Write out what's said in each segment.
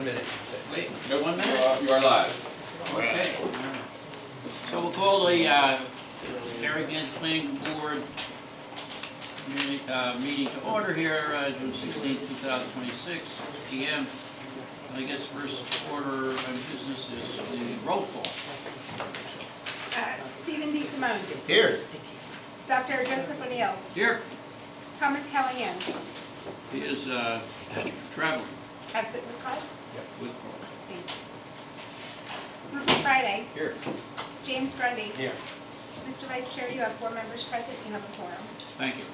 Minute. Wait, 1 minute? You are live. Okay. So we'll call the Narragansett Planning Board meeting to order here, June 16, 2026, 6 p.m. I guess first order of business is the roll call. Stephen D. Simone. Here. Dr. Joseph O'Neill. Here. Thomas Callahan. He is traveling Absent with cause. with Thank you. Rupert Friday. Here. James Grundy. Here. Mr. Vice Chair, you have 4 members present. You have a quorum. Thank you.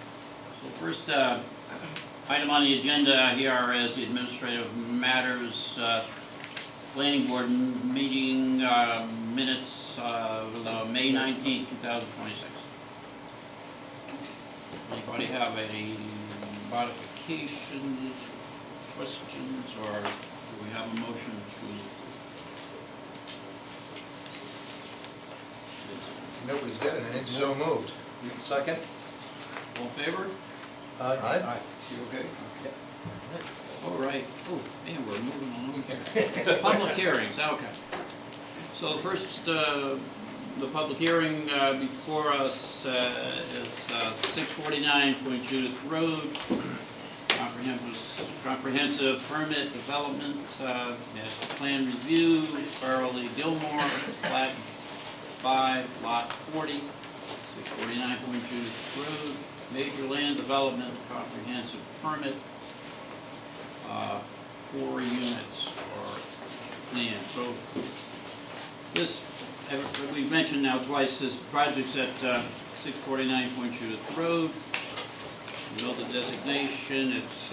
So first item on the agenda here is the administrative matters planning board meeting minutes of May 19, 2026. Anybody have any modifications, questions, or do we have a motion to? Nobody's got anything, so moved. Second? All in favor? Aye. You okay? All right. Oh, man, we're moving along here. Public hearings, okay. So the first, the public hearing before us is 649 Point Judith Road, comprehensive permit development, master plan review, Farley Gilmore, plat 5, lot 40, 649 Point Judith Road, major land development, comprehensive permit, 4 units are planned. So this, we've mentioned now twice, this project's at 649 Point Judith Road. You know the designation, it's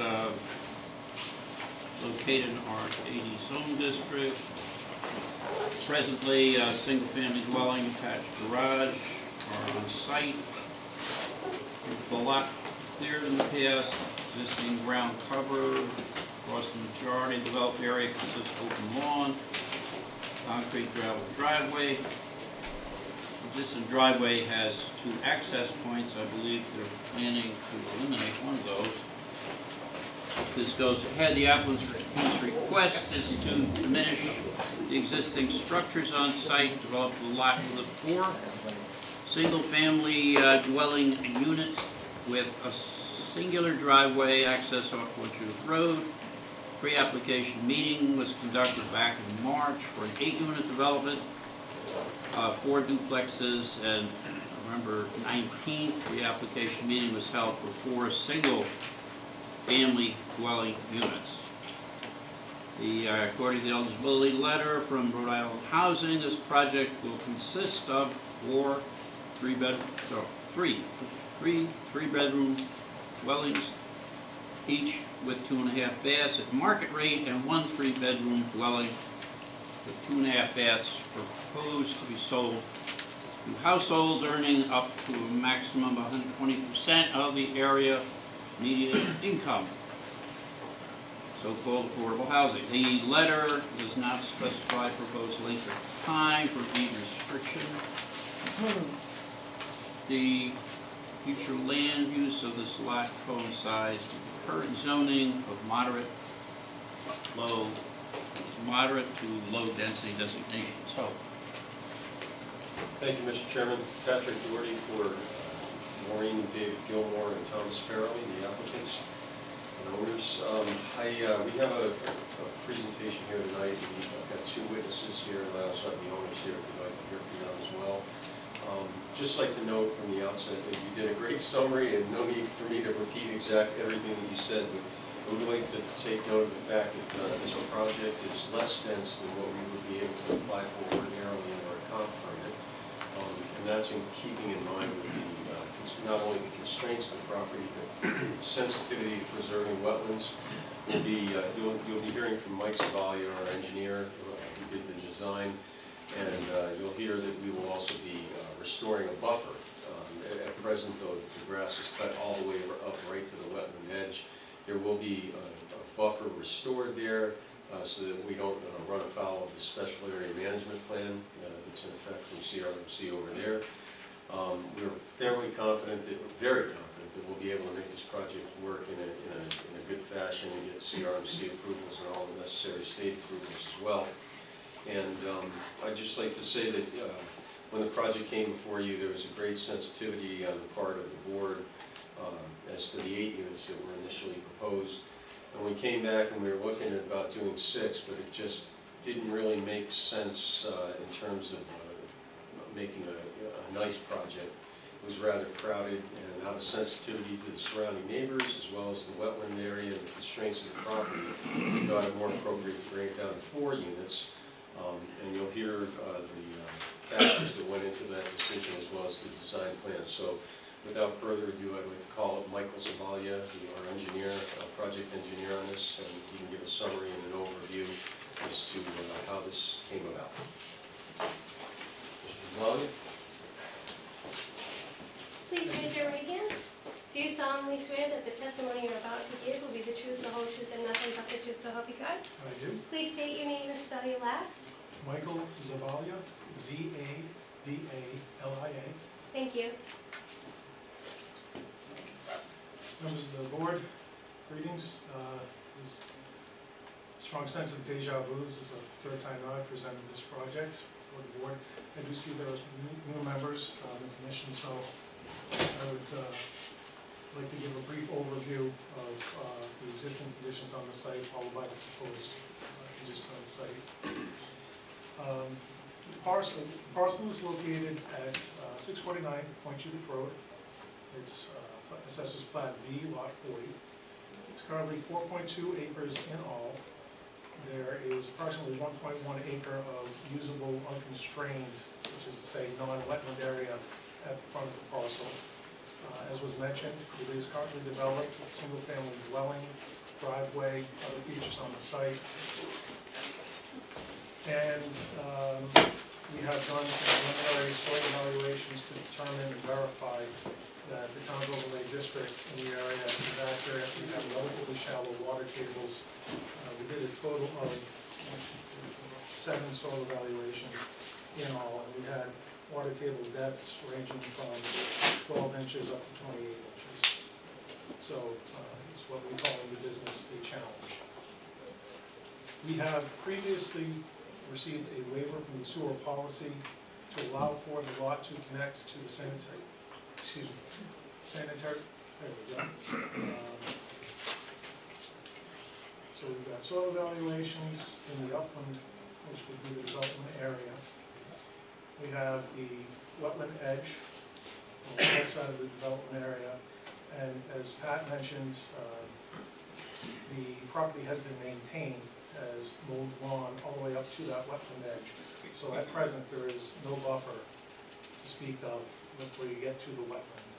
located in R80 zone district. Presently, single-family dwelling, attached garage are on site. With the lot cleared in the past, existing ground cover, across the majority of the developed area consists of open lawn, concrete gravel driveway. The existing driveway has 2 access points. I believe they're planning to eliminate one of those. If this goes ahead, the applicant's request is to diminish the existing structures on site, develop the lot with 4 single-family dwelling units with a singular driveway access off Point Judith Road. Pre-application meeting was conducted back in March for an 8-unit development, 4 duplexes, and November 19th, pre-application meeting was held for 4 single-family dwelling units. According to the eligibility letter from Rhode Island Housing, this project will consist of 4 three-bedroom dwellings, each with 2.5 baths at market rate, and 1 3-bedroom dwelling with 2.5 baths proposed to be sold to households earning up to a maximum of 120% of the area median income, so-called affordable housing. The letter does not specify proposed length of time for deed restriction. The future land use of this lot coincides with the current zoning of moderate to low density designation. So, Thank you, Mr. Chairman. Patrick Doherty for Maureen and David Gilmore and Thomas Farrelly, the applicants and owners. We have a presentation here tonight. We've got 2 witnesses here, and I also have the owners here if you'd like to hear from them as well. Just like to note from the outset that you did a great summary, and no need for me to repeat exactly everything that you said, but I would like to take note of the fact that this project is less dense than what we would be able to apply for ordinarily in our comp permit, and that's in keeping in mind with the, not only the constraints of the property, but sensitivity to preserving wetlands. You'll be hearing from Mike Savalia, our engineer, who did the design, and you'll hear that we will also be restoring a buffer. At present, though, the grass is cut all the way up right to the wetland edge. There will be a buffer restored there so that we don't run afoul of the special area management plan that's in effect from CRMC over there. We're fairly confident, very confident that we'll be able to make this project work in a good fashion and get CRMC approvals and all the necessary state approvals as well. And I'd just like to say that when the project came before you, there was a great sensitivity on the part of the board as to the 8 units that were initially proposed. And we came back and we were looking at about doing 6, but it just didn't really make sense in terms of making a nice project. It was rather crowded and out of sensitivity to the surrounding neighbors as well as the wetland area and the constraints of the property. We thought it more appropriate to bring it down to 4 units. And you'll hear the factors that went into that decision as well as the design plan. So without further ado, I'd like to call up Michael Zavalia, our engineer, project engineer on this, and he can give a summary and an overview as to how this came about. Mr. Zavalia? Please raise your right hand. Do you solemnly swear that the testimony you're about to give will be the truth, the whole truth, and nothing but the truth, so help you God? I do. Please state your name and spell your last. Michael Zavalia, Z-A-V-A-L-I-A. Thank you. Members of the board, greetings. There's a strong sense of deja vu. This is the third time now I've presented this project for the board. I do see there are new members on the commission, so I would like to give a brief overview of the existing conditions on the site, followed by the proposed conditions on the site. The parcel is located at 649 Point Judith Road. It's Assessor's Plat V, Lot 40. It's currently 4.2 acres in all. There is approximately 1.1 acre of usable unconstrained, which is to say non-wetland area at the front of the parcel. As was mentioned, it is currently developed with single-family dwelling, driveway, other features on the site. And we have done some preliminary soil evaluations to determine and verify that the town's overlay district in the area is accurate. We have relatively shallow water tables. We did a total of 7 soil evaluations in all, and we had water table depths ranging from 12 inches up to 28 inches. So it's what we call in the business a challenge. We have previously received a waiver from the sewer policy to allow for the lot to connect to the sanitary, there we go. So we've got soil evaluations in the upland, which would be the development area. We have the wetland edge on the west side of the development area. And as Pat mentioned, the property has been maintained as mowed lawn all the way up to that wetland edge. So at present, there is no buffer to speak of before you get to the wetland.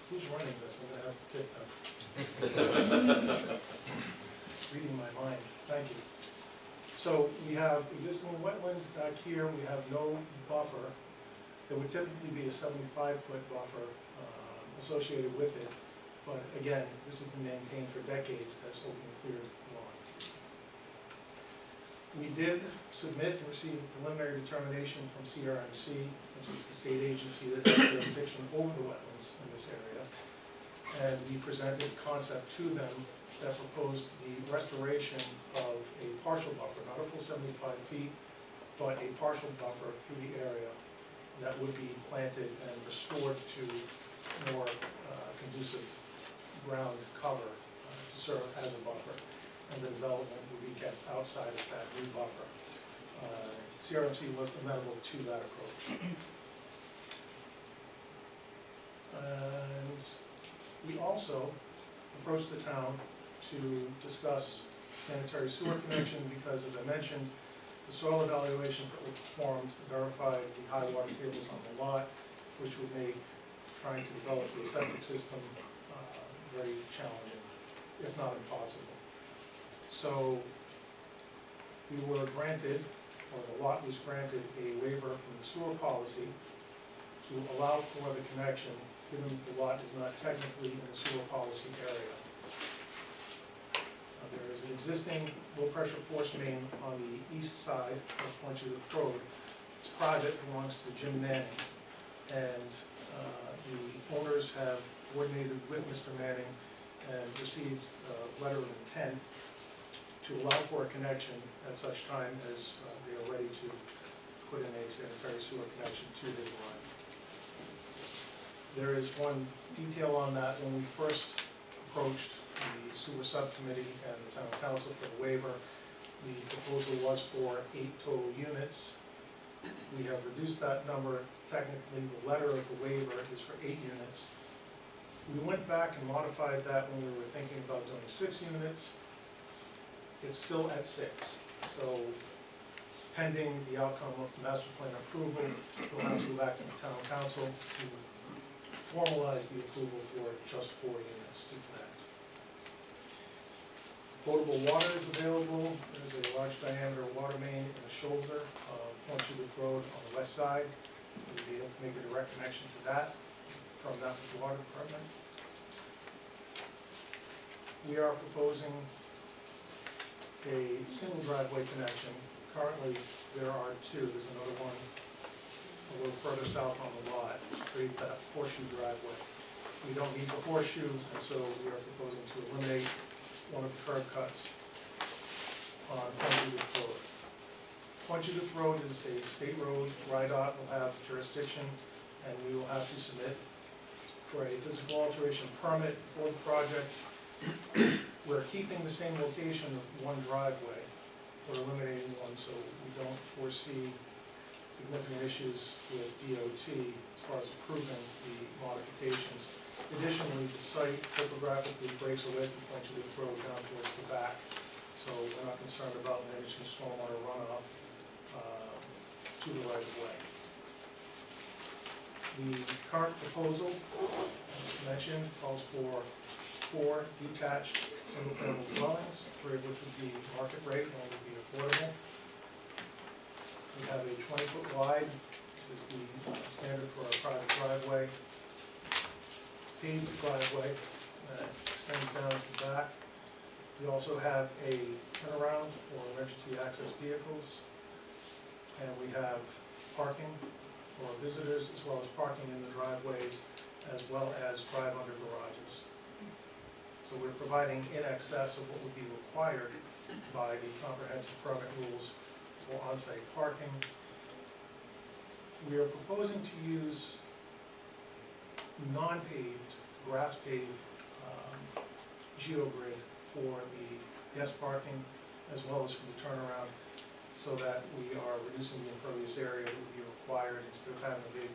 Who's running this? I'm going to have to take them. Reading my mind. Thank you. So we have existing wetland back here. We have no buffer. There would typically be a 75-foot buffer associated with it. But again, this has been maintained for decades as open cleared lawn. We did submit and receive a preliminary determination from CRMC, which is the state agency that has jurisdiction over the wetlands in this area. And we presented concept to them that proposed the restoration of a partial buffer, not a full 75 feet, but a partial buffer through the area that would be planted and restored to more conducive ground cover to serve as a buffer, and the development would be kept outside of that new buffer. CRMC was amenable to that approach. And we also approached the town to discuss sanitary sewer connection because, as I mentioned, the soil evaluations that were performed verified the high water tables on the lot, which would make trying to develop a septic system very challenging, if not impossible. So we were granted, or the lot was granted, a waiver from the sewer policy to allow for the connection, given the lot is not technically in the sewer policy area. There is an existing low-pressure force main on the east side of Point Judith Road. It's private, belongs to Jim Manning. and the owners have coordinated with Mr. Manning and received a letter of intent to allow for a connection at such time as they are ready to put in a sanitary sewer connection to his line. There is one detail on that. When we first approached the sewer subcommittee and the town council for the waiver, the proposal was for 8 total units. We have reduced that number. Technically, the letter of the waiver is for 8 units. We went back and modified that when we were thinking about doing 6 units. It's still at 6. So pending the outcome of the master plan approval, we'll have to go back to the town council to formalize the approval for just 4 units to connect. Potable water is available. There's a large diameter water main in the shoulder of Point Judith Road on the west side. We'll be able to make a direct connection to that from that water department. We are proposing a single driveway connection. Currently, there are 2. There's another one a little further south on the lot to create that horseshoe driveway. We don't need the horseshoe, and so we are proposing to eliminate one of the curb cuts on Point Judith Road. Point Judith Road is a state road. RIDOT will have jurisdiction, and we will have to submit for a physical alteration permit for the project. We're keeping the same location of one driveway. We're eliminating one, so we don't foresee significant issues with DOT as far as approving the modifications. Additionally, the site topographically breaks away from Point Judith Road down towards the back, so we're not concerned about managing stormwater runoff to the right of way. The current proposal, as mentioned, calls for 4 detached single-family dwellings, 3 of which would be market rate and would be affordable. We have a 20-foot wide, which is the standard for a private driveway. Paved driveway that extends down to the back. We also have a turnaround for emergency access vehicles. And we have parking for visitors, as well as parking in the driveways, as well as drive-under garages. So we're providing in excess of what would be required by the comprehensive permit rules for on-site parking. We are proposing to use non-paved, grass-paved geogrid for the guest parking as well as for the turnaround, so that we are reducing the impervious area that would be required instead of having a big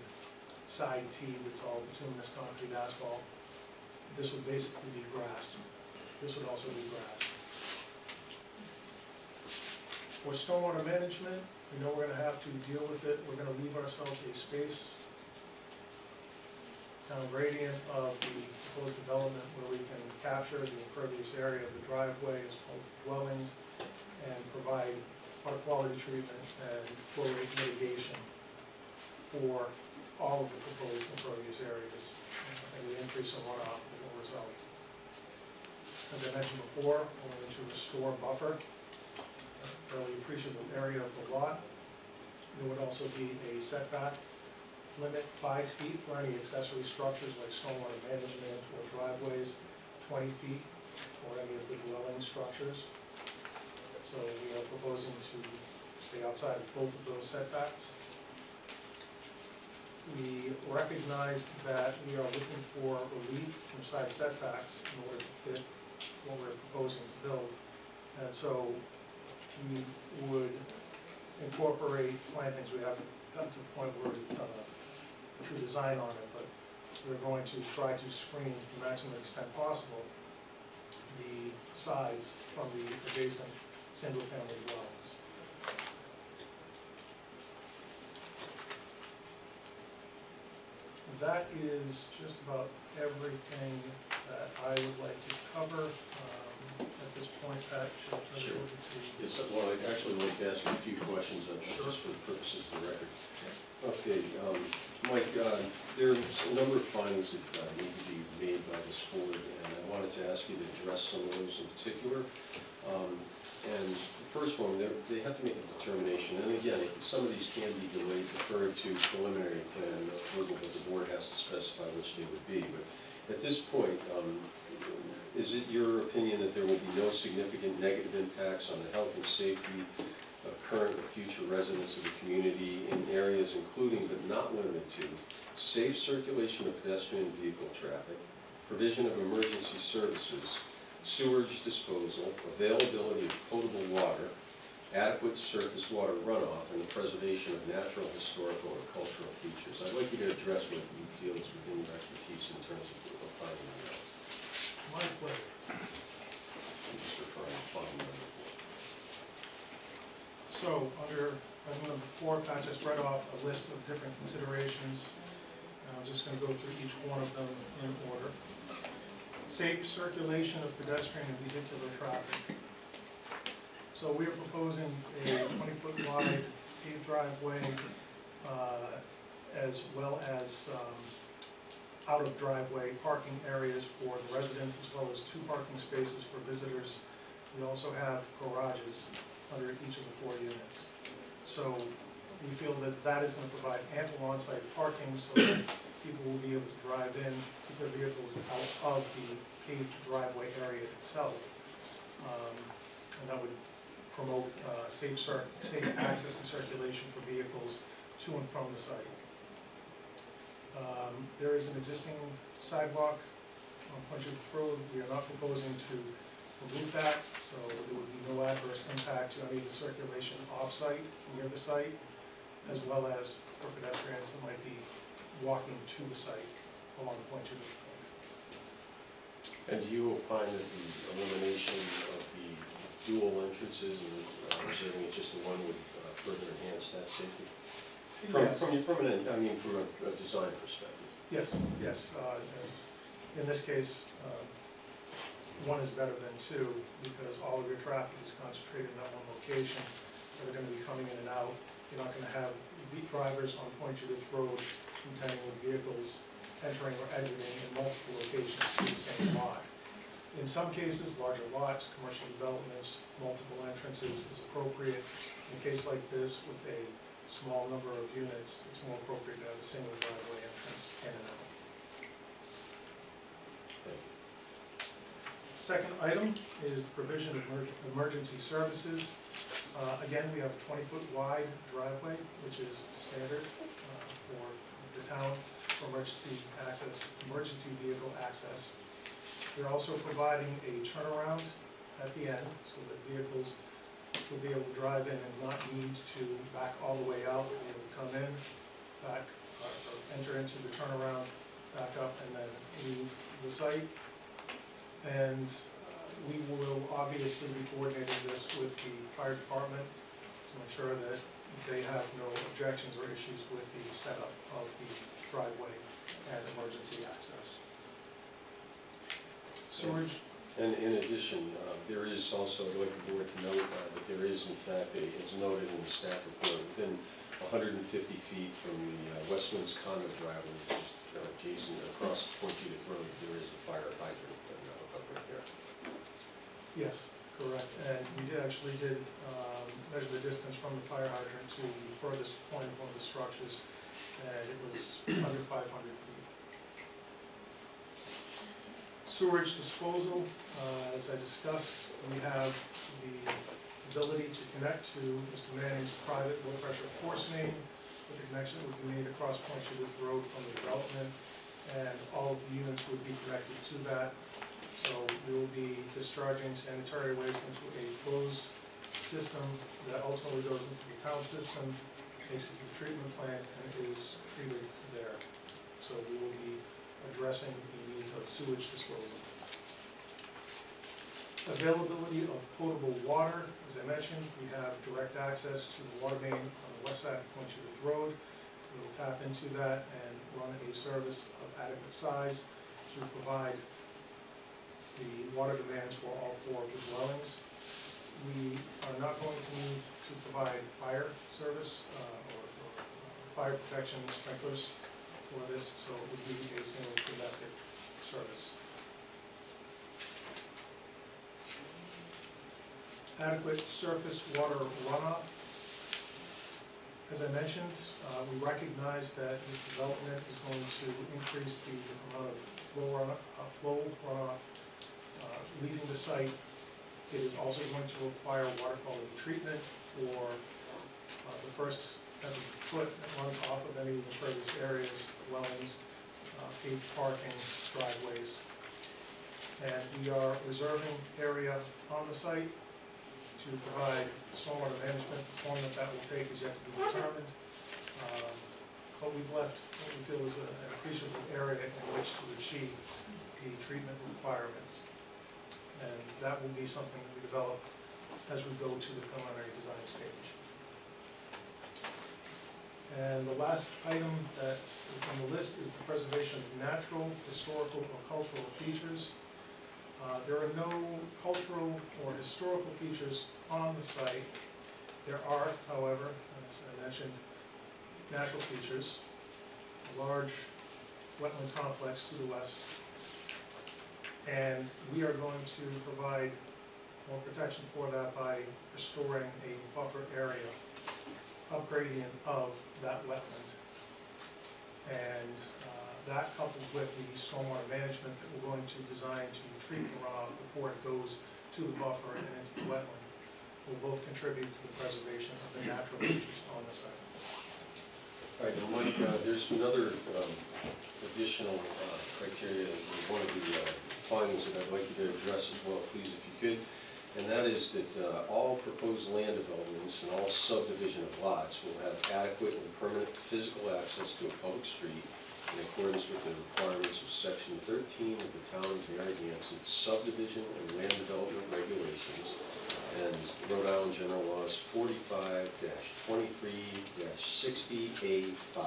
side T that's all bituminous concrete asphalt. This would basically be grass. This would also be grass. For stormwater management, we know we're going to have to deal with it. We're going to leave ourselves a space down gradient of the proposed development where we can capture the impervious area of the driveway as well as the dwellings and provide water quality treatment and flow rate mitigation for all of the proposed impervious areas. And the increase in runoff that will result. As I mentioned before, we're going to restore buffer, a fairly appreciable area of the lot. There would also be a setback limit, 5 feet for any accessory structures like stormwater management or driveways, 20 feet for any of the dwelling structures. So we are proposing to stay outside of both of those setbacks. We recognize that we are looking for relief from side setbacks in order to fit what we're proposing to build. And so we would incorporate plantings. We haven't gotten to the point where we've done a true design on it, but we're going to try to screen to the maximum extent possible the sides from the adjacent single-family dwellings. That is just about everything that I would like to cover. At this point, Pat, should I turn it over to you? Yes, well, I'd actually like to ask you a few questions, just for the purposes of the record. Okay, Mike, there's a number of findings that need to be made by this board, and I wanted to ask you to address some of those in particular. And the first one, they have to make a determination, and again, some of these can be delayed, deferred to preliminary plan approval, but the board has to specify which they would be. But at this point, is it your opinion that there will be no significant negative impacts on the health and safety of current or future residents of the community in areas including but not limited to safe circulation of pedestrian vehicle traffic, provision of emergency services, sewage disposal, availability of potable water, adequate surface water runoff, and the preservation of natural, historical, or cultural features? I'd like you to address what you feel is within your expertise in terms of opining on that. My pleasure. I'm just referring to fund number 4. So, under item number 4, Pat just read off a list of different considerations. I'm just going to go through each one of them in order. Safe circulation of pedestrian and vehicular traffic. So we are proposing a 20-foot wide paved driveway, as well as out of driveway parking areas for the residents, as well as 2 parking spaces for visitors. We also have garages under each of the 4 units. So we feel that that is going to provide ample on-site parking so that people will be able to drive in, keep their vehicles out of the paved driveway area itself. And that would promote safe access and circulation for vehicles to and from the site. There is an existing sidewalk on Punchard Road. We are not proposing to remove that, so there would be no adverse impact to any of the circulation off-site, near the site, as well as for pedestrians that might be walking to the site along Punchard Road. And do you opine that the elimination of the dual entrances and reserving it just to one would further enhance that safety? Yes. From a design perspective. Yes, yes. In this case, 1 is better than 2 because all of your traffic is concentrated in that one location. They're going to be coming in and out. You're not going to have drivers on Pointedith Road contending with vehicles entering or exiting in multiple locations to the same lot. In some cases, larger lots, commercial developments, multiple entrances is appropriate. In a case like this, with a small number of units, it's more appropriate to have a single driveway entrance in and out. Second item is the provision of emergency services. Again, we have a 20-foot wide driveway, which is standard for the town for emergency vehicle access. They're also providing a turnaround at the end so that vehicles will be able to drive in and not need to back all the way out. They'll be able to come in, back, or enter into the turnaround, back up, and then leave the site. And we will obviously be coordinating this with the fire department to ensure that they have no objections or issues with the setup of the driveway and emergency access. Sewage. And in addition, there is also, I'd like the board to note that there is in fact, as noted in the staff report, within 150 feet from the Westlands condo driveway, which is adjacent across Pointedith Road, there is a fire hydrant up right there. Yes, correct. And we actually did measure the distance from the fire hydrant to the furthest point of one of the structures, and it was under 500 feet. Sewage disposal, as I discussed, we have the ability to connect to Mr. Manning's private low-pressure force main, with the connection that would be made across Pointedith Road from the development, and all of the units would be connected to that. So we will be discharging sanitary waste into a closed system that ultimately goes into the town system, takes it to the treatment plant, and is treated there. So we will be addressing the needs of sewage disposal. Availability of potable water. As I mentioned, we have direct access to the water main on the west side of Pointedith Road. We will tap into that and run a service of adequate size to provide the water demands for all 4 of the dwellings. We are not going to need to provide fire service or fire protection sprinklers for this, so it would be a single domestic service. adequate surface water runoff. As I mentioned, we recognize that this development is going to increase the amount of flow runoff leaving the site. It is also going to require water quality treatment for the first every foot that runs off of any impervious areas, dwellings, paved parking, driveways. And we are reserving area on the site to provide stormwater management. The form that will take is yet to be determined. But we've left what we feel is an appreciable area in which to achieve the treatment requirements. And that will be something that we develop as we go to the preliminary design stage. And the last item that is on the list is the preservation of natural, historical, or cultural features. There are no cultural or historical features on the site. There are, however, as I mentioned, natural features, a large wetland complex to the west, and we are going to provide more protection for that by restoring a buffer area, upgradient of that wetland. And that coupled with the stormwater management that we're going to design to treat the runoff before it goes to the buffer and into the wetland will both contribute to the preservation of the natural features on the site. All right, now Mike, there's another additional criteria, one of the findings that I'd like you to address as well, please, if you could. And that is that all proposed land developments and all subdivision of lots will have adequate and permanent physical access to a public street in accordance with the requirements of Section 13 of the Town of Narragansett Subdivision and Land Development Regulations and Rhode Island General Laws 45-23-60A5,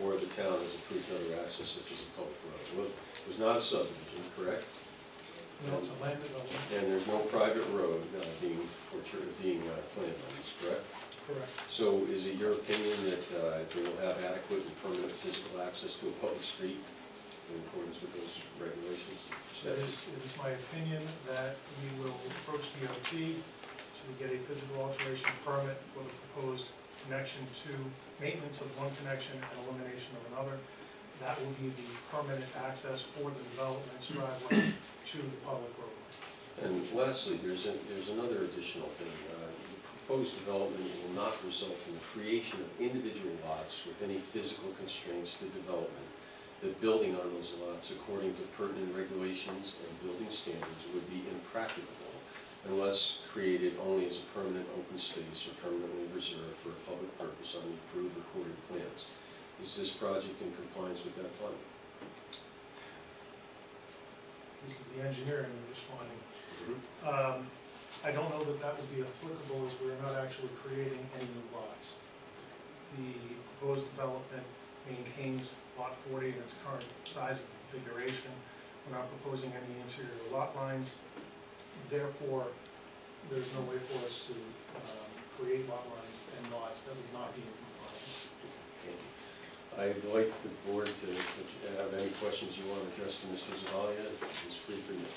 or the town has approved other access such as a public road. Well, it was not a subdivision, correct? No, it's a land development. And there's no private road being planned on this, correct? Correct. So is it your opinion that they will have adequate and permanent physical access to a public street in accordance with those regulations? It is my opinion that we will approach DOT to get a physical alteration permit for the proposed connection to maintenance of one connection and elimination of another. That will be the permanent access for the development's driveway to the public roadway. And lastly, there's another additional thing. Proposed development will not result in the creation of individual lots with any physical constraints to development. That building on those lots according to pertinent regulations and building standards would be impracticable unless created only as a permanent open space or permanently reserved for a public purpose on the approved recorded plans. Is this project in compliance with that finding? This is the engineering responding. Mm-hmm. I don't know that that would be applicable as we're not actually creating any new lots. The proposed development maintains lot 40 in its current size and configuration. We're not proposing any interior lot lines. Therefore, there's no way for us to create lot lines and lots that would not be in compliance. I'd like the board to have any questions you want to address to Mr. Zavalia. It's free for you.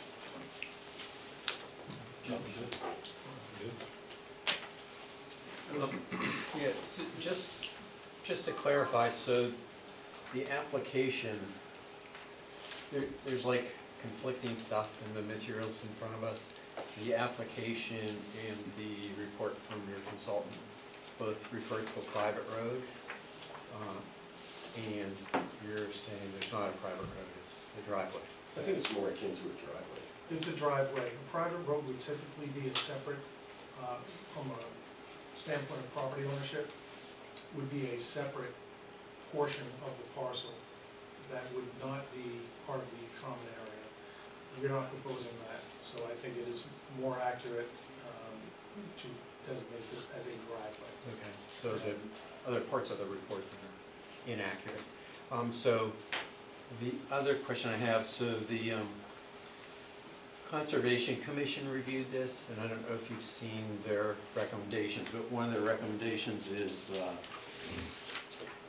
Yeah, so just to clarify, so the application, there's like conflicting stuff in the materials in front of us. The application and the report from your consultant both refer to a private road, and you're saying there's not a private road, it's a driveway. I think it's more akin to a driveway. It's a driveway. A private road would typically be a separate, from a standpoint of property ownership, would be a separate portion of the parcel that would not be part of the common area. We're not proposing that, so I think it is more accurate to designate this as a driveway. Okay, so the other parts of the report are inaccurate. So the other question I have, so the Conservation Commission reviewed this, and I don't know if you've seen their recommendations, but one of their recommendations is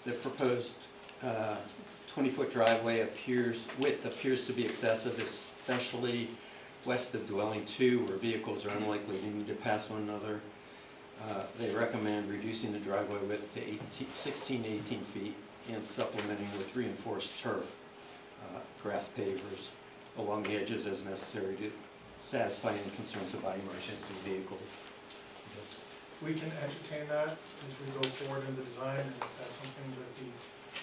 the proposed 20-foot driveway width appears to be excessive, especially west of dwelling 2, where vehicles are unlikely to need to pass one another. They recommend reducing the driveway width to 16 to 18 feet and supplementing with reinforced turf, grass pavers along the edges as necessary to satisfy any concerns about emergency vehicles. We can entertain that as we go forward in the design, and if that's something that the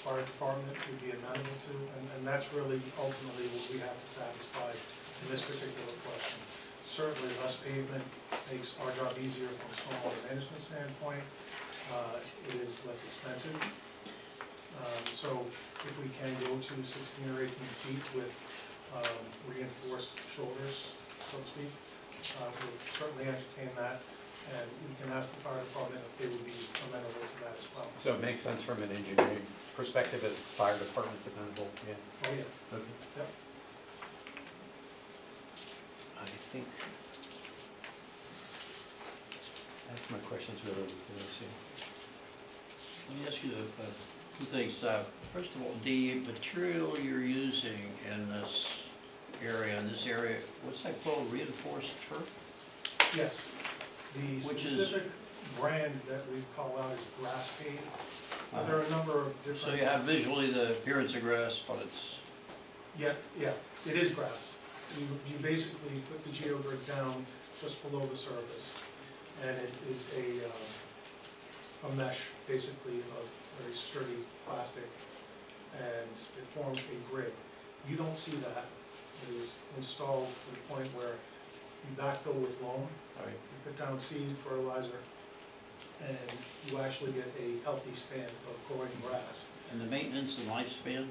fire department would be amenable to, and that's really ultimately what we have to satisfy in this particular question. Certainly less pavement makes our job easier from a stormwater management standpoint. It is less expensive. So if we can go to 16 or 18 feet with reinforced shoulders, so to speak, we'll certainly entertain that. And we can ask the fire department if they would be amenable to that as well. So it makes sense from an engineering perspective if the fire department's amenable, yeah. Oh, yeah. Okay. Yep. I think that's my questions really for this year. Let me ask you two things. First of all, the material you're using in this area, what's that called, reinforced turf? Yes. The Which is- specific brand that we call out is grass paved. There are a number of different. So you have visually the appearance of grass, but it's, Yeah, it is grass. You basically put the geogrid down just below the surface, and it is a mesh, basically, of very sturdy plastic, and it forms a grid. You don't see that. It is installed to the point where you backfill with loam, right, you put down seed, fertilizer, and you actually get a healthy stand of growing grass. and the maintenance and lifespan?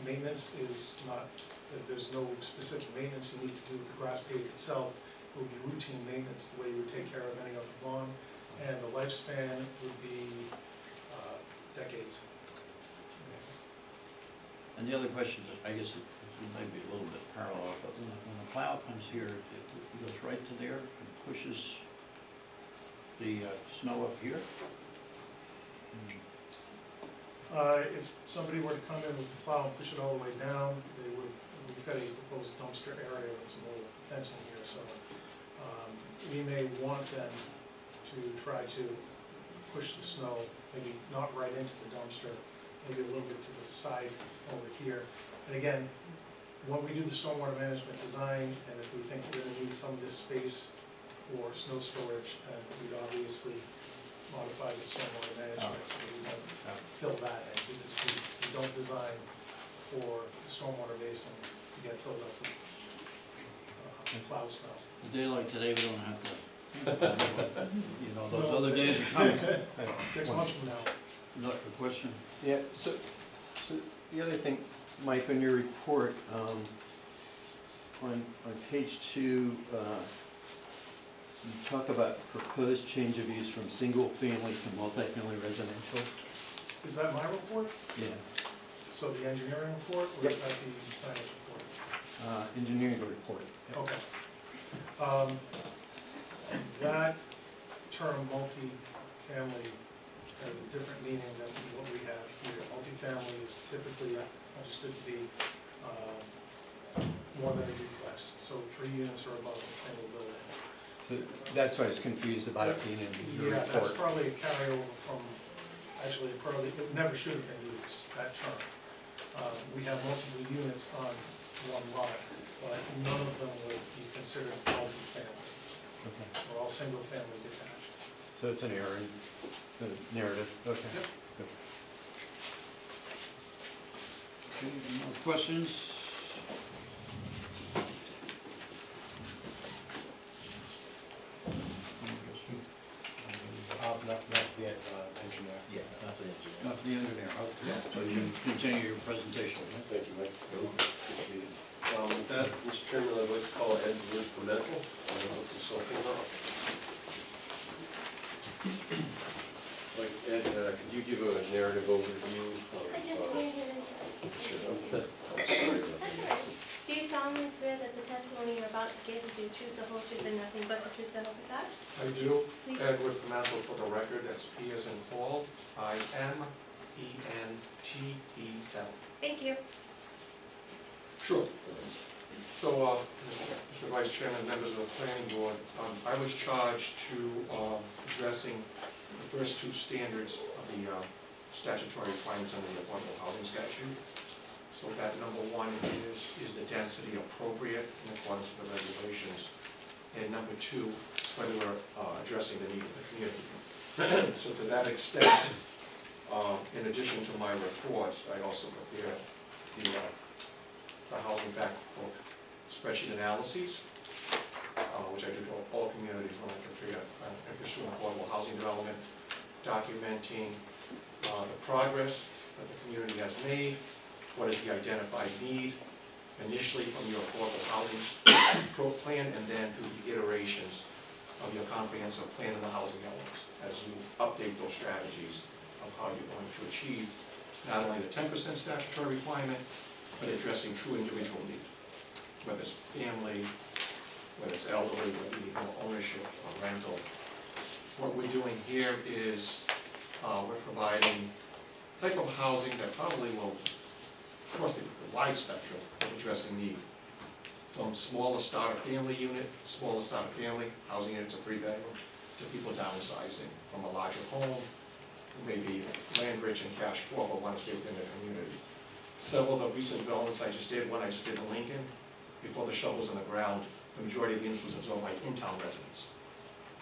Maintenance is not, there's no specific maintenance you need to do with the grass pave itself. It would be routine maintenance, the way you would take care of any other lawn, and the lifespan would be decades. And the other question, I guess it might be a little bit parallel, but when the plow comes here, it goes right to there and pushes the snow up here? If somebody were to come in with the plow and push it all the way down, they would, we've got a proposed dumpster area with some little fencing here, so we may want them to try to push the snow, maybe not right into the dumpster, maybe a little bit to the side over here. And again, when we do the stormwater management design, and if we think we're gonna need some of this space for snow storage, and we'd obviously modify the stormwater management so we don't fill that in, because we don't design for the stormwater basin to get filled up with plowed snow. A day like today, we don't have to, you know, those other days are coming. 6 months from now. Not a question. Yeah, so the other thing, Mike, on your report, on page 2, you talk about proposed change of use from single family to multifamily residential. Is that my report? Yeah. So the engineering report, or Yep. is that the finance report? Engineering report. Yeah. Okay. That term multi-family has a different meaning than what we have here. Multi-family is typically understood to be more than a duplex, so 3 units or above in a single building. So that's why I was confused about it being in your Yeah, that's report. probably a carryover from, actually, it never should have been used, that term. We have multiple units on one lot, but none of them would be considered multi-family. Okay. They're all single-family detached. So it's an error in the narrative. Okay. Yep. Good. Okay, any more questions? Not the engineer. Yeah, not the engineer. Not the engineer, okay. So you can continue your presentation. Thank you, Mike. Appreciate it. With that, Mr. Chairman, I'd like to call Ed Wood for medical, consulting now. Like, Ed, could you give a narrative overview of? I just swear here. Sure, I'm sorry about that. That's all right. Do you solemnly swear that the testimony you're about to give will be the truth, the whole truth, and nothing but the truth, so help you God? I do. Please. Edward Pimentel for the record, that's P as in Paul, I-M-E-N-T-E-L. Thank you. Sure. So, Mr. Vice Chairman, members of the planning board, I was charged to addressing the first two standards of the statutory requirements under the Affordable Housing Statute. So that number one is the density appropriate in accordance with the regulations? And number two, whether we're addressing the need of the community. So to that extent, in addition to my reports, I also prepared the housing fact book spreadsheet analyses, which I do to all communities when I prepare and pursue affordable housing development, documenting the progress that the community has made, what is the identified need, initially from your affordable housing plan, and then through the iterations of your comprehensive plan and the housing elements, as you update those strategies of how you're going to achieve not only the 10% statutory requirement, but addressing true individual need, whether it's family, whether it's elderly, whether you need more ownership or rental. What we're doing here is we're providing type of housing that probably will cross the wide spectrum of addressing need. From smaller starter family unit, smaller starter family, housing units of 3-bedroom, to people downsizing from a larger home, who may be land rich and cash poor, but want to stay within their community. Several of the recent developments I just did, one I just did in Lincoln, before the shovel's in the ground, the majority of the units was absorbed by in-town residents.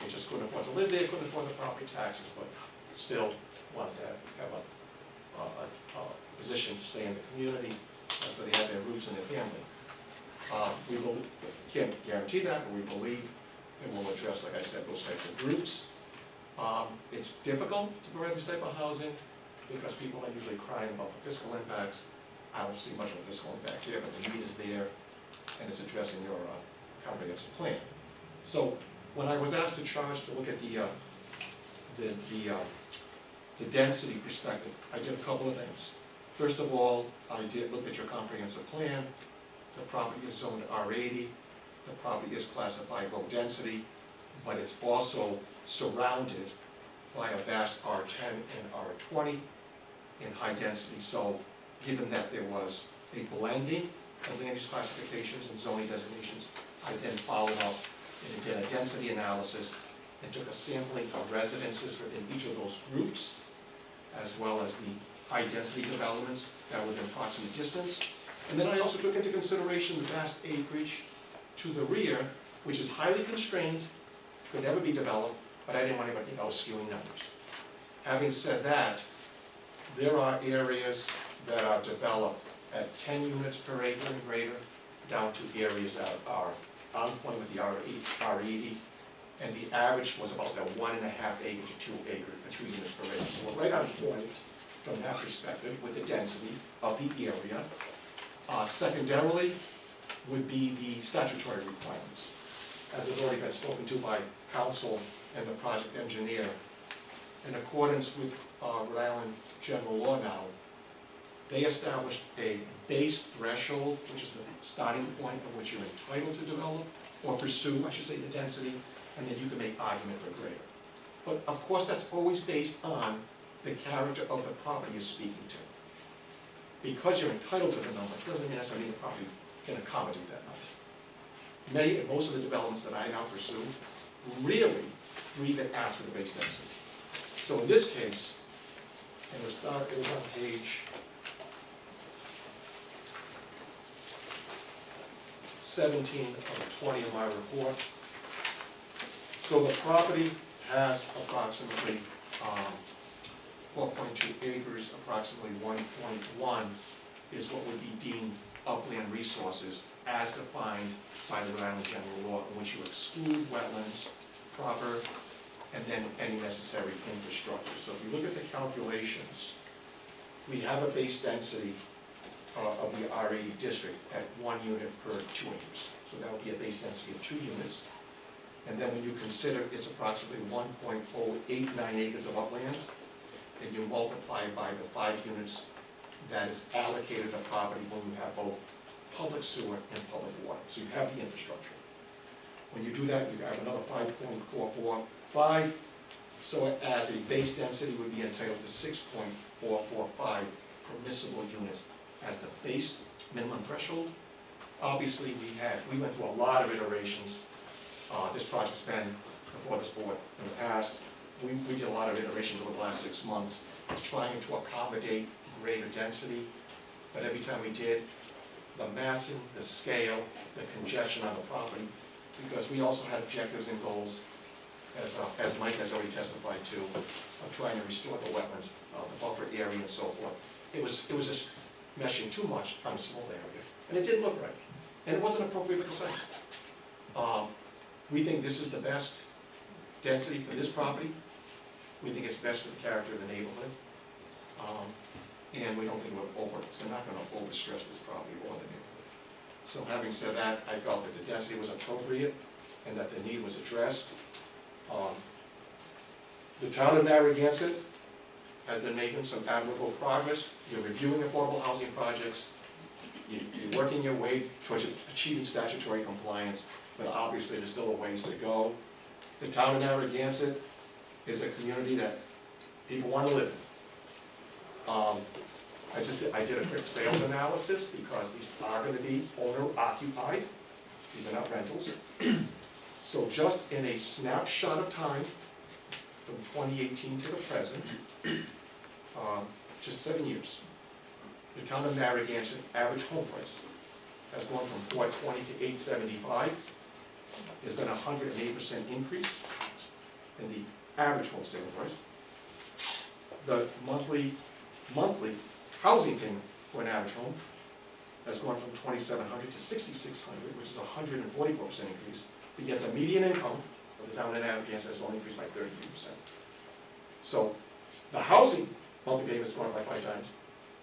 They just couldn't afford to live there, couldn't afford the property taxes, but still wanted to have a position to stay in the community. That's where they had their roots and their family. We can't guarantee that, but we believe it will address, like I said, those types of groups. It's difficult to provide this type of housing because people are usually crying about the fiscal impacts. I don't see much of a fiscal impact here, but the need is there, and it's addressing your comprehensive plan. So when I was asked to charge to look at the density perspective, I did a couple of things. First of all, I did look at your comprehensive plan. The property is zoned R80. The property is classified low density, but it's also surrounded by a vast R10 and R20 in high density. So given that there was a blending of land use classifications and zoning designations, I then followed up and did a density analysis and took a sampling of residences within each of those groups, as well as the high density developments that were within proximate distance. And then I also took into consideration the vast acreage to the rear, which is highly constrained, could never be developed, but I didn't want anybody to think I was skewing numbers. Having said that, there are areas that are developed at 10 units per acre and greater, down to areas that are on point with the R80, and the average was about that 1.5 acre to 2 acre, 2 units per acre. So we're right on point from that perspective with the density of the area. Secondarily would be the statutory requirements. As has already been spoken to by council and the project engineer, in accordance with Rhode Island general law now, they established a base threshold, which is the starting point of which you're entitled to develop, or pursue, I should say, the density, and then you can make argument for greater. But of course, that's always based on the character of the property you're speaking to. Because you're entitled to the number, doesn't mean necessarily the property can accommodate that number. Most of the developments that I now pursue really even ask for the base density. So in this case, and it was on page 17 of 20 of my report. So the property has approximately 4.2 acres, approximately 1.1 is what would be deemed upland resources as defined by the Rhode Island general law, in which you exclude wetlands proper and then any necessary infrastructure. So if you look at the calculations, we have a base density of the R80 district at 1 unit per 2 acres. So that would be a base density of 2 units. And then when you consider it's approximately 1.089 acres of upland, and you multiply by the 5 units that is allocated to the property when you have both public sewer and public water. So you have the infrastructure. When you do that, you have another 5.445. So as a base density would be entitled to 6.445 permissible units as the base minimum threshold. Obviously, we went through a lot of iterations. This project's been before this board in the past. We did a lot of iterations over the last 6 months, trying to accommodate greater density. But every time we did, the massing, the scale, the congestion on the property, because we also had objectives and goals, as Mike has already testified to, of trying to restore the wetlands, the buffer area and so forth. It was just meshing too much on a small area, and it didn't look right, and it wasn't appropriate for the site. We think this is the best density for this property. We think it's best for the character of the neighborhood. And we don't think it's not going to overstress this property or the neighborhood. So having said that, I felt that the density was appropriate and that the need was addressed. The town of Narragansett has been making some admirable progress. You're reviewing affordable housing projects. You're working your way towards achieving statutory compliance, but obviously there's still a ways to go. The town of Narragansett is a community that people want to live in. I did a quick sales analysis because these are going to be owner occupied. These are not rentals. So just in a snapshot of time from 2018 to the present, just 7 years, the town of Narragansett average home price has gone from $420 to $875. There's been a 108% increase in the average home sale price. The monthly housing payment for an average home has gone from $2,700 to $6,600, which is a 144% increase. But yet the median income of the town of Narragansett has only increased by 33%. So the housing monthly payment has gone up by 5 times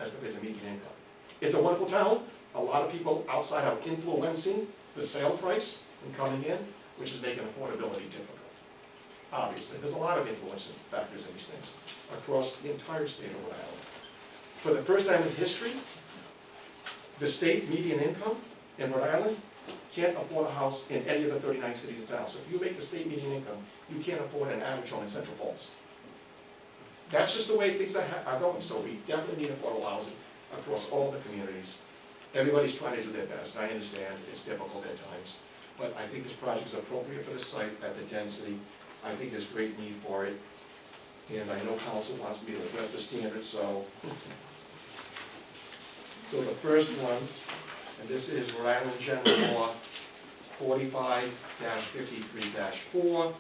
as compared to median income. It's a wonderful town. A lot of people outside are influencing the sale price and coming in, which is making affordability difficult. Obviously, there's a lot of influencing factors in these things across the entire state of Rhode Island. For the first time in history, the state median income in Rhode Island can't afford a house in any of the 39 cities and towns. So if you make the state median income, you can't afford an average home in Central Falls. That's just the way things are going. So we definitely need affordable housing across all the communities. Everybody's trying to do their best. I understand it's difficult at times, but I think this project is appropriate for the site at the density. I think there's great need for it. And I know council wants me to address the standards, so the first one, and this is Rhode Island General Law 45-53-4.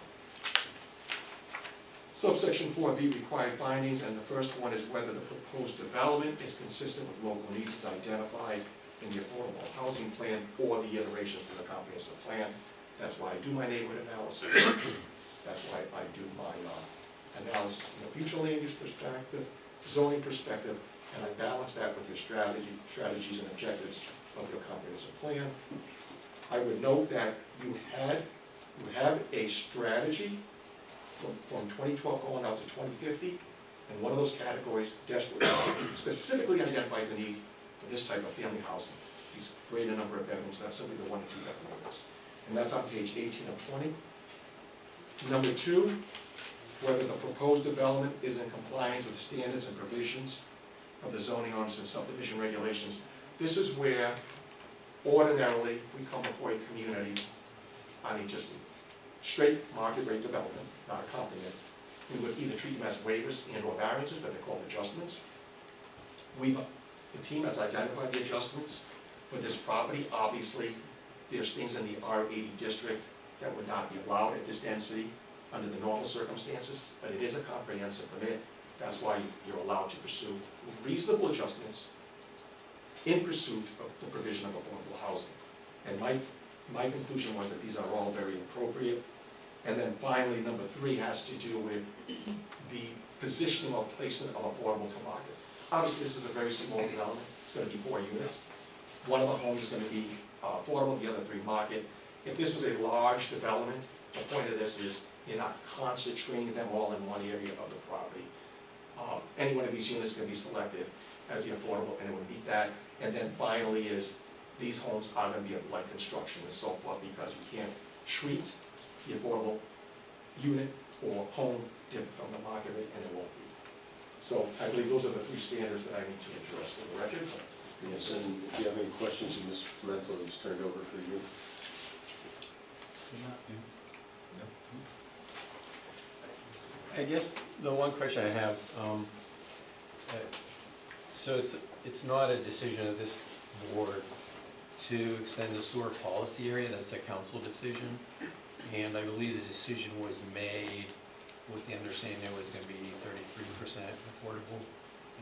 Subsection 4B required findings, and the first one is whether the proposed development is consistent with local needs as identified in the affordable housing plan or the iterations for the comprehensive plan. That's why I do my neighborhood analysis. That's why I do my analysis from a future land use perspective, zoning perspective, and I balance that with your strategies and objectives of your comprehensive plan. I would note that you have a strategy from 2012 going out to 2050, and one of those categories desperately, specifically identifies the need for this type of family housing. These greater number of bedrooms, not simply the 1 to 2 bedroom units. And that's on page 18 of 20. Number 2, whether the proposed development is in compliance with the standards and provisions of the zoning ordinance and subdivision regulations. This is where ordinarily we come before a community on a just straight market rate development, not a complement. We would either treat them as waivers and or variances, but they're called adjustments. The team has identified the adjustments for this property. Obviously, there's things in the R80 district that would not be allowed at this density under the normal circumstances, but it is a comprehensive permit. That's why you're allowed to pursue reasonable adjustments in pursuit of the provision of affordable housing. And my conclusion was that these are all very appropriate. And then finally, number 3 has to do with the positioning or placement of affordable to market. Obviously, this is a very small development. It's going to be 4 units. One of the homes is going to be affordable, the other 3 market. If this was a large development, the point of this is you're not concentrating them all in one area of the property. Any one of these units is going to be selected as the affordable, and it would meet that. And then finally is these homes are going to be of light construction and so forth, because you can't treat the affordable unit or home different from the market rate, and it won't be. So I believe those are the 3 standards that I need to address for the record. Yes, and if you have any questions of Ms. Pimentel, it's turned over for you. I guess the one question I have, so it's not a decision of this board to extend the sewer policy area, that's a council decision. And I believe the decision was made with the understanding it was gonna be 33% affordable,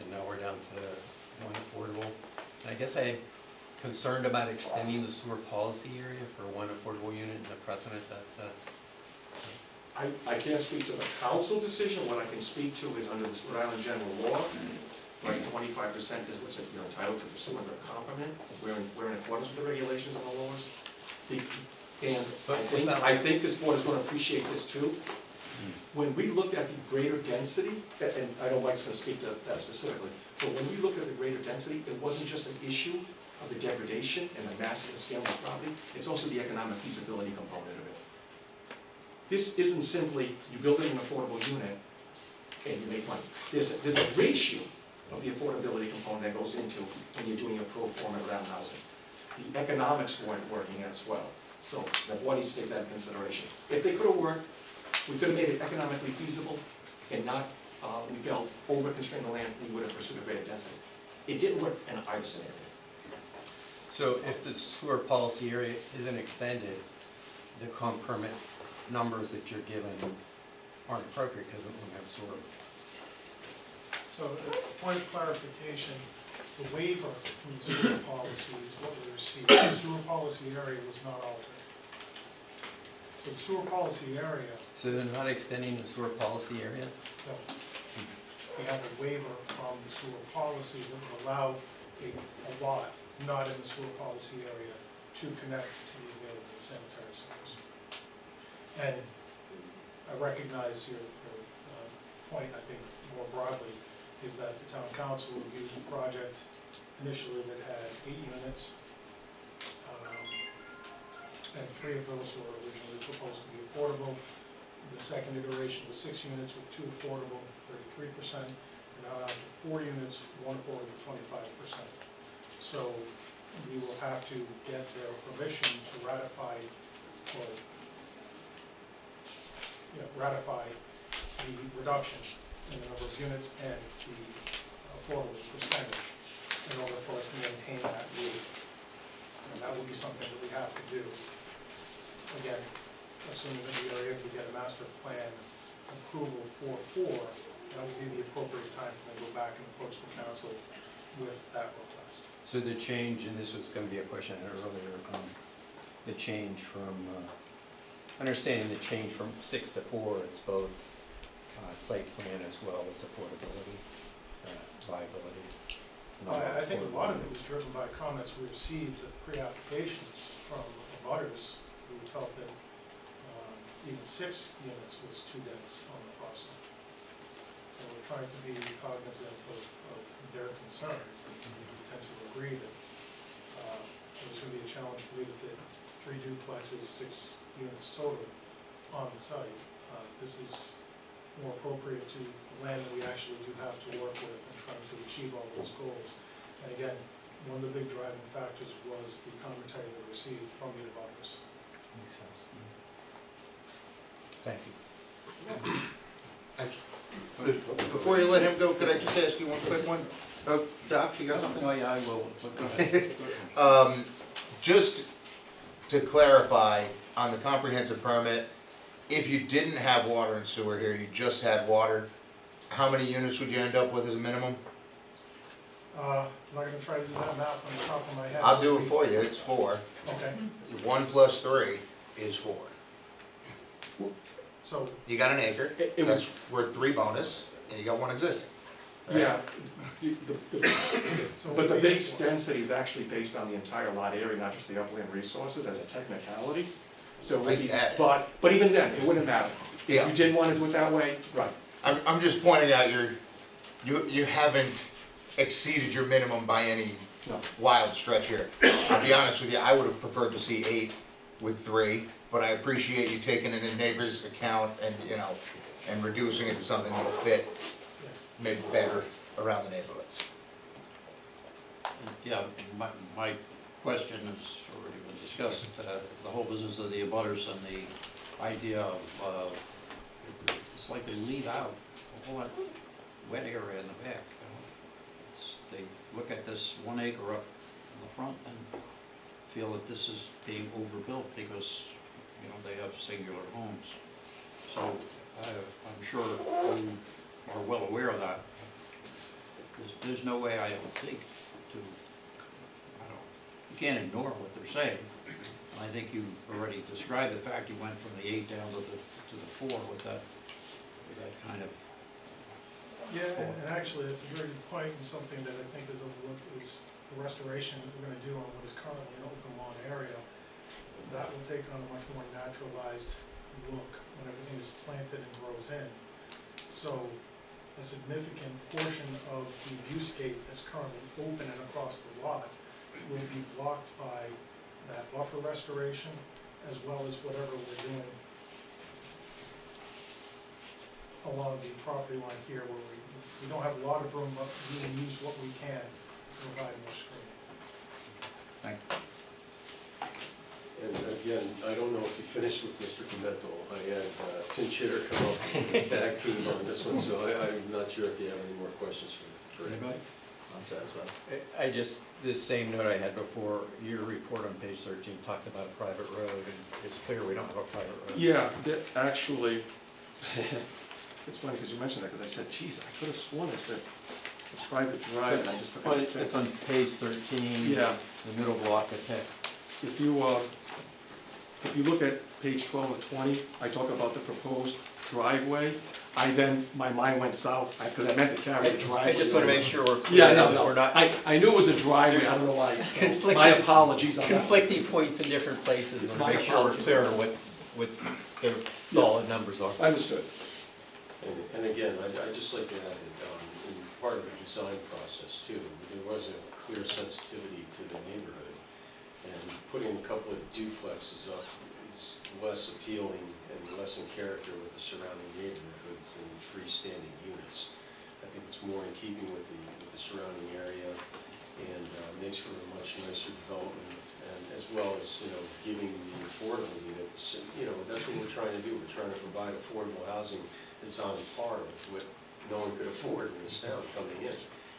and now we're down to 1 affordable. And I guess I'm concerned about extending the sewer policy area for 1 affordable unit and the precedent that sets. I can't speak to the council decision. What I can speak to is under the Rhode Island general law, right, 25% is what's you're entitled to pursue under a complement. We're in accordance with the regulations and the laws. And I think this board is going to appreciate this too. When we looked at the greater density, and I know Mike's going to speak to that specifically, but when we looked at the greater density, it wasn't just an issue of the degradation and the massive scale of the property, it's also the economic feasibility component of it. This isn't simply you build an affordable unit and you make money. There's a ratio of the affordability component that goes into when you're doing a pro forma around housing. The economics weren't working as well. So the board needs to take that into consideration. If they could have worked, we could have made it economically feasible and not, we felt over-constrained the land, we would have pursued a greater density. It didn't work in either scenario. So if the sewer policy area isn't extended, the comp permit numbers that you're given aren't appropriate because it won't have sewer. So, point of clarification, the waiver from the sewer policy is what we received. The sewer policy area was not altered. So the sewer policy area, So they're not extending the sewer policy area? no, we have a waiver from the sewer policy that would allow a lot not in the sewer policy area to connect to the available sanitary service. And I recognize your point, I think, more broadly, is that the town council reviewed the project initially that had 8 units, and 3 of those were originally proposed to be affordable. The second iteration was 6 units with 2 affordable, 33%, and now down to 4 units, 1 affordable, 25%. So we will have to get their permission to ratify or ratify the reduction in the number of units and the affordable percentage in order for us to maintain that rate. And that will be something that we have to do. Again, assuming that the area we get a master plan approval for 4, that will be the appropriate time to then go back and approach the council with that request. So the change, and this was going to be a question I had earlier, the change from, understanding the change from 6 to 4, it's both site plan as well as affordability, viability. I think a lot of it was driven by comments we received at pre-applications from abutters who felt that even 6 units was too dense on the parcel. So we're trying to be cognizant of their concerns, and we tend to agree that it was going to be a challenge for me to fit 3 duplexes, 6 units total on the site. This is more appropriate to the land that we actually do have to work with and trying to achieve all those goals. And again, one of the big driving factors was the commentary that we received from the abutters. Makes sense. Thank you. Before you let him go, could I just ask you one quick one? Doc, you got something? Oh, yeah, I will. Go ahead. Just to clarify, on the comprehensive permit, if you didn't have water and sewer here, you just had water, how many units would you end up with as a minimum? I'm not going to try to do that math on the top of my head. I'll do it for you, it's 4. Okay, 1 plus 3 is 4. so, You got an acre, It was- that's worth 3 bonus, and you got 1 existing. right? Yeah, so but the we- base density is actually based on the entire lot area, not just the upland resources as a technicality. So, it would be- I get it. but even then, it wouldn't matter. If Yeah. you didn't want to do it that way, right. I'm just pointing out you haven't exceeded your minimum by any No. wild stretch here. I'll be honest with you, I would have preferred to see 8 with 3, but I appreciate you taking in the neighbor's account and, and reducing it to something that'll fit Yes. maybe better around the neighborhoods. Yeah, my question has already been discussed, the whole business of the abutters and the idea of, it's like they leave out a whole lot wet area in the back. You know? They look at this 1 acre up in the front and feel that this is being overbuilt because, you know, they have singular homes. So I'm sure you are well aware of that. There's no way I don't think to, you can't ignore what they're saying. And I think you already described the fact you went from the 8 down to the 4 with that kind of. Yeah, and actually, it's a very good point, and something that I think is overlooked is the restoration that we're gonna do on what is currently an open lawn area. That will take on a much more naturalized look when everything is planted and grows in. So a significant portion of the viewscape that's currently open and across the lot will be blocked by that buffer restoration, as well as whatever we're doing along the property line here, where we don't have a lot of room, but we will use what we can to provide more screening. Thank And again, I don't know if you finished with Mr. Pimentel. I had Pinch Hitter come up and tag team on this one, so I'm not sure if you have any more questions for Anybody? I'm satisfied. I just, this same note I had before, your report on page 13 talks about a private road, and it's clear we don't have a private road. Yeah, actually, it's funny because you mentioned that, because I said, geez, I could have sworn I said a private drive, and I just forgot to check. It's on page 13, Yeah. the middle block of text. If you look at page 12 of 20, I talk about the proposed driveway. My mind went south, because I meant to carry the driveway. I just want to make sure we're clear Yeah, that no, we're not I knew it was a driveway, I don't know why. So conflicting- my apologies on that. conflicting points in different places. I want My to make sure we're apologies. clear on what the solid numbers are. Understood. And again, I'd just like to add that in part of the design process too, there was a clear sensitivity to the neighborhood. And putting a couple of duplexes up is less appealing and less in character with the surrounding neighborhoods than freestanding units. I think it's more in keeping with the surrounding area and makes for a much nicer development, and as well as, you know, giving the affordable units, you know, that's what we're trying to do. We're trying to provide affordable housing that's on par with what no one could afford in this town coming in.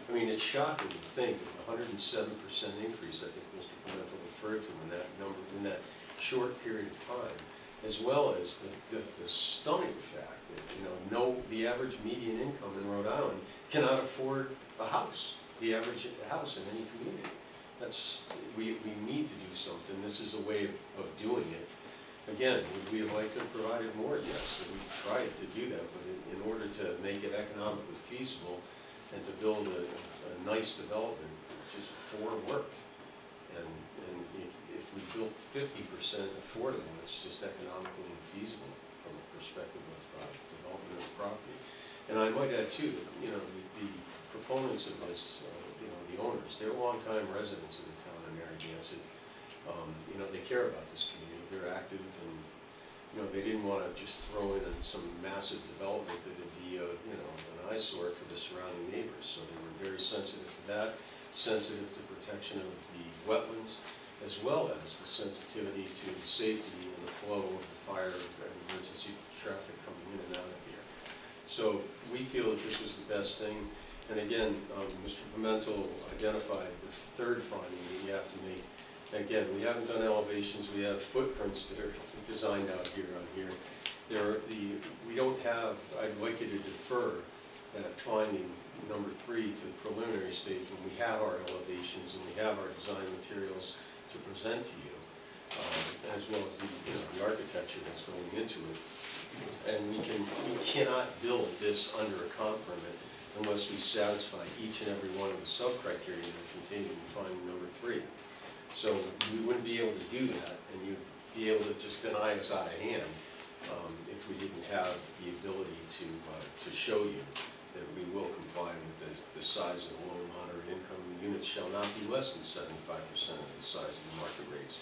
I mean, it's shocking to think of the 107% increase I think Mr. Pimentel referred to in that number, in that short period of time, as well as the stunning fact that, you know, the average median income in Rhode Island cannot afford a house, the average house in any community. We need to do something. This is a way of doing it. Again, would we have liked to have provided more? Yes, we tried to do that, but in order to make it economically feasible and to build a nice development, just 4 worked. And if we built 50% affordable, it's just economically infeasible from the perspective of development of the property. And I might add too, that, you know, the proponents of this, you know, the owners, they're longtime residents of the town of Narragansett. You know, they care about this community. They're active, and you know, they didn't want to just throw in some massive development that would be, you know, an eyesore for the surrounding neighbors. So they were very sensitive to that, sensitive to protection of the wetlands, as well as the sensitivity to safety and the flow of the fire and emergency traffic coming in and out of here. So we feel that this was the best thing. And again, Mr. Pimentel identified the third finding that you have to make. Again, we haven't done elevations. We have footprints that are designed out here on here. We don't have, I'd like you to defer that finding number 3 to the preliminary stage when we have our elevations and we have our design materials to present to you, as well as the architecture that's going into it. And we cannot build this under a comp permit unless we satisfy each and every one of the sub-criteria that are contained in finding number 3. So we wouldn't be able to do that, and you'd be able to just deny us out of hand if we didn't have the ability to show you that we will comply with the size of the low and moderate income units shall not be less than 75% of the size of the market rates.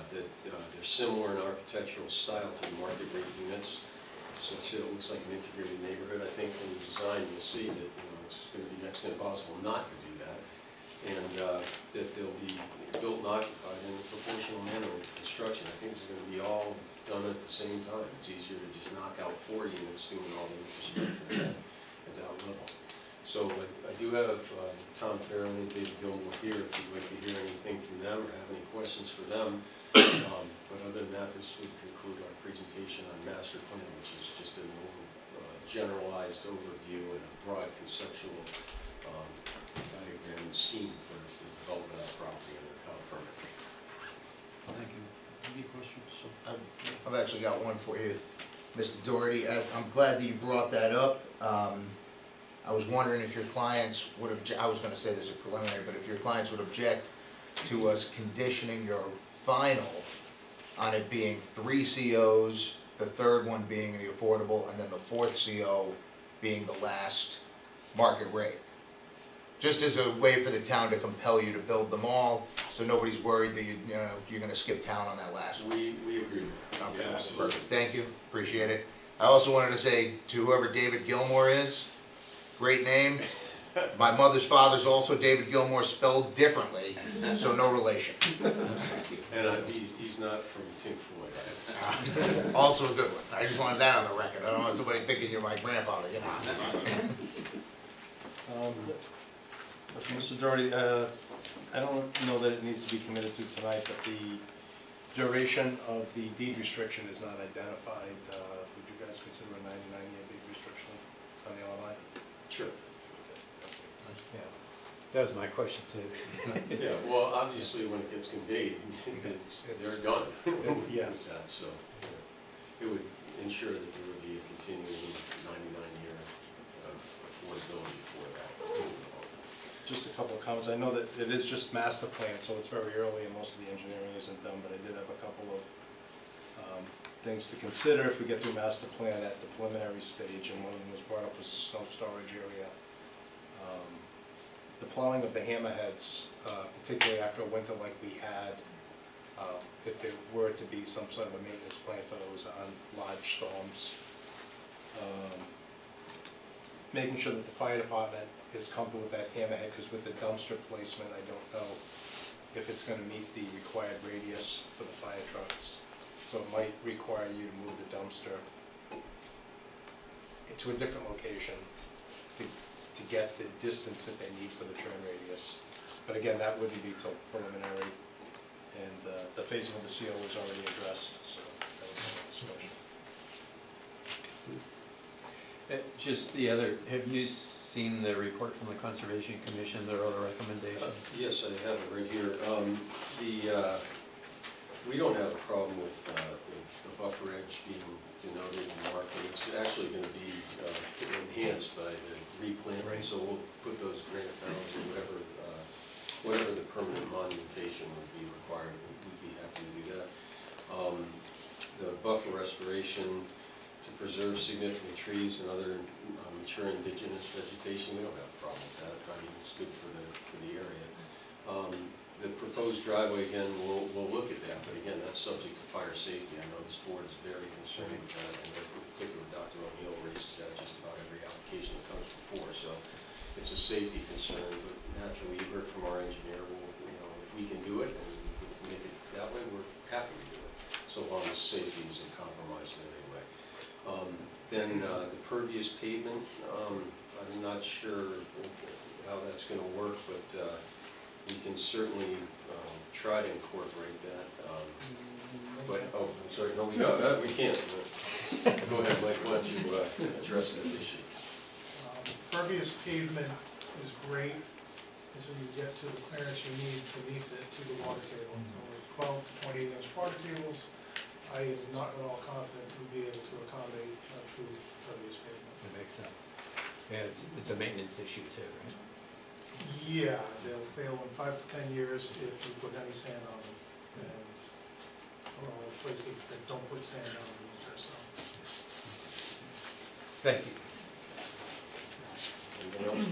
That they're similar in architectural style to the market rate units, such that it looks like an integrated neighborhood. I think from the design you'll see that, you know, it's going to be next to impossible not to do that. and that they'll be built and occupied in a proportional manner with construction. I think it's going to be all done at the same time. It's easier to just knock out 4 units doing all the infrastructure at that level. So I do have Tom Farrell and David Gilmore here if you'd like to hear anything from them or have any questions for them. But other than that, this would conclude our presentation on master plan, which is just a generalized overview and a broad conceptual diagram and scheme for the development of the property under comp permit. Thank you. Any questions? I've actually got one for you, Mr. Doherty. I'm glad that you brought that up. I was wondering if your clients would object, I was gonna say this is preliminary, but if your clients would object to us conditioning your final on it being 3 COs, the third one being the affordable, and then the 4th CO being the last market rate. Just as a way for the town to compel you to build them all, so nobody's worried that you're gonna skip town on that last one. We agree with that. Okay, Yeah, absolutely. perfect. Thank you, appreciate it. I also wanted to say to whoever David Gilmore is, great name. My mother's father's also David Gilmore, spelled differently, so no relation. And he's not from Pink Floyd. Also a good one. I just wanted that on the record. I don't want somebody thinking you're my grandfather, you know. Mr. Doherty, I don't know that it needs to be committed to tonight, but the duration of the deed restriction is not identified. Would you guys consider a 99-year deed restriction on the LMI? Sure. Yeah, that was my question too. Yeah, well, obviously, when it gets conveyed, they're done. Yes. So it would ensure that there would be a continuing 99-year of affordability for that. Just a couple of comments. I know that it is just master plan, so it's very early and most of the engineering isn't done, but I did have a couple of things to consider if we get through master plan at the preliminary stage, and one of them was brought up was the snow storage area. The plowing of the hammerheads, particularly after a winter like we had, if there were to be some sort of a maintenance plan for those on large storms, making sure that the fire department is comfortable with that hammerhead, because with the dumpster placement, I don't know if it's going to meet the required radius for the fire trucks. So it might require you to move the dumpster into a different location to get the distance that they need for the turn radius. But again, that wouldn't be till preliminary, and the phasing of the CO was already addressed, so that was another discussion. Just the other, have you seen the report from the Conservation Commission, their other recommendations? Yes, I have it right here. We don't have a problem with the buffer edge being denoted and marked, and it's actually going to be enhanced by the replanting. Right. So we'll put those granite barrels or whatever the permanent monumentation would be required. We'd be happy to do that. The buffer restoration to preserve significant trees and other mature indigenous vegetation, we don't have a problem with that. I mean, it's good for the area. The proposed driveway, again, we'll look at that, but again, that's subject to fire safety. I know this board is very concerned with that, and in particular, Dr. O'Neill raises that just about every application that comes before, so it's a safety concern, but naturally, you heard from our engineer, if we can do it and we can make it that way, we're happy to do it, so long as safety isn't compromised in any way. Then the pervious pavement, I'm not sure how that's going to work, but we can certainly try to incorporate that. But, oh, I'm sorry, no, we can't. Go ahead, Mike, why don't you address that issue? Pervious pavement is great until you get to the clearance you need beneath it to the water table. And with 12 to 28-inch water tables, I am not at all confident we'll be able to accommodate true pervious pavement. That makes sense. Yeah, it's a maintenance issue too, right? Yeah, they'll fail in 5 to 10 years if you put any sand on them. And places that don't put sand on in winter, so. Thank you. Anyone else?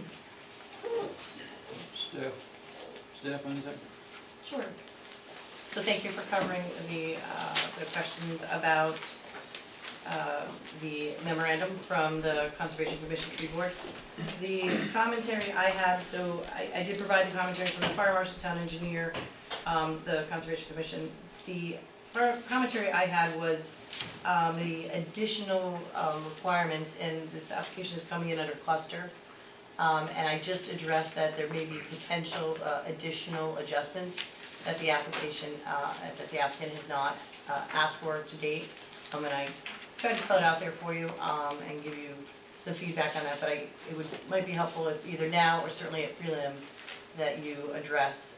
Staff, anything? Sure. So thank you for covering the questions about the memorandum from the Conservation Commission Tree Board. The commentary I had, so I did provide the commentary from the fire marshal, town engineer, the Conservation Commission. The commentary I had was the additional requirements, and this application is coming in under cluster. And I just addressed that there may be potential additional adjustments that the applicant has not asked for to date. And I tried to spell it out there for you and give you some feedback on that, but might be helpful if either now or certainly at prelim that you address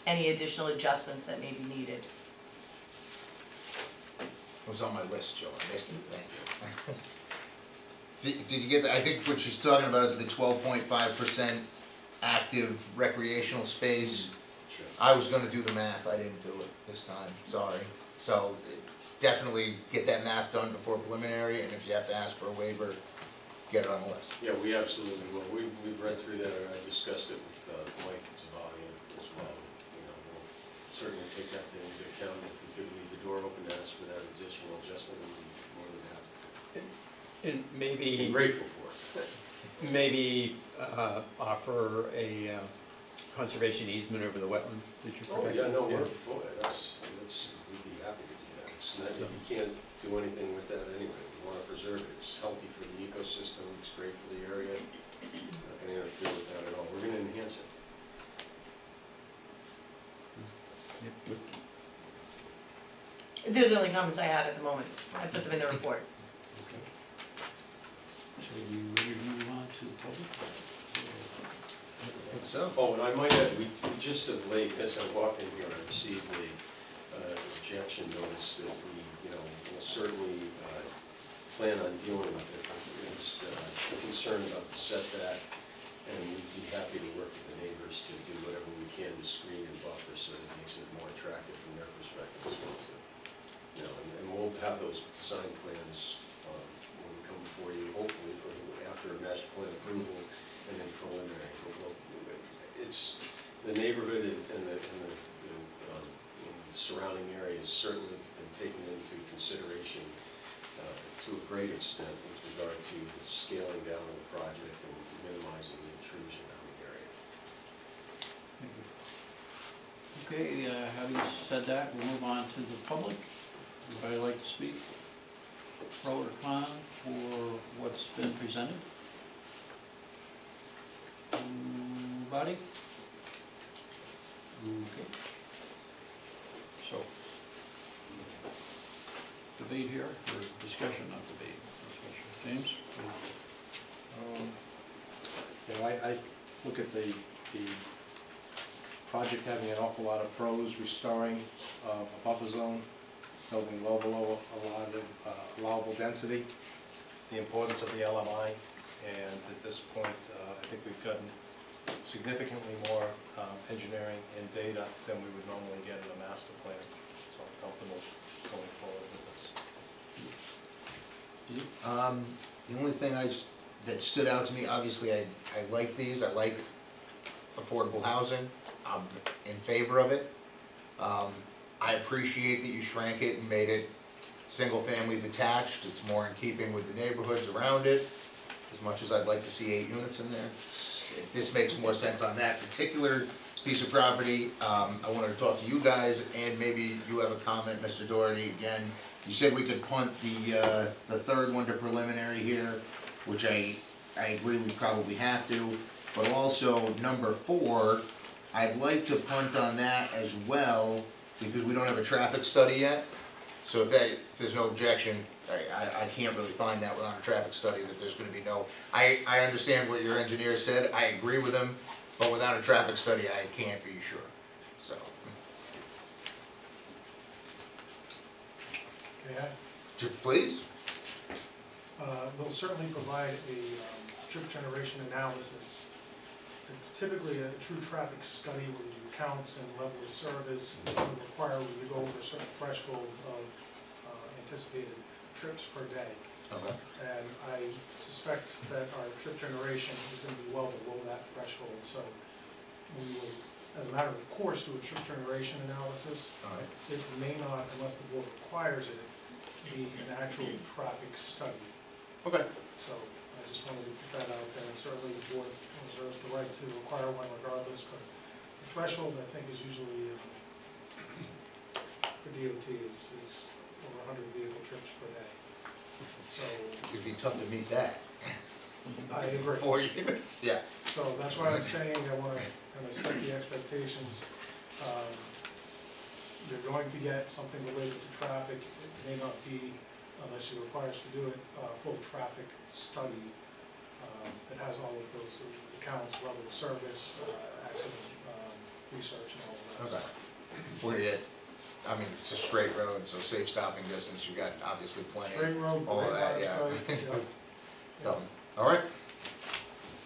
any additional adjustments that may be needed. It was on my list, Jill, I missed it, thank you. Did you get that? I think what she's talking about is the 12.5% active recreational space. Sure. I was gonna do the math, I didn't do it this time, sorry. So definitely get that math done before preliminary, and if you have to ask for a waiver, get it on the list. Yeah, we absolutely will. We've read through that, and I discussed it with Mike Zavali as well. You know, we'll certainly take that into account. If we could leave the door open to ask for that additional adjustment, we'd be more than happy to. And I'm maybe, grateful for it. offer a conservation easement over the wetlands that you're Oh, protecting. yeah, no, we're for it. We'd be happy to do that. It's not, you can't do anything with that anyway. We want to preserve it. It's healthy for the ecosystem, it's great for the area. Not going to interfere with that at all. We're going to enhance it. Yep, good. Those are the only comments I had at the moment. I put them in the report. So we ready to move on to the public? I think so. Oh, and I might add, we just of late, as I walked in here, I received a objection notice that we, will certainly plan on dealing with it. There's a concern about the setback, and we'd be happy to work with the neighbors to do whatever we can to screen and buffer so that it makes it more attractive from their perspective as well too. And we'll have those design plans when we come before you, hopefully after a master plan approval and then preliminary. It's the neighborhood and the surrounding area has certainly been taken into consideration to a great extent with regard to the scaling down of the project and minimizing the intrusion on the area. Okay, having said that, we'll move on to the public. Anybody like to speak? Pro or con for what's been presented? Anybody? Okay. So, debate here, or discussion, not debate, discussion. James? I look at the project having an awful lot of pros, restoring a buffer zone, building well below allowable density, the importance of the LMI, and at this point, I think we've gotten significantly more engineering and data than we would normally get in a master plan, so I'm comfortable going forward with this. The only thing that stood out to me, obviously I like these, I like affordable housing, I'm in favor of it. I appreciate that you shrank it and made it single-family detached, it's more in keeping with the neighborhoods around it, as much as I'd like to see 8 units in there. If this makes more sense on that particular piece of property, I wanted to talk to you guys, and maybe you have a comment, Mr. Doherty, again. You said we could punt the third one to preliminary here, which I agree we probably have to, but also number 4, I'd like to punt on that as well, because we don't have a traffic study yet. So if there's no objection, I can't really find that without a traffic study, that there's gonna be no, I understand what your engineer said, I agree with him, but without a traffic study, I can't be sure, so. Yeah, Please? we'll certainly provide a trip generation analysis. It's typically a true traffic study where you do counts and level of service. It would require you go over a certain threshold of anticipated trips per day. Okay. And I suspect that our trip generation is going to be well below that threshold. So we will, as a matter of course, do a trip generation analysis. All right. It may not, unless the board requires it, be an actual traffic study. Okay. So I just wanted to put that out there, and certainly the board reserves the right to require one regardless, but the threshold, I think, is usually, for DOT is over 100 vehicle trips per day. So It'd be tough to meet that. I agree. 4 units, yeah. So that's why I'm saying I want to kind of set the expectations. You're going to get something related to traffic. It may not be, unless you require us to do it, a full traffic study that has all of those accounts, level of service, accident research and all of that Okay. stuff. What do you, I mean, it's a straight road, so safe stopping distance, you got obviously plenty. Straight road, all of great that, line yeah. of sight, yeah. So, all right.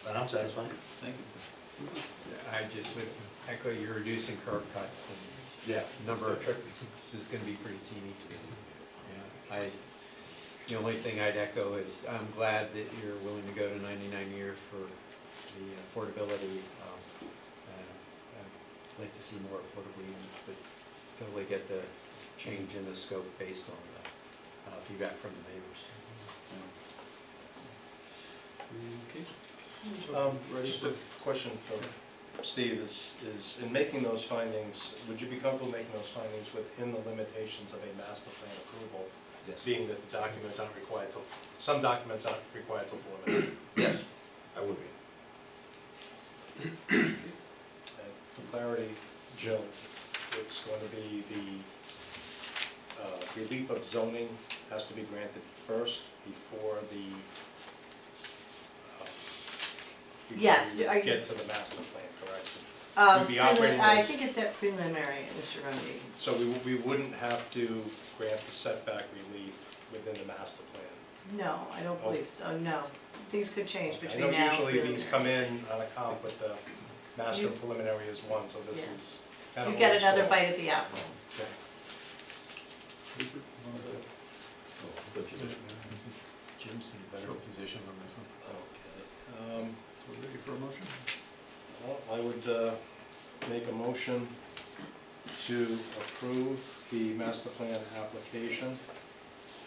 Then I'm satisfied. Thank you. I just would echo, you're reducing curb cuts and Yeah. number of trips is gonna be pretty teeny. Yeah, the only thing I'd echo is I'm glad that you're willing to go to 99 years for the affordability. I'd like to see more affordable units, but totally get the change in the scope based on the feedback from the neighbors. Okay. Just a question for Steve is in making those findings, would you be comfortable making those findings within the limitations of a master plan approval? Yes. Being that the documents aren't required till, some documents aren't required till 4 minutes. Yes, I would be. And for clarity, Jill, it's going to be the relief of zoning has to be granted first before the Yes, before are you you- get to the master plan, correct? We'd be operating I as- think it's at preliminary, Mr. Rungy. So we wouldn't have to grant the setback relief within the master plan. No, I don't Oh. believe so, no. Things could change I between know now and usually these preliminary. come in on account with the master You- and preliminary as one, so this Yeah. is kind of. You get old another school. bite at the apple. Okay. Jim's in a better position on this one. Okay. We're ready for a motion? Well, I would make a motion to approve the master plan application.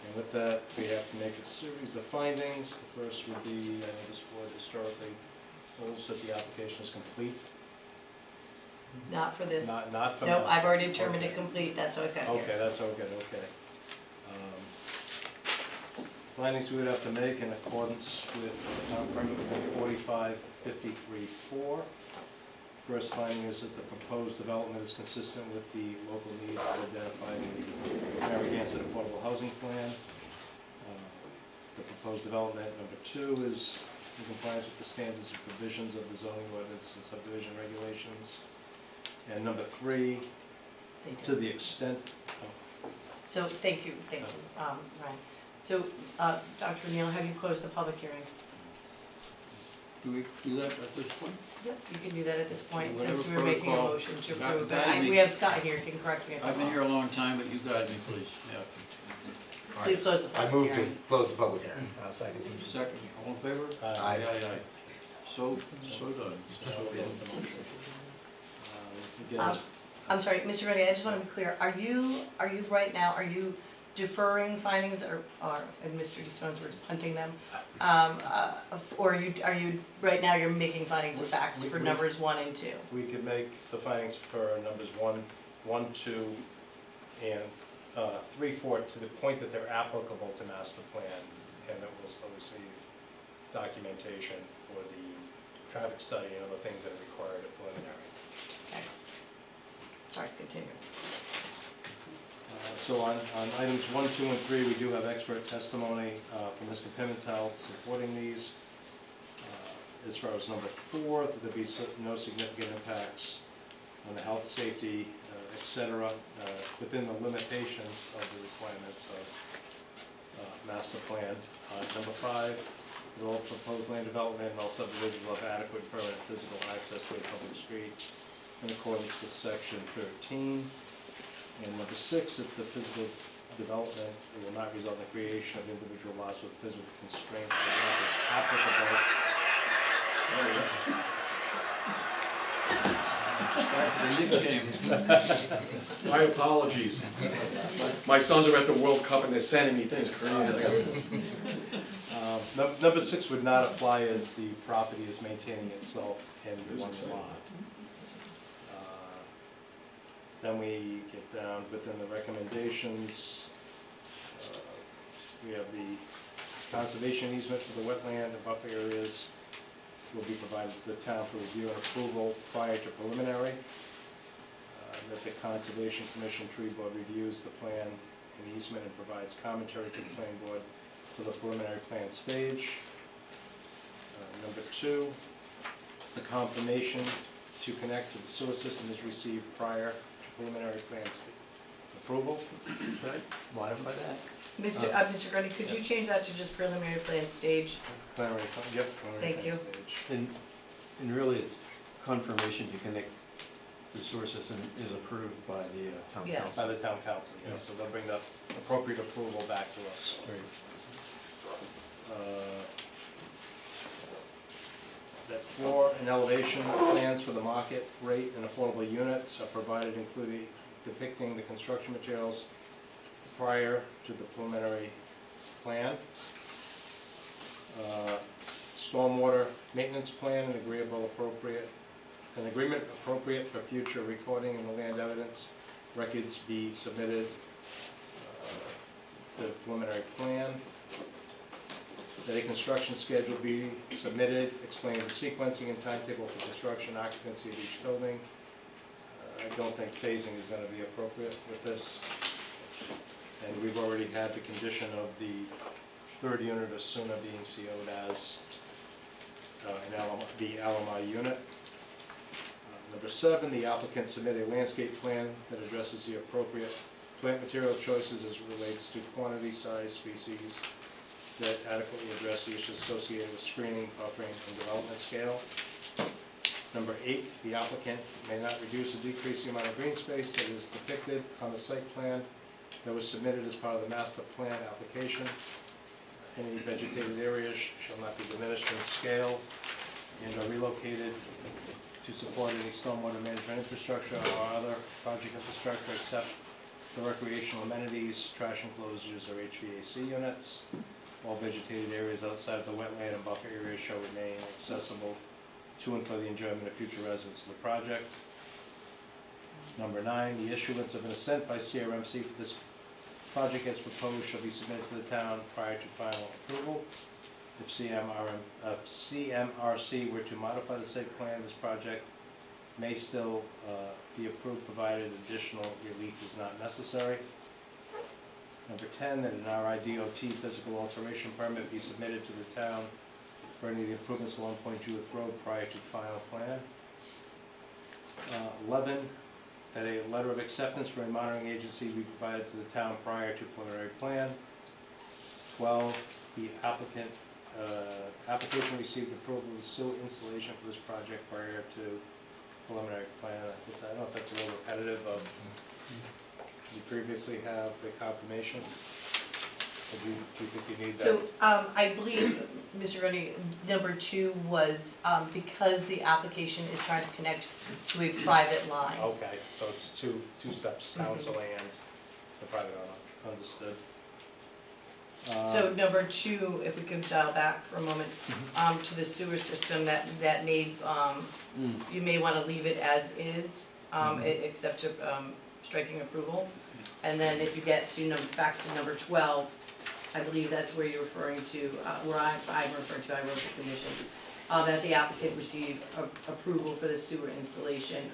And with that, we have to make a series of findings. The first would be, I know this board historically holds that the application is complete. Not for this. Not for. Nope, master- I've already determined it okay. complete, that's what I've got here. Okay, that's all good, okay. Findings we would have to make in accordance with town permit 4553-4. First finding is that the proposed development is consistent with the local needs identified in the Narragansett Affordable Housing Plan. The proposed development, number 2, is in compliance with the standards and provisions of the zoning ordinance and subdivision regulations. And number 3, Thank you. to the extent, So, thank you, Ryan. So, Dr. Neal, have you closed the public hearing? Do we do that at this point? Yep. You can do that at this point, Whatever since we were making a protocol. motion to Guide approve. me. We have Scott here, can correct me if I'm I've been wrong. here a long time, but you guide me, please. Yeah. All Please right. close the I public move to hearing. close the public hearing. Second. Second, all in favor? Aye. Aye. So done. again, I'm sorry, Mr. Reddy, I just want to be clear, are you right now, are you deferring findings or in Mr. DeSimone's words, punting them? Or are you, right now, you're making findings of facts for numbers 1 and 2? we could make the findings for numbers 1, 2, and 3, 4 to the point that they're applicable to master plan, and that we'll still receive documentation for the traffic study and other things that are required at preliminary. Okay. Sorry, continue. So on items 1, 2, and 3, we do have expert testimony from Mr. Pimentel supporting these. As far as number 4, that there be no significant impacts on the health, safety, et cetera, within the limitations of the requirements of master plan. Number 5, that all proposed land development and all subdivisions will have adequate permanent physical access to a public street in accordance with section 13. And number 6, that the physical development will not result in the creation of individual lots with physical constraints that are not applicable. Back to the nickname. My apologies. My sons are at the World Cup and they're sending me things crazy. Number 6 would not apply as the property is maintaining itself in one lot. Then we get down within the recommendations. We have the conservation easement for the wetland and buffer areas will be provided to the town for review and approval prior to preliminary. That the Conservation Commission Tree Board reviews the plan and easement and provides commentary to the planning board for the preliminary plan stage. Number 2, the confirmation to connect to the sewer system is received prior to preliminary plan approval. Should I modify that? Mr. Grundy, could you change that to just preliminary plan stage? Preliminary, yep. Preliminary Thank plan you. stage. And really, it's confirmation to connect the sewer system is approved by the town Yes. council. By the town council, yes, so they'll bring the appropriate approval back to us. That floor and elevation plans for the market rate and affordable units are provided, including depicting the construction materials prior to the preliminary plan. Stormwater maintenance plan and an agreement appropriate for future recording in the land evidence records be submitted. The preliminary plan. That a construction schedule be submitted explaining the sequencing and timetable for construction occupancy of each building. I don't think phasing is going to be appropriate with this. And we've already had the condition of the third unit or sooner being CO'd as the LMI unit. Number 7, the applicant submit a landscape plan that addresses the appropriate plant material choices as it relates to quantity, size, species, that adequately address the issues associated with screening, buffering, and development scale. Number 8, the applicant may not reduce or decrease the amount of green space that is depicted on the site plan that was submitted as part of the master plan application. Any vegetated areas shall not be diminished in scale and are relocated to support any stormwater management infrastructure or other project infrastructure except for recreational amenities, trash enclosures, or HVAC units. All vegetated areas outside of the wetland and buffer areas shall remain accessible to and for the enjoyment of future residents of the project. Number 9, the issuance of an assent by CRMC for this project as proposed shall be submitted to the town prior to final approval. If CMRC were to modify the site plan, this project may still be approved provided additional relief is not necessary. Number 10, that an RIDOT physical alteration permit be submitted to the town for any of the improvements along Point Judith Road prior to final plan. 11, that a letter of acceptance from a monitoring agency be provided to the town prior to preliminary plan. 12, the application received approval of the sewer installation for this project prior to preliminary plan. I don't know if that's a little repetitive of you previously have the confirmation. Or do you think you need that? So I believe, Mr. Grundy, number 2 was because the application is trying to connect to a private line. Okay, so it's two steps, council and the private owner. Understood. So number 2, if we can dial back for a moment, to the sewer system, that may, you may want to leave it as is, except to striking approval. And then if you get to back to number 12, I believe that's where you're referring to, where I'm referring to, I wrote the condition, that the applicant receive approval for the sewer installation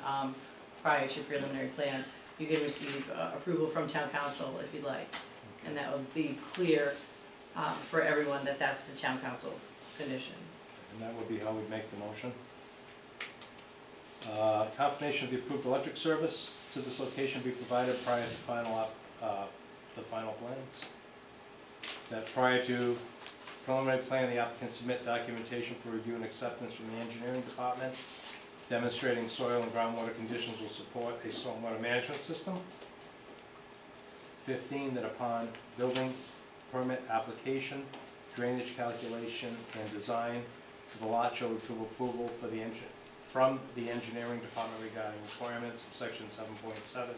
prior to preliminary plan. You can receive approval from town council if you'd like. And that would be clear for everyone that that's the town council condition. And that would be how we'd make the motion. Confirmation of the approved electric service to this location be provided prior to the final plans. That prior to preliminary plan, the applicant submit documentation for review and acceptance from the engineering department demonstrating soil and groundwater conditions will support a stormwater management system. 15, that upon building permit application, drainage calculation, and design, the lot shall receive approval from the engineering department regarding requirements of section 7.7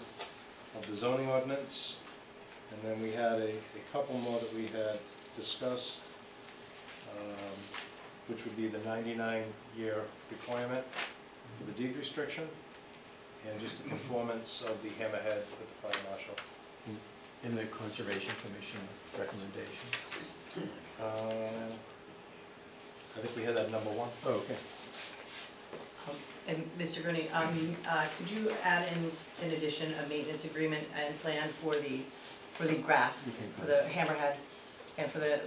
of the zoning ordinance. And then we had a couple more that we had discussed, which would be the 99-year requirement for the deed restriction, and just a conformance of the hammerhead with the fire marshal. In the Conservation Commission recommendations. I think we had that number 1. Oh, okay. And Mr. Gurney, could you add in addition, a maintenance agreement and plan for the grass, for the hammerhead, and for the,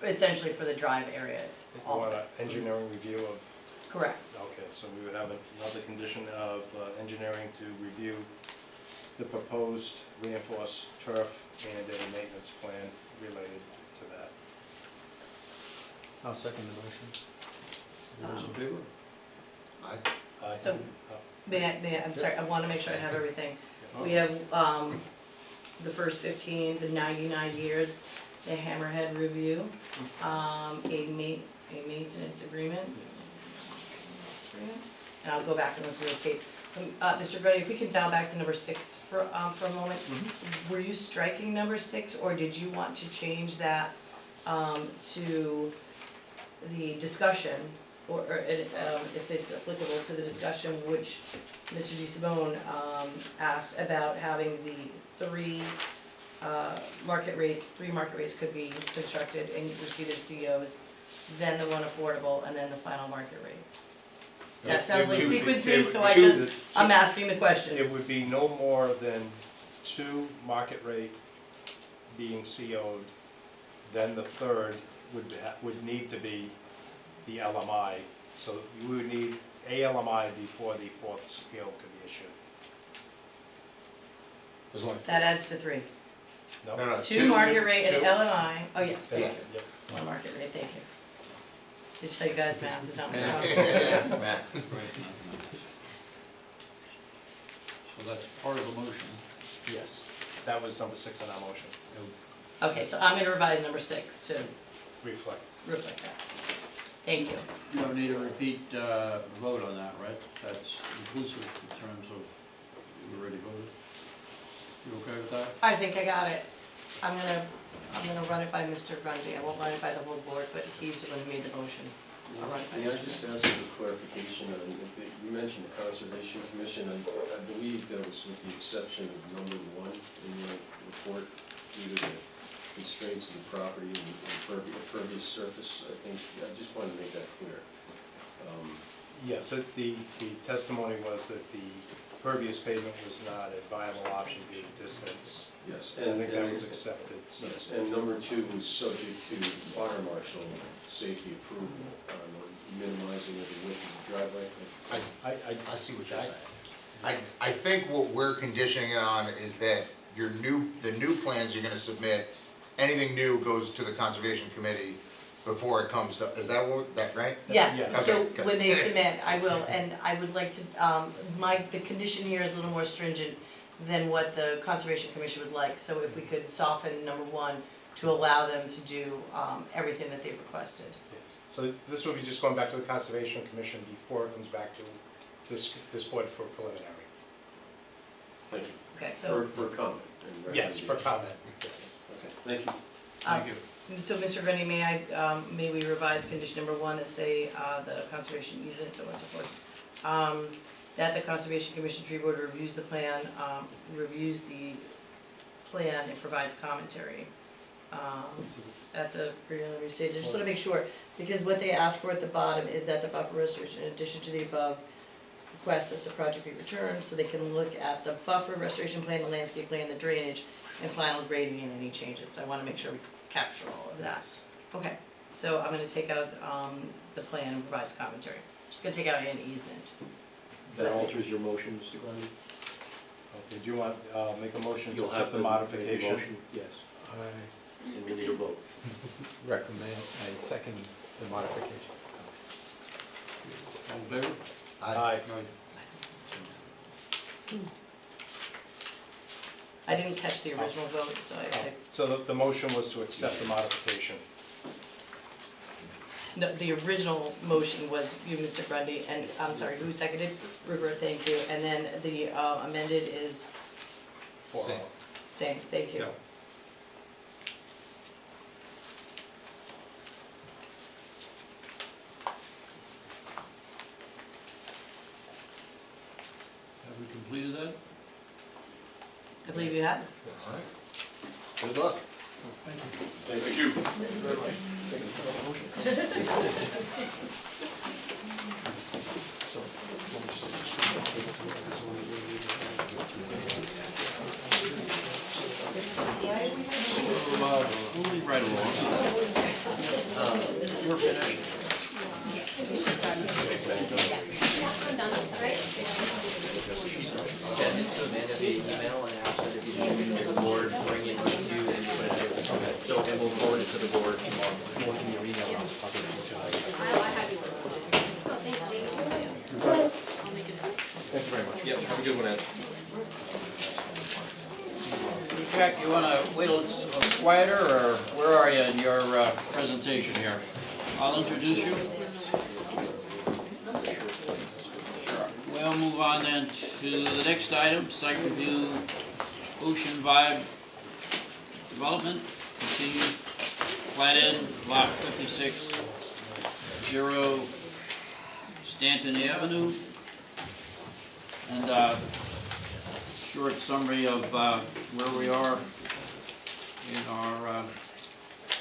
essentially for the drive area? You want an engineering review of? Correct. Okay, so we would have another condition of engineering to review the proposed reinforced turf and a maintenance plan related to that. I'll second the motion. All those in favor? Aye. So- May I, I'm sorry, I want to make sure I have everything. Oh. We have the first 15, the 99 years, the hammerhead review, a maintenance agreement. And I'll go back and listen to the tape. Mr. Grady, if we could dial back to number 6 for a moment. Were you striking number 6, or did you want to change that to the discussion, or if it's applicable to the discussion which Mr. DeSimone asked about having the 3 market rates could be constructed and receive their COs, then the 1 affordable, and then the final market rate? That sounds like sequencing, so I'm asking the question. It would be no more than 2 market rate being CO'd, then the third would need to be the LMI. So you would need a LMI before the 4th CO could be issued. There's only That adds to 3. No? 2 market rate and LMI, oh yes, thank Yeah. you. Yep. 1 market rate, thank you. To tell you guys math is not my strong. Matt. So that's part of the motion. Yes. That was number 6 in our motion. Okay, so I'm gonna revise number 6 to Reflect. reflect that. Thank you. You don't need a repeat vote on that, right? That's inclusive in terms of you already voted. You okay with that? I think I got it. I'm gonna run it by Mr. Grundy. I won't run it by the whole board, but he's the one who made the motion. I'll run it by May I Mr. just ask for clarification on, you mentioned the Conservation Commission, I believe that was with the exception of number 1 in your report, due to the constraints of the property and impervious surface. I think, I just wanted to make that clear. Yes, so the testimony was that the pervious pavement was not a viable option due to distance. Yes. And I think that was accepted, so. Yes, and number 2 was subject to fire marshal safety approval on minimizing of the width of the driveway. I see what you're saying. I think what we're conditioning it on is that the new plans you're gonna submit, anything new goes to the Conservation Committee before it comes to, is that right? Yes, Yes. so Okay, good. when they submit, I will, and I would like to, the condition here is a little more stringent than what the Conservation Commission would like, so if we could soften number 1 to allow them to do everything that they've requested. Yes. So this will be just going back to the Conservation Commission before it comes back to this board for preliminary. Thank you. Okay, so, For comment and Yes, for recommendation. comment, yes. Okay, thank you. Thank you. so Mr. Grundy, may we revise condition number 1 that say the conservation easement, so on and so forth? That the Conservation Commission Tree Board reviews the plan and provides commentary at the preliminary stage. I just want to make sure, because what they ask for at the bottom is that the buffer restoration, in addition to the above, request that the project be returned, so they can look at the buffer restoration plan, the landscape plan, the drainage, and final grading and any changes. So I want to make sure we capture all of that. Okay, so I'm going to take out the plan and provides commentary. Just going to take out an easement. That alters your motion, Mr. Grundy? Okay, do you want, make a motion to You'll have accept the to make a modification? motion, yes, I and we need a vote. recommend, I second the modification. All in favor? Aye. I didn't catch the original vote, so I So the motion was to accept the modification. No, the original motion was you, Mr. Grundy, and, I'm sorry, who seconded? Rupert, thank you. And then the amended is Same. same, thank you. Yeah. Have we completed that? I believe you have. All right. Good luck. Thank you. Moving right along. You're finished. I'm done, right? Send it to Amanda via email and ask that if you should make a board, bring it to you and put it there. So, and we'll forward it to the board tomorrow. Look in your email. I have yours. So thank you. I'll make it up. Thank you very much. Yeah, have a good one, Ed. Jack, you want to wait a little quieter, or where are you in your presentation here? I'll introduce you. Sure. We'll move on then to the next item, site review, Ocean Vibe Development, continue, plat in, lot 56, 0 Stanton Avenue. And short summary of where we are in our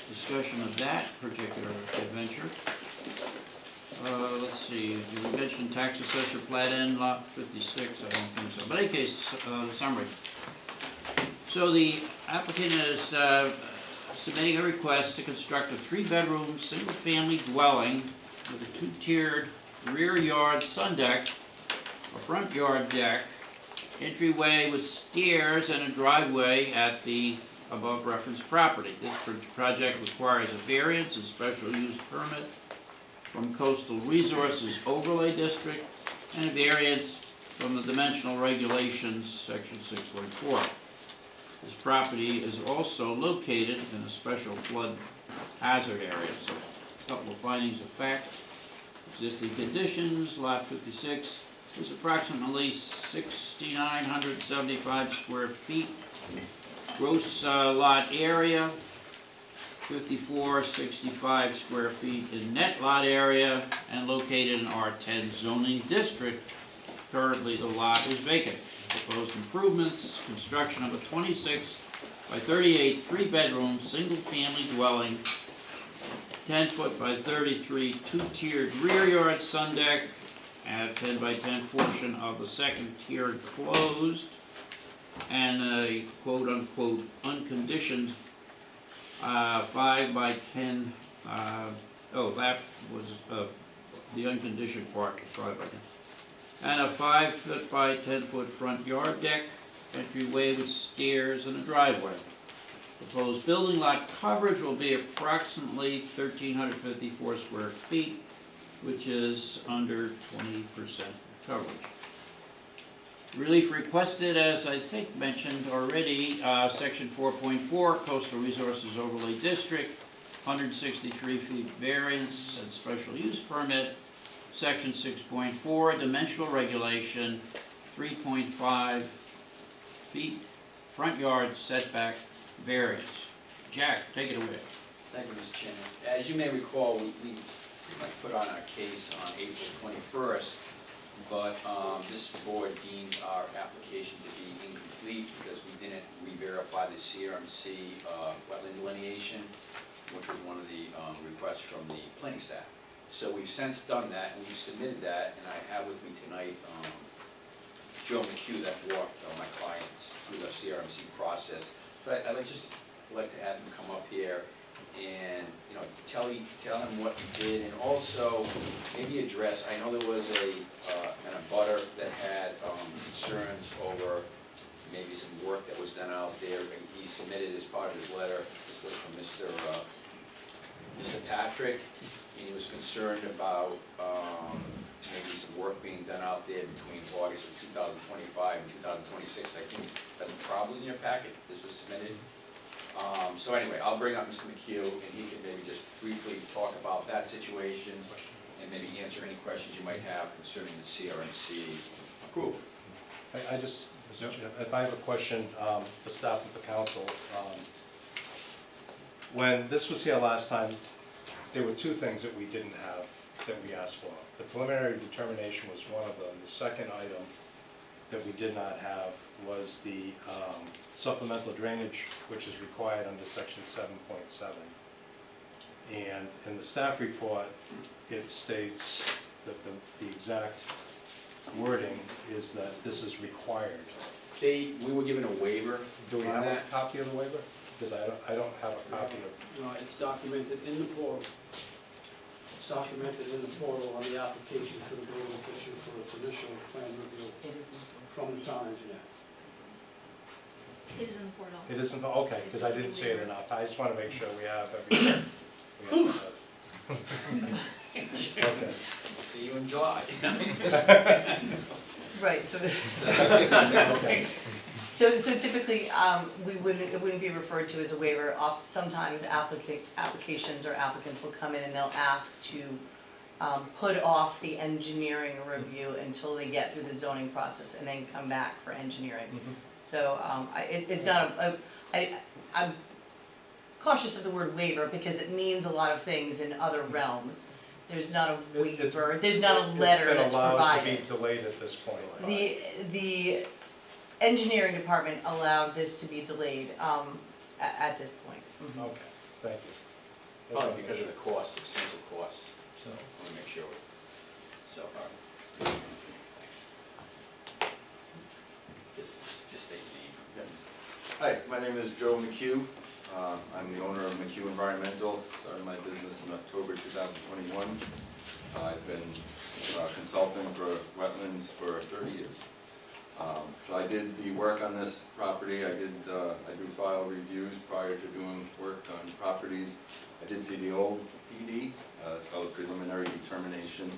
discussion of that particular adventure. Let's see, you mentioned tax assessor plat in, lot 56, I don't think so. But in any case, the summary. So the applicant is submitting a request to construct a 3-bedroom, single-family dwelling with a 2-tiered rear yard sun deck, a front yard deck, entryway with stairs and a driveway at the above referenced property. This project requires a variance and special use permit from Coastal Resources Overlay District and a variance from the dimensional regulations, section 6.4. This property is also located in a special flood hazard area. So a couple of findings of fact. Existing conditions, lot 56 is approximately 6,975 square feet. Gross lot area, 5465 square feet in net lot area, and located in R10 zoning district. Currently, the lot is vacant. Proposed improvements, construction of a 26 by 38 3-bedroom single-family dwelling, 10-foot by 33 2-tiered rear yard sun deck, and a 10 by 10 portion of the second tier closed, and a quote-unquote unconditioned 5 by 10, that was the unconditioned part, 5 by 10. And a 5-foot by 10-foot front yard deck, entryway with stairs and a driveway. Proposed building lot coverage will be approximately 1,354 square feet, which is under 20% coverage. Relief requested, as I think mentioned already, section 4.4, Coastal Resources Overlay District, 163 feet variance and special use permit, section 6.4, dimensional regulation, 3.5 feet, front yard setback variance. Jack, take it away. Thank you, Mr. Chairman. As you may recall, we pretty much put on our case on April 21st, but this board deemed our application to be incomplete because we didn't re-verify the CRMC wetland delineation, which was one of the requests from the planning staff. So we've since done that, and we've submitted that, and I have with me tonight Joe McHugh that walked my clients through the CRMC process. So I'd just like to have him come up here and tell him what he did, and also maybe address. I know there was a abutter that had concerns over maybe some work that was done out there. He submitted as part of his letter. This was from Mr. Patrick, and he was concerned about maybe some work being done out there between August of 2025 and 2026. I think that's probably in your packet. This was submitted. So anyway, I'll bring up Mr. McHugh, and he can maybe just briefly talk about that situation, and maybe answer any questions you might have concerning the CRMC approval. I just, Mr. Chair, if I have a question for staff and for council. When this was here last time, there were two things that we didn't have that we asked for. The preliminary determination was one of them. The second item that we did not have was the supplemental drainage, which is required under section 7.7. And in the staff report, it states that the exact wording is that this is required. We were given a waiver. Do we on have a that. copy of the waiver? Because I don't have a copy of. No, it's documented in the portal. It's documented in the portal on the application to the building official for its initial plan review from the town engineer. It is in the portal. It isn't, okay, because I didn't see it enough. I just want to make sure we have everything. Okay. See you in July. Right, so, Okay. so typically, it wouldn't be referred to as a waiver. Sometimes applications or applicants will come in and they'll ask to put off the engineering review until they get through the zoning process and then come back for engineering. So it's not I'm cautious of the word waiver because it means a lot of things in other realms. There's not a waiver, there's not a letter that's provided. It's been allowed to be delayed at this point. The engineering department allowed this to be delayed at this point. Okay, thank you. Probably because of the cost, substantial costs, so I want to make sure. So, all right. Thanks. Just state your name. Hi, my name is Joe McHugh. I'm the owner of McHugh Environmental. Started my business in October 2021. I've been consulting for wetlands for 30 years. So I did the work on this property. I do file reviews prior to doing work on properties. I did see the old PD. It's called a preliminary determination.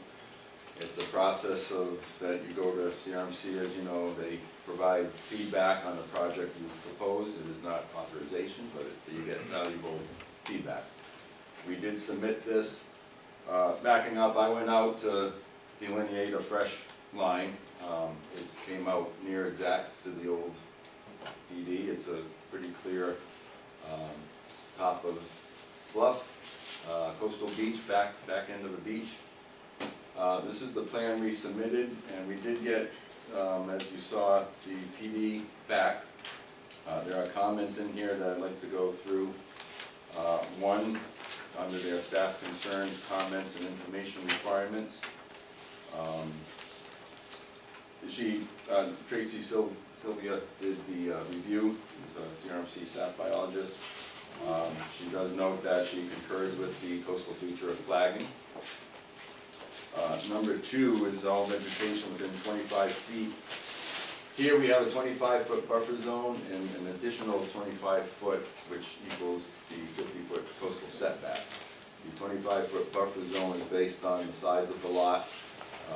It's a process that you go to CRMC, as you know, they provide feedback on the project you propose. It is not authorization, but you get valuable feedback. We did submit this. Backing up, I went out to delineate a fresh line. It came out near exact to the old PD. It's a pretty clear top of bluff, coastal beach, back end of the beach. This is the plan we submitted, and we did get, as you saw, the PD back. There are comments in here that I'd like to go through. One, under their staff concerns, comments, and information requirements. Tracy Sylvia did the review. She's a CRMC staff biologist. She does note that she concurs with the coastal feature of flagging. Number two is all vegetation within 25 feet. Here we have a 25-foot buffer zone and an additional 25-foot, which equals the 50-foot coastal setback. The 25-foot buffer zone is based on the size of the lot,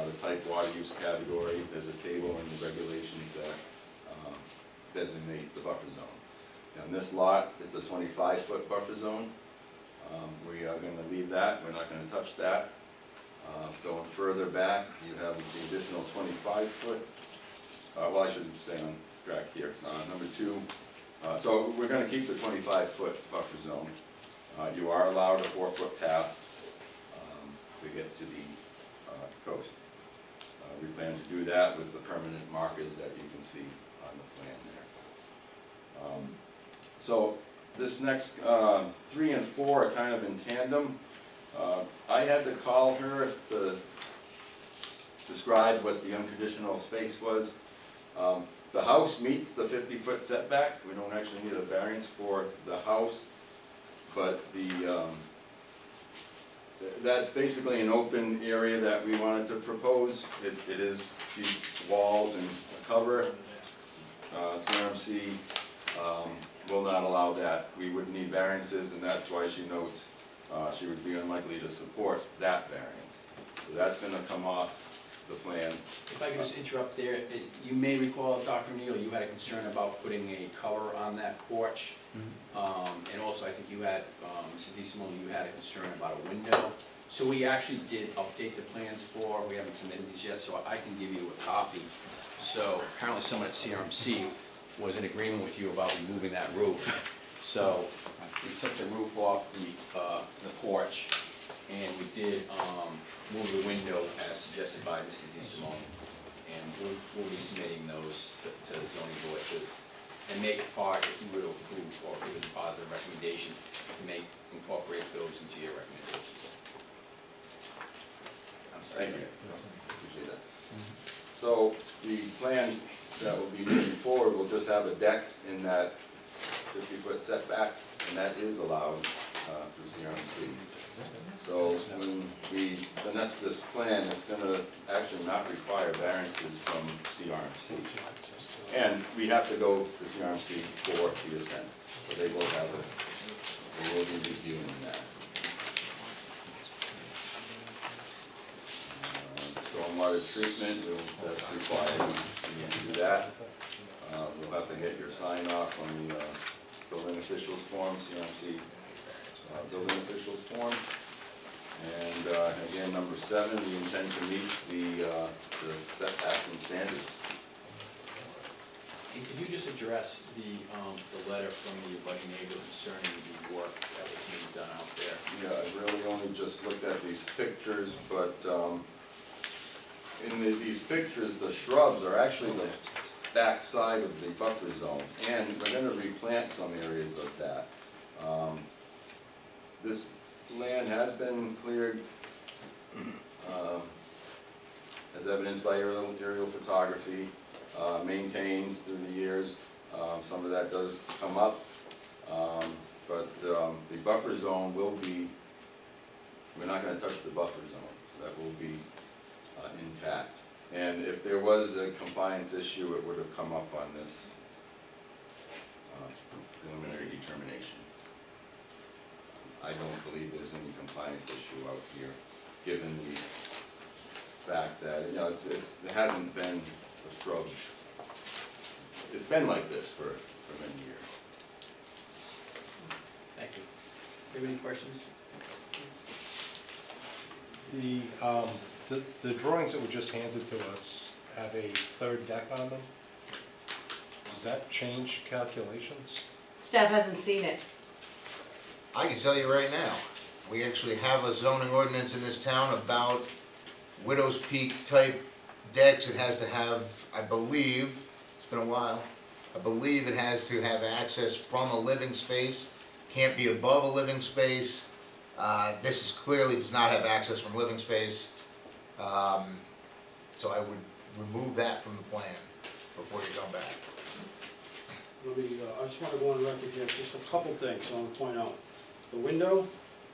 the type water use category. There's a table in the regulations that designate the buffer zone. On this lot, it's a 25-foot buffer zone. We are going to leave that. We're not going to touch that. Going further back, you have the additional 25-foot. Well, I should stay on track here. Number two, so we're going to keep the 25-foot buffer zone. You are allowed a 4-foot path to get to the coast. We plan to do that with the permanent markers that you can see on the plan there. So this next 3 and 4 are kind of in tandem. I had to call her to describe what the unconditional space was. The house meets the 50-foot setback. We don't actually need a variance for the house, but that's basically an open area that we wanted to propose. It is these walls and a cover. CRMC will not allow that. We would need variances, and that's why she notes she would be unlikely to support that variance. So that's going to come off the plan. If I could just interrupt there, you may recall, Dr. Neal, you had a concern about putting a cover on that porch. And also, I think you had, Mr. DeSimone, you had a concern about a window. So we actually did update the plans we haven't submitted these yet, so I can give you a copy. So apparently someone at CRMC was in agreement with you about removing that roof. So we took the roof off the porch, and we did move the window as suggested by Mr. DeSimone. And we'll be submitting those to the zoning board and make part, if you were to approve or give us a positive recommendation, to incorporate those into your recommendations. I'm sorry. Thank you. Appreciate that. So the plan that will be moving forward will just have a deck in that 50-foot setback, and that is allowed through CRMC. So when we finesse this plan, it's going to actually not require variances from CRMC. And we have to go to CRMC for the assent. So they will be reviewing that. Stormwater treatment, that's required, we need to do that. We'll have to get your sign off on the building officials form, CRMC building officials form. And again, number 7, we intend to meet the setbacks and standards. And could you just address the letter from the abutting neighbor concerning the work that was being done out there? Yeah, I really only just looked at these pictures, but in these pictures, the shrubs are actually the back side of the buffer zone, and we're going to replant some areas of that. This land has been cleared, as evidenced by aerial photography, maintained through the years. Some of that does come up, but the buffer zone will be, we're not going to touch the buffer zone, so that will be intact. And if there was a compliance issue, it would have come up on this preliminary determinations. I don't believe there's any compliance issue out here, given the fact that, you know, it hasn't been a shrub. It's been like this for many years. Thank you. Do you have any questions? The drawings that were just handed to us have a third deck on them. Does that change calculations? Staff hasn't seen it. I can tell you right now, we actually have a zoning ordinance in this town about widow's peak type decks. It has to have, I believe, it's been a while, I believe it has to have access from a living space, can't be above a living space. This is clearly does not have access from living space. So I would remove that from the plan before you come back. Let me, I just want to go on record here, just a couple things I want to point out. The window,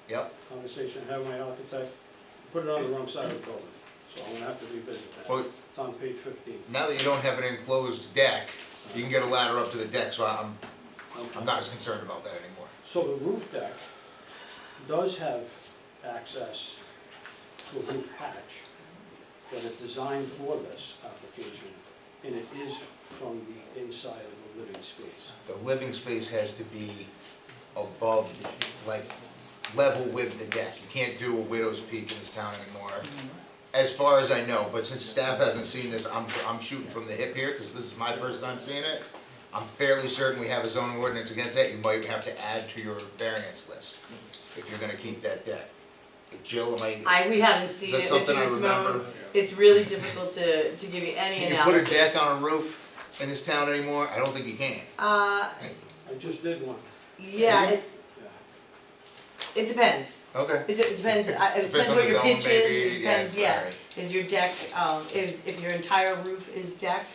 Yep. conversation I had with my architect, put it on the wrong side of the building, so I'm gonna have to revisit that. Well, It's on page 15. now that you don't have an enclosed deck, you can get a ladder up to the deck, so I'm Okay. not as concerned about that anymore. So the roof deck does have access to a roof hatch that is designed for this application, and it is from the inside of the living space. The living space has to be above, like, level with the deck. You can't do a widow's peak in this town anymore, as far as I know. But since staff hasn't seen this, I'm shooting from the hip here, because this is my first time seeing it. I'm fairly certain we have a zoning ordinance against that. You might have to add to your variance list if you're gonna keep that deck. Jill, We haven't seen that it, Mr. something I remember? DeSimone. It's really difficult to give you any Can you put a analysis. deck on a roof in this town anymore? I don't think you can. I just did one. Yeah, Did it, it depends. Okay. It depends, it depends on what the your zone, pitch maybe. is, it depends, yeah. Sorry. Is your deck, if your entire roof is deck,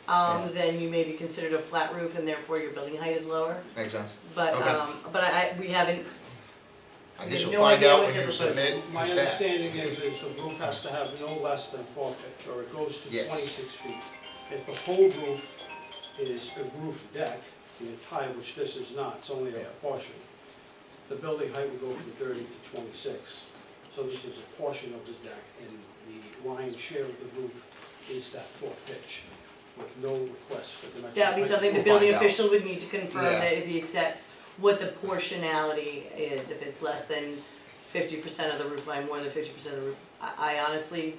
then you may be considered a flat roof and therefore your building height is lower. Makes sense. But, Okay. we haven't, I we guess have you'll no find idea out what when they're you proposing. submit My to staff. understanding is the roof has to have no less than 4 pitch, or it goes to Yes. 26 feet. If the whole roof is a roof deck, the entire, which this is not, it's only a Yeah. portion, the building height would go from 30 to 26. So this is a portion of the deck, and the lion's share of the roof is that 4-pitch, with no request for dimensional. That'd be something the We'll building find out. official would need to confirm Yeah. that if he accepts what the portionality is, if it's less than 50% of the roof line, more than 50% of the roof. I honestly,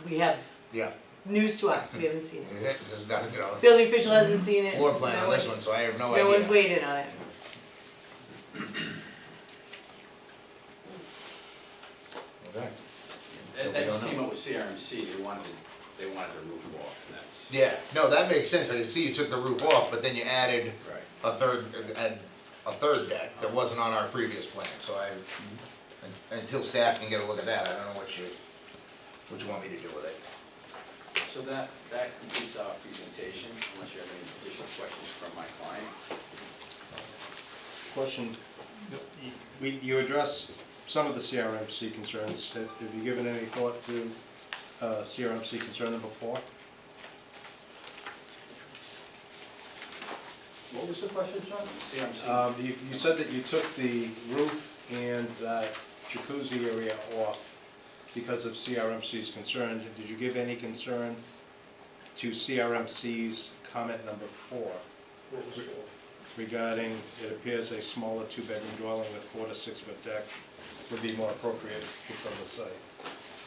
we have Yeah, news to us, we haven't seen it. this is not, you know, Building official hasn't seen it. floor plan no on this one- one, so I have no No one's idea. waiting on it. Okay. That we just don't came know. up with CRMC, they wanted the roof off, and that's. Yeah, no, that makes sense. I can see you took the roof off, but then you added Right. a third deck that wasn't on our previous plan, so until staff can get a look at that, I don't know what you want me to do with it. So that completes our presentation, unless you have any additional questions from my client. Question, you addressed some of the CRMC concerns. Have you given any thought to CRMC concern number 4? What was the question, John? CRMC. You said that you took the roof and that jacuzzi area off because of CRMC's concern. Did you give any concern to CRMC's comment number 4 What was it? regarding it appears a smaller 2-bedroom dwelling with 4 to 6 foot deck would be more appropriate from the site?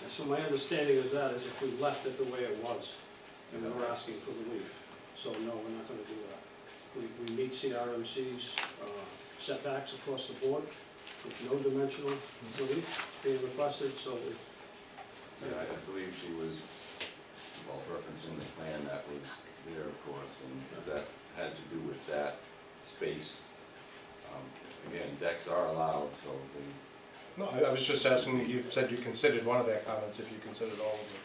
And so my understanding of that is if we left it the way it was, and we were asking for relief. So no, we're not gonna do that. We meet CRMC's setbacks across the board, with no dimensional relief being requested, so it. Yeah, I believe she was, well, referencing the plan that was there, of course, and that had to do with that space. Again, decks are allowed, so they. No, I was just asking, you said you considered one of their comments, if you considered all of them.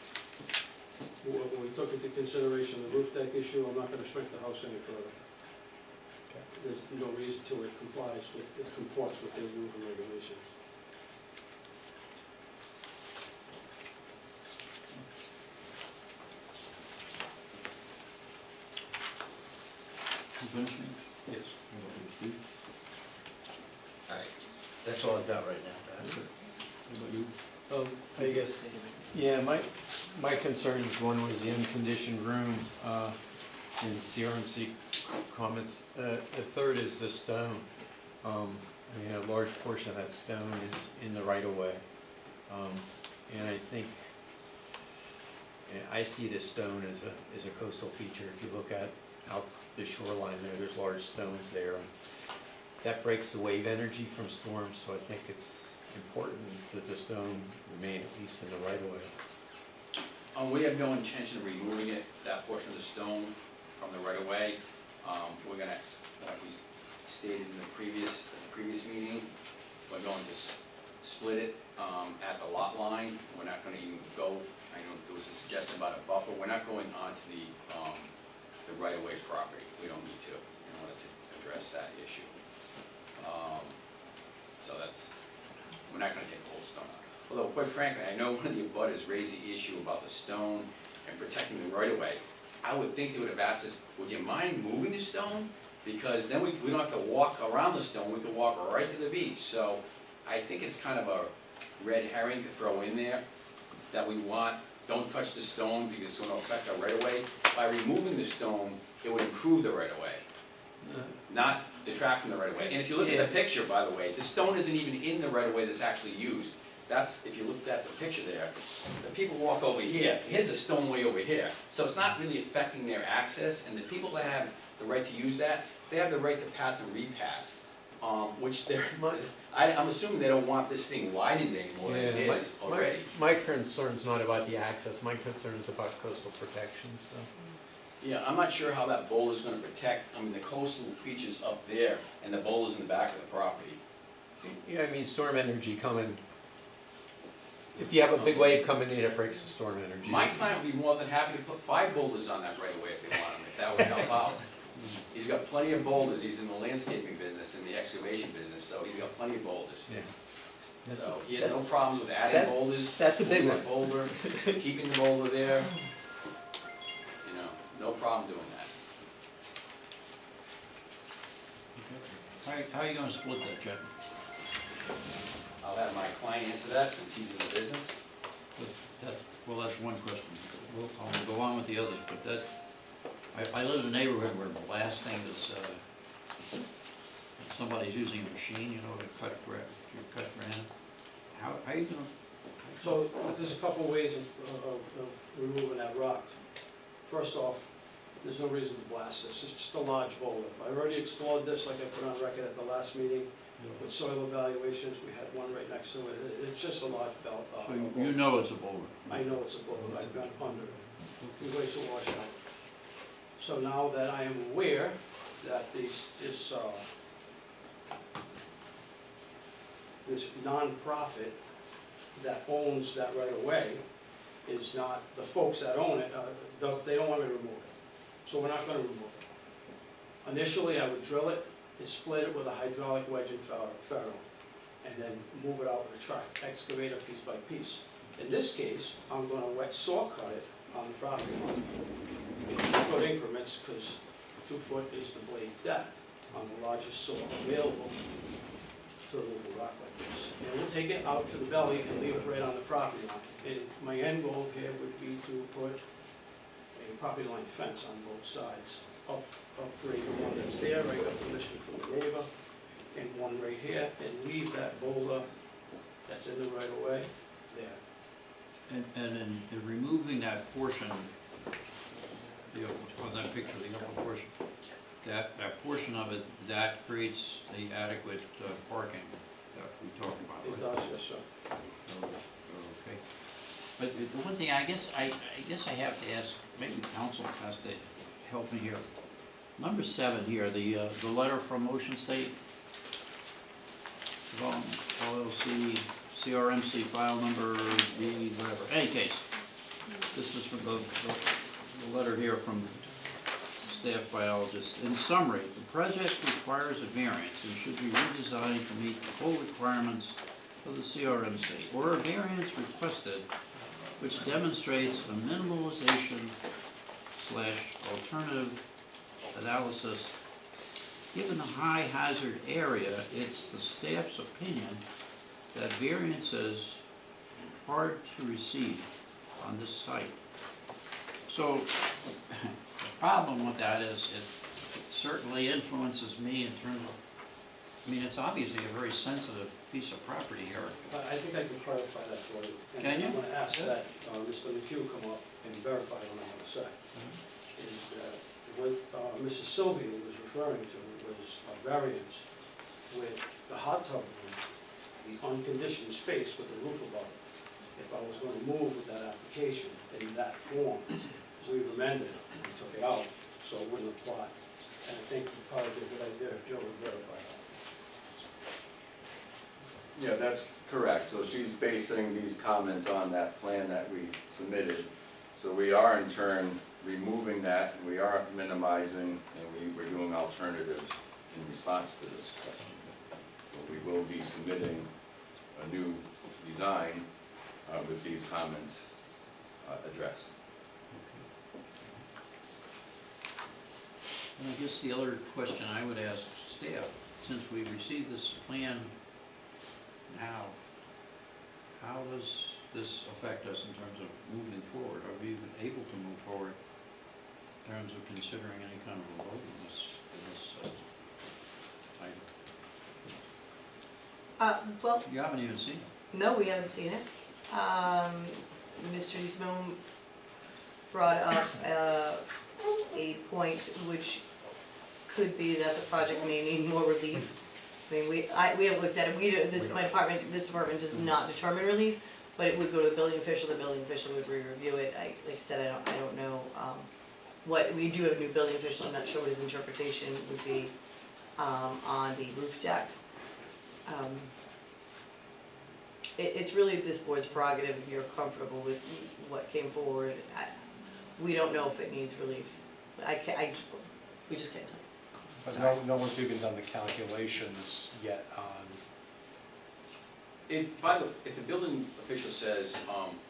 When we took into consideration the roof deck issue, I'm not gonna shrink the house any further. There's no reason to, it comports with their rules and regulations. Yes. Alright, that's all I've got right now. I guess, yeah, my concerns, one was the unconditioned room, in CRMC comments. The third is the stone. I mean, a large portion of that stone is in the right of way. And I think, I see this stone as a coastal feature. If you look at out the shoreline there's large stones there. That breaks the wave energy from storms, so I think it's important that the stone remain at least in the right of way. We have no intention of removing it, that portion of the stone from the right of way. We're gonna, like we stated in the previous meeting, we're going to split it at the lot line. We're not gonna even go, I know there was a suggestion about a buffer, we're not going onto the right of way property. We don't need to, in order to address that issue. So we're not gonna take the whole stone out. Although, quite frankly, I know one of the abutters raised the issue about the stone and protecting the right of way. I would think they would have asked us, would you mind moving the stone? Because then we don't have to walk around the stone, we can walk right to the beach. So I think it's kind of a red herring to throw in there, that we want, don't touch the stone because it's gonna affect our right of way. By removing the stone, it would improve the right of way, not detract from the right of way. And if you look at the picture, by the way, the stone isn't even in the right of way that's actually used. That's, if you looked at the picture there, the people walk over here, here's the stone way over here. So it's not really affecting their access, and the people that have the right to use that, they have the right to pass and repass, which they're, I'm assuming they don't want this thing widened anymore than it is already. My concern's not about the access, my concern's about coastal protection, so. Yeah, I'm not sure how that boulder's gonna protect, I mean, the coastal features up there, and the boulder's in the back of the property. Yeah, I mean, storm energy coming, if you have a big wave coming in, it breaks the storm energy. My client would be more than happy to put 5 boulders on that right away if they want them, if that would help out. He's got plenty of boulders, he's in the landscaping business, in the excavation business, so he's got plenty of boulders. Yeah. So he has no problems with adding boulders. That's a big moving that boulder, keeping the boulder there. You know, no problem doing that. How are you gonna split that, Jeff? I'll have my client client answer that since he's in the business? Well, that's one question. I'll go on with the others, but I live in a neighborhood where blasting is, somebody's using a machine, you know, to cut granite. How are you gonna? So there's a couple ways of removing that rock. First off, there's no reason to blast this, it's just a large boulder. I already explored this, like I put on record at the last meeting, with soil evaluations, we had one right next to it. It's just a large belt. So you know it's a boulder? I know it's a boulder, I've been under it. Two ways to wash out. So now that I am aware that this nonprofit that owns that right of way is not, the folks that own it, they don't want me to remove it. So we're not gonna remove it. Initially, I would drill it and split it with a hydraulic wedge and ferrule, and then move it out with a truck, excavate it piece by piece. In this case, I'm gonna wet saw cut it on the property line in 2-foot increments, because 2 foot is the blade depth on the largest saw available to remove a rock like this. And we'll take it out to the belly and leave it right on the property line. And my end goal here would be to put a property line fence on both sides, upgrade the one that's there, I got permission from the neighbor, and one right here, and leave that boulder that's in the right of way there. And in removing that portion, on that picture, the upper portion, that portion of it, that creates the adequate parking that we talked about, It right? does, yes, sir. Okay. But the one thing, I guess I have to ask, maybe council has to help me here. Number 7 here, the letter from Ocean State LLC, CRMC file number D, whatever. Any case, this is from the letter here from staff biologist. In summary, the project requires a variance and should be redesigned to meet the full requirements of the CRMC, or a variance requested which demonstrates a minimalization/alternative analysis. Given the high hazard area, it's the staff's opinion that variances are hard to receive on this site. So the problem with that is it certainly influences me in terms of, I mean, it's obviously a very sensitive piece of property here. I think I can clarify that for you. And Can you? I'm gonna ask that Mr. McHugh come up and verify what I'm gonna say. Is that what Mrs. Sylvia was referring to was a variance with the hot tub room, the unconditioned space with the roof above it. If I was gonna move with that application in that form, we amended it, we took it out, so it wouldn't apply. And I think we probably did a good idea if Joe would verify that. Yeah, that's correct. So she's basing these comments on that plan that we submitted. So we are in turn removing that, and we are minimizing, and we're doing alternatives in response to this question. So we will be submitting a new design with these comments addressed. And I guess the other question I would ask staff, since we received this plan now, how does this affect us in terms of moving forward? Are we even able to move forward in terms of considering any kind of a vote in this item? Well, You haven't even seen it. no, we haven't seen it. Mr. DeSimone brought up a point which could be that the project may need more relief. I mean, we have looked at it, this department does not determine relief, but it would go to the building official would re-review it. Like I said, I don't know, we do have a new building official, I'm not sure what his interpretation would be, on the roof deck. It's really this board's prerogative if you're comfortable with what came forward. We don't know if it needs relief. We just can't tell you. But no one's even done the calculations yet on, If the building official says,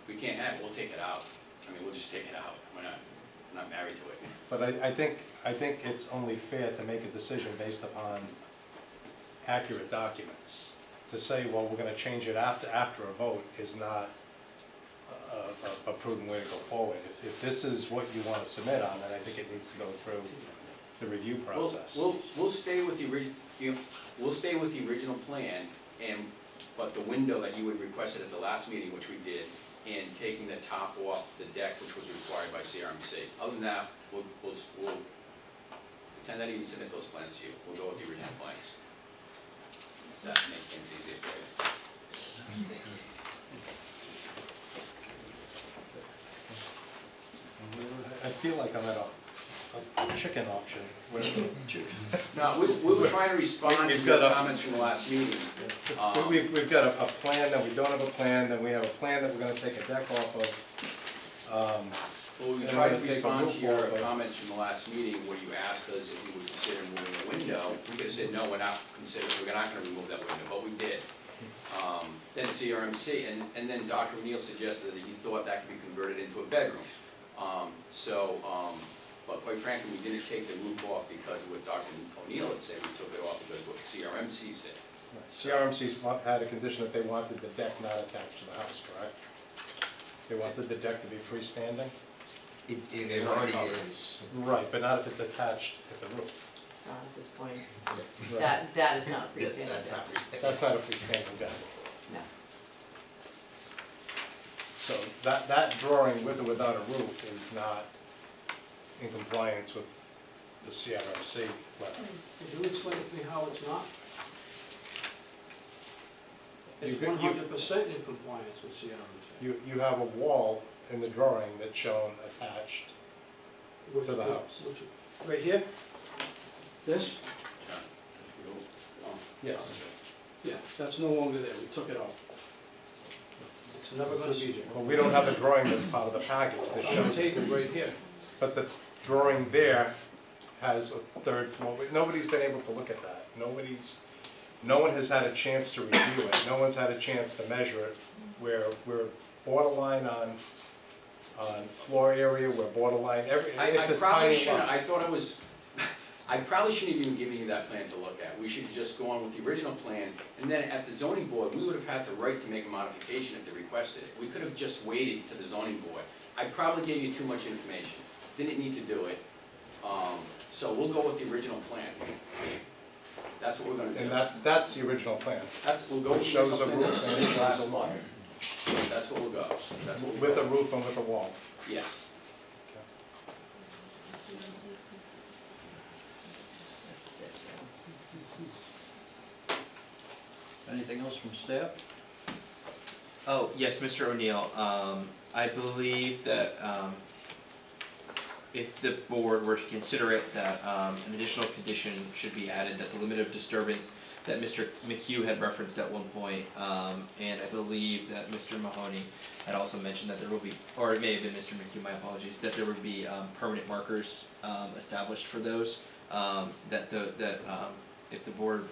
we can't have it, we'll take it out. I mean, we'll just take it out. We're not married to it. but I think it's only fair to make a decision based upon accurate documents, to say, well, we're gonna change it after a vote is not a prudent way to go forward. If this is what you want to submit on, then I think it needs to go through the review process. We'll stay with the we'll stay with the original plan, but the window that you had requested at the last meeting, which we did, and taking the top off the deck, which was required by CRMC. Other than that, we'll pretend not even submit those plans to you. We'll go with the original plans. That makes things easier for you. I feel like I'm at a chicken auction. No, we were trying to respond to We've your got a- comments from the last meeting. We've got a plan, then we don't have a plan, then we have a plan that we're gonna take a deck off of. Well, we And tried to I'm gonna take a respond to roof your off of- comments from the last meeting where you asked us if we would consider moving the window. We could have said, no, we're not gonna remove that window, but we did. Then CRMC, and then Dr. O'Neill suggested that he thought that could be converted into a bedroom. But quite frankly, we didn't take the roof off because of what Dr. O'Neill had said. We took it off because of what CRMC said. CRMC had a condition that they wanted the deck not attached to the house, correct? They wanted the deck to be freestanding? It already is. Right, but not if it's attached at the roof. It's not at this point. Right. That is not Yeah, freestanding. that's not freestanding. That's not a freestanding deck. No. So that drawing with or without a roof is not in compliance with the CRMC letter. Could you explain to me how it's not? It's You- 100% in compliance with CRMC. You have a wall in the drawing that's shown attached Which- to the house. Right here? This? Yes. Yeah, that's no longer there, we took it out. It's never gonna be there. Well, we don't have a drawing that's part of the package that It's on the shows, table right here. but the drawing there has a third floor. Nobody's been able to look at that. No one has had a chance to review it. No one's had a chance to measure it. We're borderline on floor area, we're borderline, it's a tiny lot. I probably shouldn't have even given you that plan to look at. We should have just gone with the original plan, and then at the zoning board, we would have had the right to make a modification if they requested it. We could have just waited to the zoning board. I probably gave you too much information, didn't need to do it. So we'll go with the original plan. That's what we're gonna do. And that's the original plan. We'll go with It the shows a original roof plan. and it shows a lot. That's what we'll go. That's what we'll With go. a roof and with a wall. Yes. Anything else from staff? Oh, yes, Mr. O'Neill, I believe that if the board were to consider it, that an additional condition should be added, that the limit of disturbance that Mr. McHugh had referenced at one point, and I believe that Mr. Mahoney had also mentioned that there will be, or it may have been Mr. McHugh, my apologies, that there would be permanent markers established for those, if the board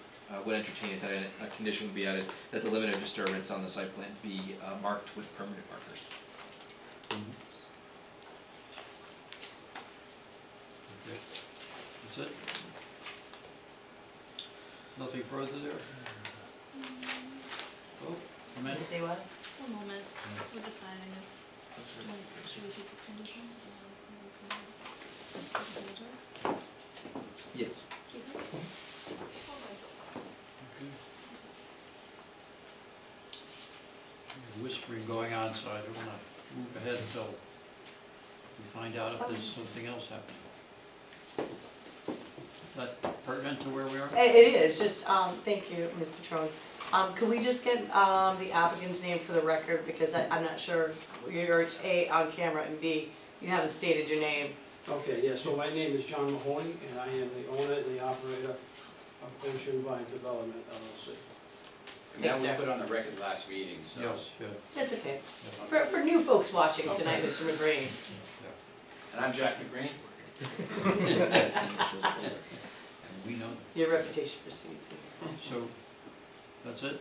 would entertain it, that a condition would be added, that the limit of disturbance on the site plan be marked with permanent markers. Okay. That's it? Nothing further there? Oh, Amanda? Did you say was? One moment, we're deciding if, should we keep this condition? Yes. Keep it? Whispering going on, so I don't want to move ahead until we find out if there's something else happening. That pertinent to where we are? It is, just, thank you, Ms. Patron. Could we just get, the applicant's name for the record, because I'm not sure, you're A, on camera, and B, you haven't stated your name. Okay, yeah, so my name is John Mahoney, and I am the owner and the operator of Ocean Vine Development LLC. And that was Thanks, sir. put on the record last meeting, so. Yes, yeah. That's okay. For new folks watching tonight, Okay. Mr. McGreen. And I'm Jack McGreen. We know, Your reputation precedes you. so, that's it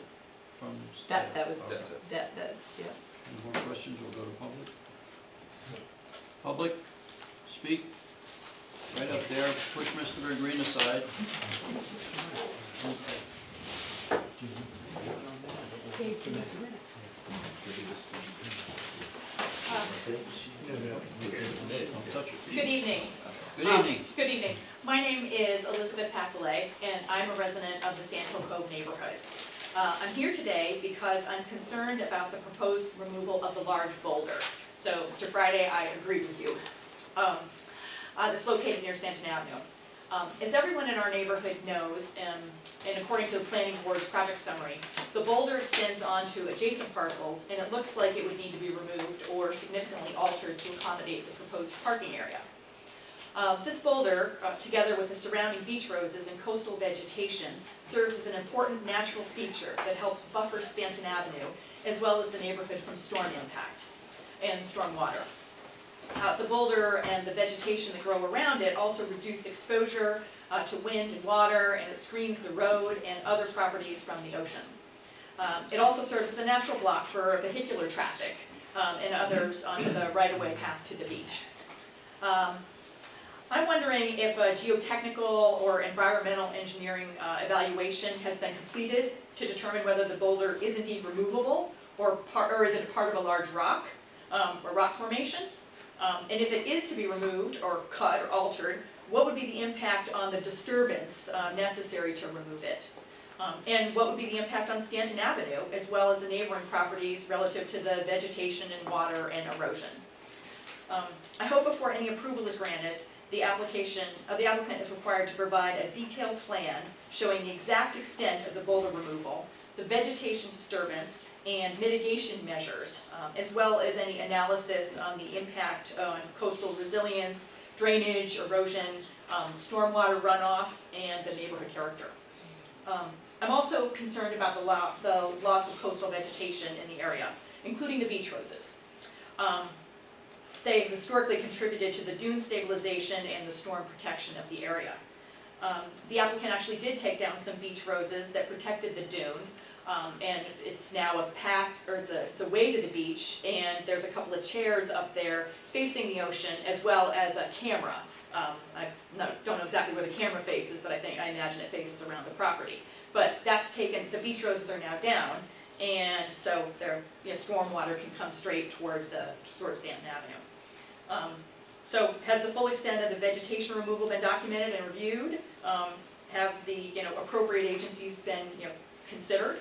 from staff? That was, That's it. that's, yeah. Any more questions, we'll go to public. Public, speak, right up there, push Mr. Green aside. Good evening. Good evening. Good evening. My name is Elizabeth Pacolay, and I'm a resident of the Sandhill Cove neighborhood. I'm here today because I'm concerned about the proposed removal of the large boulder. So, Mr. Friday, I agree with you. It's located near Stanton Avenue. As everyone in our neighborhood knows, and according to the planning board's project summary, the boulder extends onto adjacent parcels, and it looks like it would need to be removed or significantly altered to accommodate the proposed parking area. This boulder, together with the surrounding beach roses and coastal vegetation, serves as an important natural feature that helps buffer Stanton Avenue, as well as the neighborhood from storm impact and storm water. The boulder and the vegetation that grow around it also reduce exposure to wind and water, and it screens the road and other properties from the ocean. It also serves as a natural block for vehicular traffic and others onto the right-of-way path to the beach. I'm wondering if a geotechnical or environmental engineering evaluation has been completed to determine whether the boulder is indeed removable, or is it a part of a large rock or rock formation? And if it is to be removed or cut or altered, what would be the impact on the disturbance necessary to remove it? And what would be the impact on Stanton Avenue, as well as the neighboring properties relative to the vegetation and water and erosion? I hope before any approval is granted, the applicant is required to provide a detailed plan showing the exact extent of the boulder removal, the vegetation disturbance, and mitigation measures, as well as any analysis on the impact on coastal resilience, drainage, erosion, stormwater runoff, and the neighborhood character. I'm also concerned about the loss of coastal vegetation in the area, including the beach roses. They've historically contributed to the dune stabilization and the storm protection of the area. The applicant actually did take down some beach roses that protected the dune, and it's now a path, or it's a way to the beach, and there's a couple of chairs up there facing the ocean, as well as a camera. I don't know exactly where the camera faces, but I imagine it faces around the property. But that's taken, the beach roses are now down, and so storm water can come straight toward Stanton Avenue. So has the full extent of the vegetation removal been documented and reviewed? Have the appropriate agencies been considered?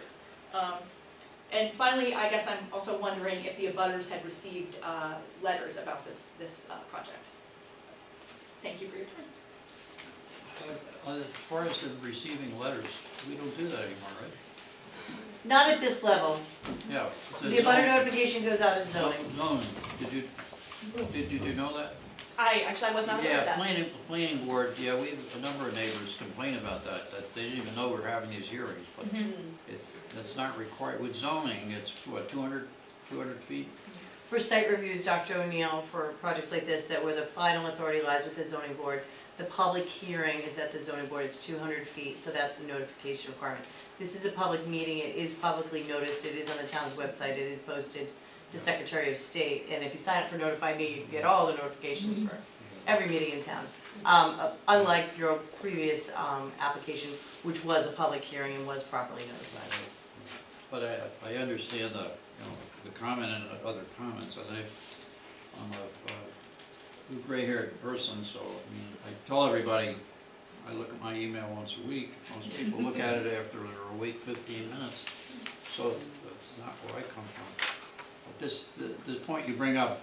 And finally, I guess I'm also wondering if the abutters had received letters about this project. Thank you for your time. As far as the receiving letters, we don't do that anymore, right? Not at this level. Yeah. The abutter notification goes out in zoning. Zoning, did you know that? I was not aware of that. Yeah, planning board, we have a number of neighbors complain about that they didn't even know we're having these hearings, but it's not required. With zoning, it's what, 200 feet? For site reviews, Dr. O'Neill, for projects like this, where the final authority lies with the zoning board, the public hearing is at the zoning board, it's 200 feet, so that's the notification requirement. This is a public meeting, it is publicly noticed, it is on the town's website, it is posted to Secretary of State, and if you sign up for Notify Me, you get all the notifications for every meeting in town. Unlike your previous application, which was a public hearing and was properly notified. But I understand the comment and other comments. I'm a gray-haired person, so I tell everybody I look at my email once a week. Most people look at it after they're awake 15 minutes, so that's not where I come from. But the point you bring up,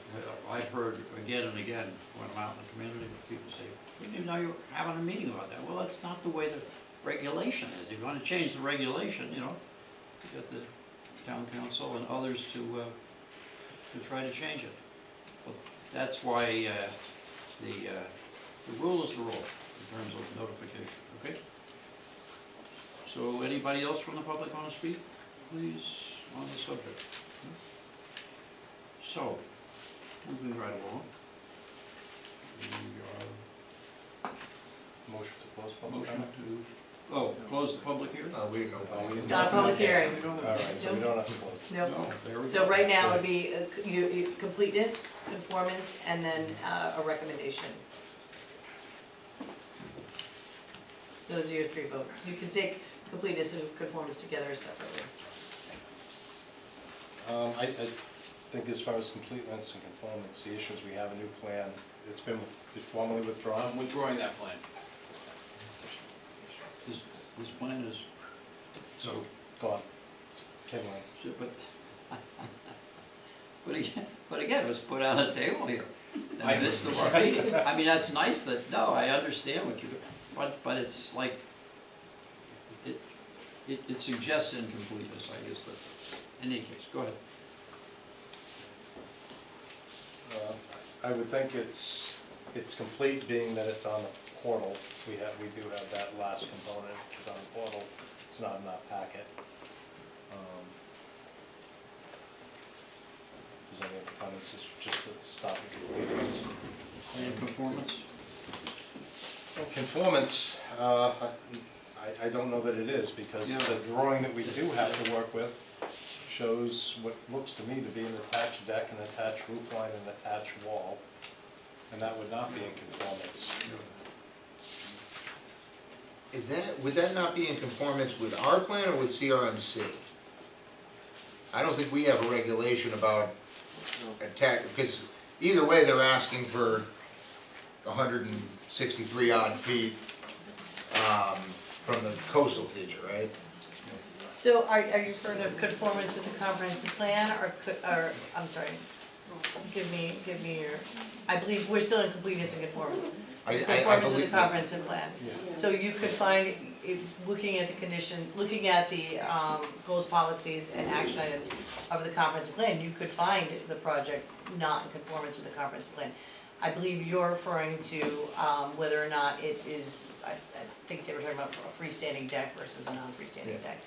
I've heard again and again when I'm out in the community, people say, "We didn't know you were having a meeting about that." Well, that's not the way the regulation is. If you want to change the regulation, you get the town council and others to try to change it. But that's why the rule is the rule in terms of notification. Okay. So, anybody else from the public want to speak, please, on the subject? So, moving right along. Motion to close public Motion comment? to close the public hearing? We didn't know. It's not a public hearing. All right, so we don't have to close it. Nope. No, there we So go. right now it would be completeness, conformance, and then a recommendation. Those are your three votes. You can take completeness and conformance together separately. I think as far as completeness and conformance, the issues, we have a new plan. It's been formally withdrawn. I'm withdrawing that plan. This plan is, So, go on. Anyway. so, but again, it was put on the table here. I And this is our meeting. I mean, that's nice that, no, I understand what you, but it's like, it suggests incompleteness, I guess, that, in any case, go ahead. I would think it's complete, being that it's on the portal. We do have that last component, it's on the portal, it's not in our packet. If there's any other comments, it's just to stop at completeness. And conformance? Conformance, I don't know that it is, because Yeah. the drawing that we do have to work with shows what looks to me to be an attached deck, an attached roof line, and an attached wall, and that would not be in conformance. Would that not be in conformance with our plan or with CRMC? I don't think we have a regulation about attack, because either way, they're asking for 163 odd feet from the coastal feature, right? So are you for the conformance with the comprehensive plan, or, I'm sorry, give me your, I believe we're still in completeness and conformance. I Conformance with believe the comprehensive plan. Yeah. So you could find, looking at the condition, looking at the goals, policies, and action items of the comprehensive plan, you could find the project not in conformance with the comprehensive plan. I believe you're referring to whether or not it is, I think they were talking about a freestanding deck versus a non-freestanding deck.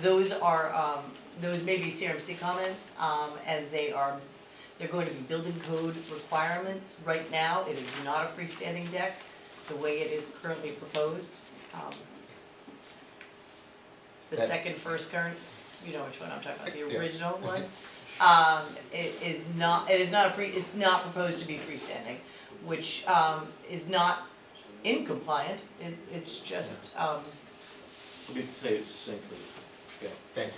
Those are, those may be CRMC comments, and they're going to be building code requirements. Right now, it is not a freestanding deck, the way it is currently proposed. The second, first current, you know which one I'm talking about, the original one. It's not proposed to be freestanding, which is not incompliant, it's just, Let me say it succinctly. Okay. Thank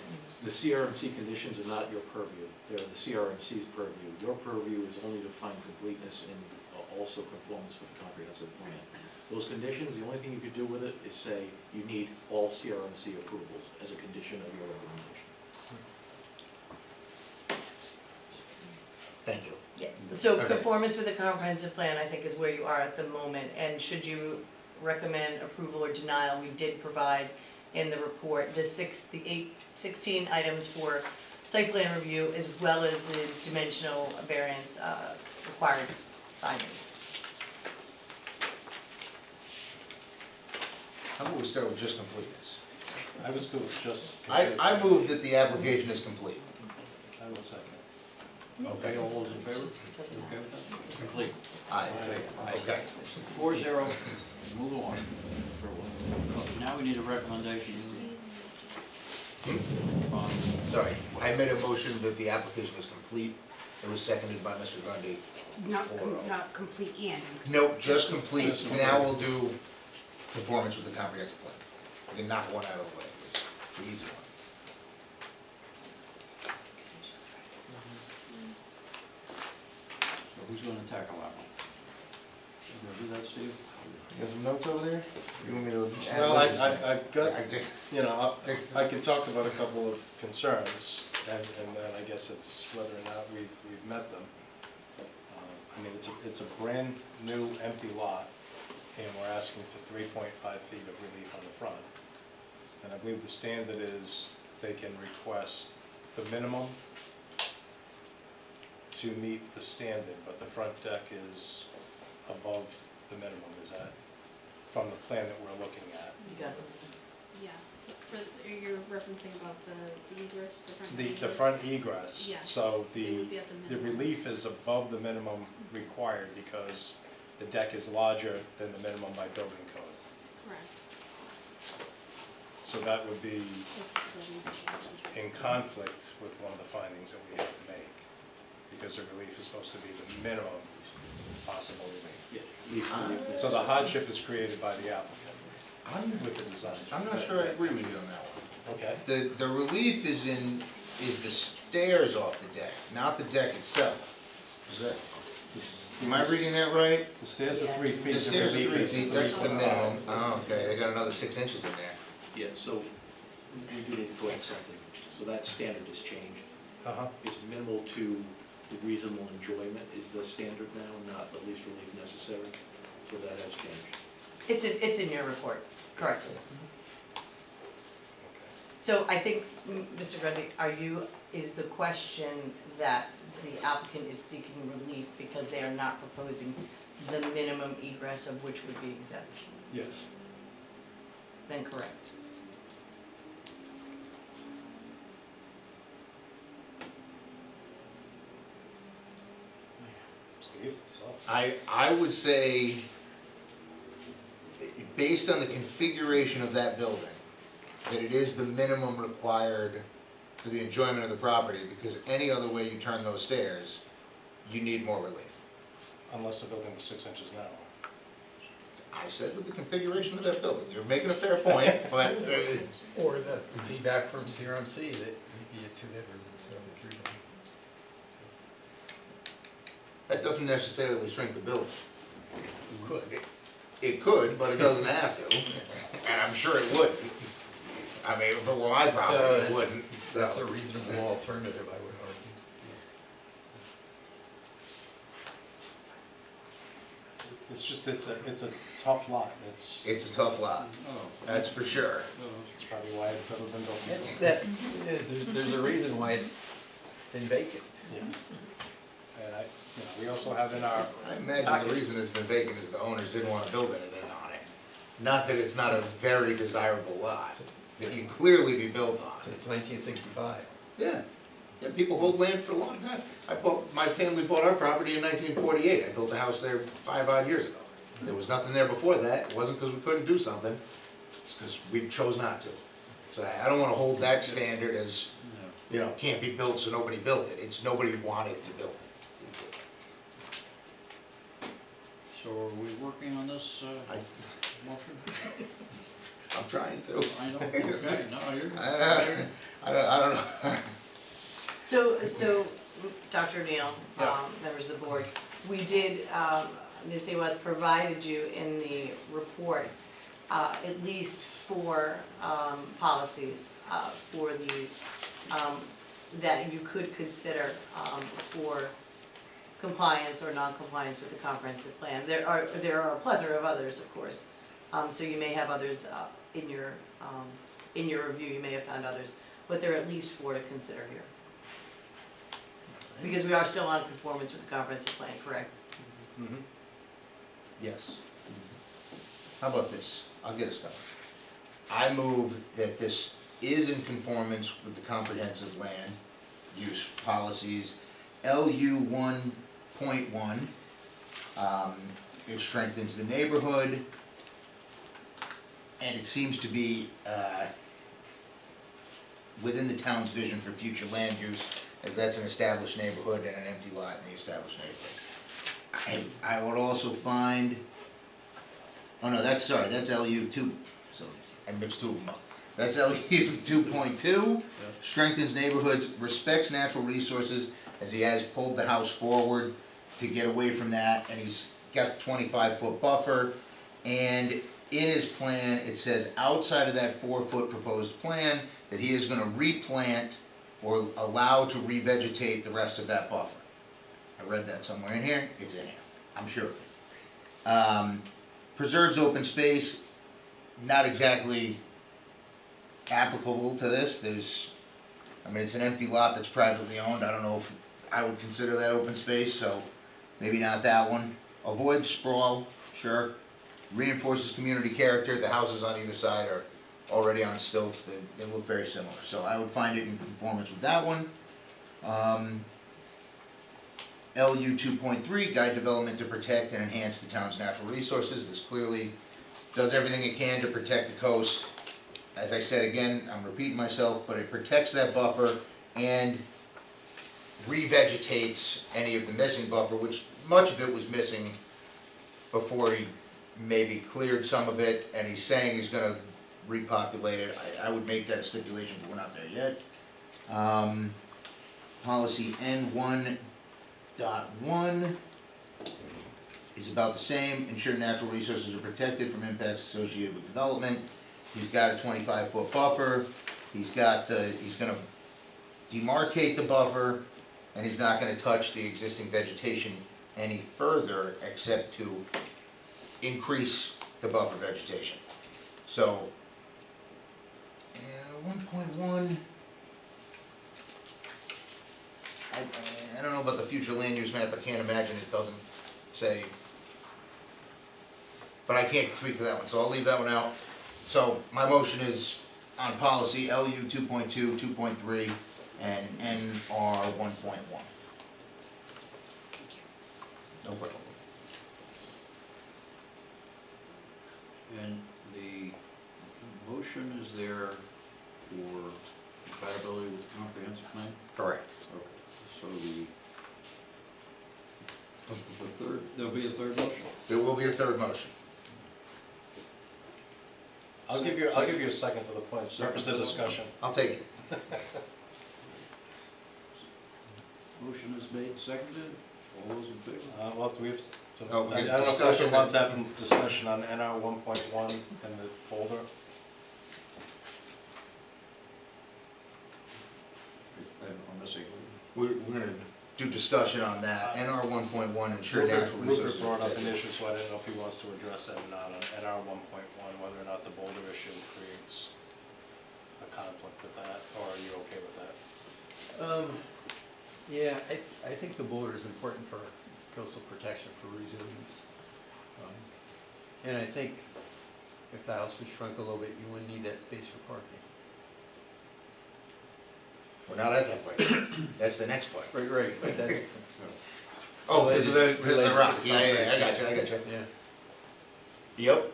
The CRMC conditions are not your purview, they're the CRMC's purview. Your purview is only to find completeness and also conformance with the comprehensive plan. Those conditions, the only thing you could do with it is say you need all CRMC approvals as a condition of your recommendation. Thank you. yes. So Okay. conformance with the comprehensive plan, I think, is where you are at the moment. And should you recommend approval or denial, we did provide in the report the 16 items for site plan review, as well as the dimensional variance required findings. How about we start with just completeness? I was good with just. I move that the application is complete. I would second. Okay, all those in favor? You okay with that? Complete. Aye. Okay. 4-0, move on. Now we need a recommendation. Sorry, I made a motion that the application is complete. It was seconded by Mr. Grundy. Not complete and. Nope, just complete. Now we'll do conformance with the comprehensive plan. We can knock one out of the way, please. The easy one. So who's gonna tackle that one? You gonna do that, Steve? You have some notes over there? You want me to? Well, I've got, I just, I can talk about a couple of concerns, and then I guess it's whether or not we've met them. I mean, it's a brand new empty lot, and we're asking for 3.5 feet of relief on the front. And I believe the standard is they can request the minimum to meet the standard, but the front deck is above the minimum, is that from the plan that we're looking at? You got it. Yes, you're referencing about the egress, the front The egress? front egress. Yes. So It the would be at the minimum. relief is above the minimum required because the deck is larger than the minimum by building code. Correct. So that would be That's what the building official in conflict with one of the findings that we have to make, because the relief is supposed to be the minimum possible relief. Yeah. So the hardship is created by the applicant. I'm with the design. I'm not sure I agree with you on that one. Okay. The relief is the stairs off the deck, not the deck itself. Is that, am I reading that right? The stairs are 3 feet. The stairs are 3 feet, that's the 3 minimum. Oh, okay, they got another 6 inches in there. Yeah, so we do need to correct something. So that standard has changed. Uh-huh. It's minimal to the reasonable enjoyment is the standard now, not the least relief necessary. So that has changed. It's in your report, correct. So I think, Mr. Grundy, is the question that the applicant is seeking relief because they are not proposing the minimum egress of which would be exempt? Yes. Then correct. Steve, thoughts? I would say, based on the configuration of that building, that it is the minimum required for the enjoyment of the property, because any other way you turn those stairs, you need more relief. Unless the building was 6 inches narrower. I said with the configuration of that building, you're making a fair point, but, Or the feedback from CRMC that you'd be a 2-bedroom instead of a 3-bedroom. that doesn't necessarily shrink the building. You could. It could, but it doesn't have to, and I'm sure it wouldn't. I mean, if it were my property, it that's- wouldn't, so. That's a reasonable alternative, I would argue. It's just, it's a tough lot. It's a tough lot, Oh. that's for sure. It's probably why it's never been built before. There's a reason why it's been vacant. Yes. And we also have in our. I imagine the reason it's been vacant is the owners didn't want to build anything on it. Not that it's not a very desirable lot, that can clearly be built on. Since 1965. Yeah, yeah, people hold land for a long time. My family bought our property in 1948. I built a house there 5 odd years ago. There was nothing there before that. It wasn't because we couldn't do something, it's because we chose not to. So I don't want to hold that standard as, can't be built so nobody built it. It's nobody wanted to build it. So are we working on this motion? I'm trying to. I know, okay, no, you're. I don't know. So, Dr. O'Neill, members of the board, we did, Ms. Awas provided you in the report at least 4 policies for the, that you could consider for compliance or non-compliance with the comprehensive plan. There are a plethora of others, of course. So you may have others in your review, you may have found others, but there are at least 4 to consider here. Because we are still on conformance with the comprehensive plan, correct? Mm-hmm. Yes. How about this? I'll get us going. I move that this is in conformance with the comprehensive land use policies, LU 1.1. It strengthens the neighborhood, and it seems to be within the town's vision for future land use, as that's an established neighborhood and an empty lot in the established neighborhood. I would also find, oh no, that's LU 2, so I mixed 2 of them up. That's LU 2.2, strengthens neighborhoods, respects natural resources, as he has pulled the house forward to get away from that, and he's got the 25-foot buffer, and in his plan, it says outside of that 4-foot proposed plan, that he is gonna replant or allow to revegetate the rest of that buffer. I read that somewhere in here, it's in here, I'm sure of it. Preserves open space, not exactly applicable to this. It's an empty lot that's privately owned. I don't know if I would consider that open space, so maybe not that one. Avoids sprawl, sure. Reinforces community character. The houses on either side are already on stilts. They look very similar, so I would find it in conformance with that one. LU 2.3, guide development to protect and enhance the town's natural resources. This clearly does everything it can to protect the coast. As I said again, I'm repeating myself, but it protects that buffer and revegetates any of the missing buffer, which much of it was missing before he maybe cleared some of it, and he's saying he's gonna repopulate it. I would make that a stipulation, but we're not there yet. Policy N1.1 is about the same. Ensure natural resources are protected from impacts associated with development. He's got a 25-foot buffer. He's gonna demarcate the buffer, and he's not gonna touch the existing vegetation any further except to increase the buffer vegetation. So, 1.1, I don't know about the future land use map. I can't imagine it doesn't say, but I can't speak to that one, so I'll leave that one out. So my motion is on policy LU 2.2, 2.3, and NR 1.1. No problem. And the motion is there for compatibility with the comprehensive plan? Correct. Okay, so the third, there'll be a third motion? There will be a third motion. I'll give you a second for the point, purpose of discussion. I'll take it. Motion is made, seconded, all those in favor? Well, do we have, Oh, we I have don't know if discussion. Mr. wants to have discussion on NR 1.1 and the folder. I'm missing. We're gonna do discussion on that. NR 1.1, ensure natural resources. Rupert brought up an issue, so I didn't know if he wants to address that or not on NR 1.1, whether or not the boulder issue creates a conflict with that, or are you okay with that? Yeah, I think the boulder is important for coastal protection, for resilience. And I think if the house was shrunk a little bit, you wouldn't need that space for parking. We're not at that point. That's the next point. Right, but that's. Oh, because of the related rock. to the Yeah, I concrete. got you. Yeah. Yep,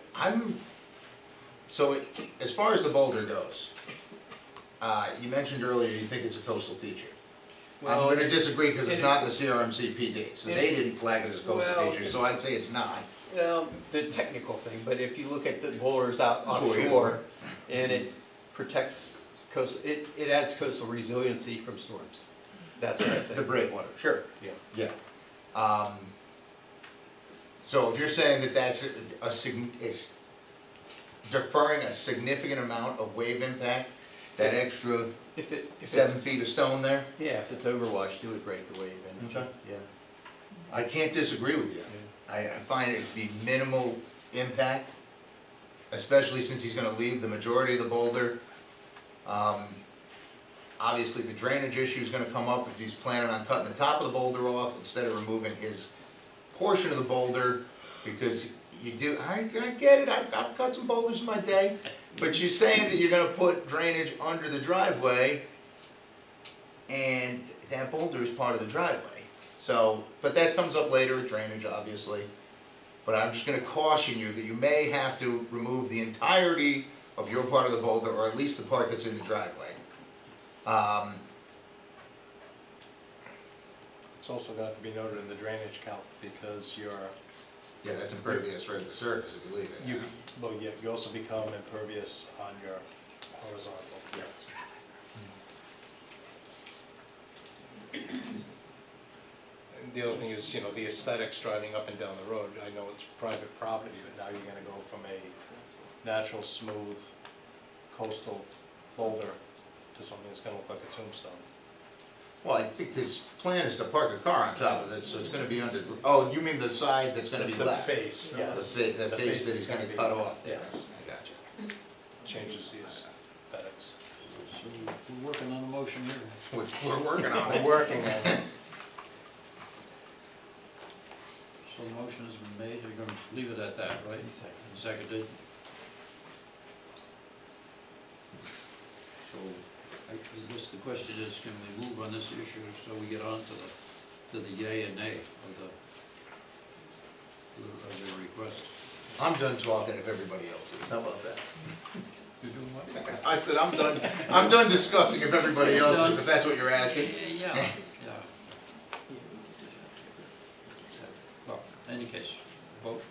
as far as the boulder goes, you mentioned earlier you think it's a coastal feature. I'm Well, gonna disagree because it's not in the CRMC PD, so they it- didn't flag it as a coastal well, feature, so I'd say it's not. Well, the technical thing, but if you look at the boulders out That's what we offshore, and it protects coastal, it adds coastal resiliency from storms. That's what I think. The breakwater, sure. Yeah. Yeah. So if you're saying that that's is deferring a significant amount of wave impact, that extra If 7 feet of stone there, Yeah, if it's overwashed, it would break the wave energy. Okay. Yeah. I can't disagree with you. I find it to be minimal impact, especially since he's gonna leave the majority of the boulder. Obviously, the drainage issue is gonna come up if he's planning on cutting the top of the boulder off instead of removing his portion of the boulder, because you do, I get it, I've cut some boulders in my day, but you're saying that you're gonna put drainage under the driveway, and that boulder is part of the driveway. So, but that comes up later with drainage, obviously. But I'm just gonna caution you that you may have to remove the entirety of your part of the boulder, or at least the part that's in the driveway. It's also going to have to be noted in the drainage calc, because Yeah, that's impervious right at the surface if you leave it. you also become impervious on your horizontal. Yes. And the other thing is, the aesthetics driving up and down the road. I know it's private property, but now you're gonna go from a natural, smooth, coastal boulder to something that's gonna look like a tombstone. Well, I think his plan is to park a car on top of it, so it's gonna be under, oh, you mean the side that's gonna be The left? face, yes. The face that he's gonna be cut left, off there. yes. I got you. Changes the aesthetics. So we're working on a motion here. We're working on it. We're working on it. So the motion has been made, you're going to leave it at that, right? And seconded. So I guess the question is, can we move on this issue so we get on to the yay and nay of the request? I'm done talking if everybody else is. How about that? You're doing what? I said I'm done discussing if everybody else is, if that's what you're asking. Yeah. Well, in any case, vote.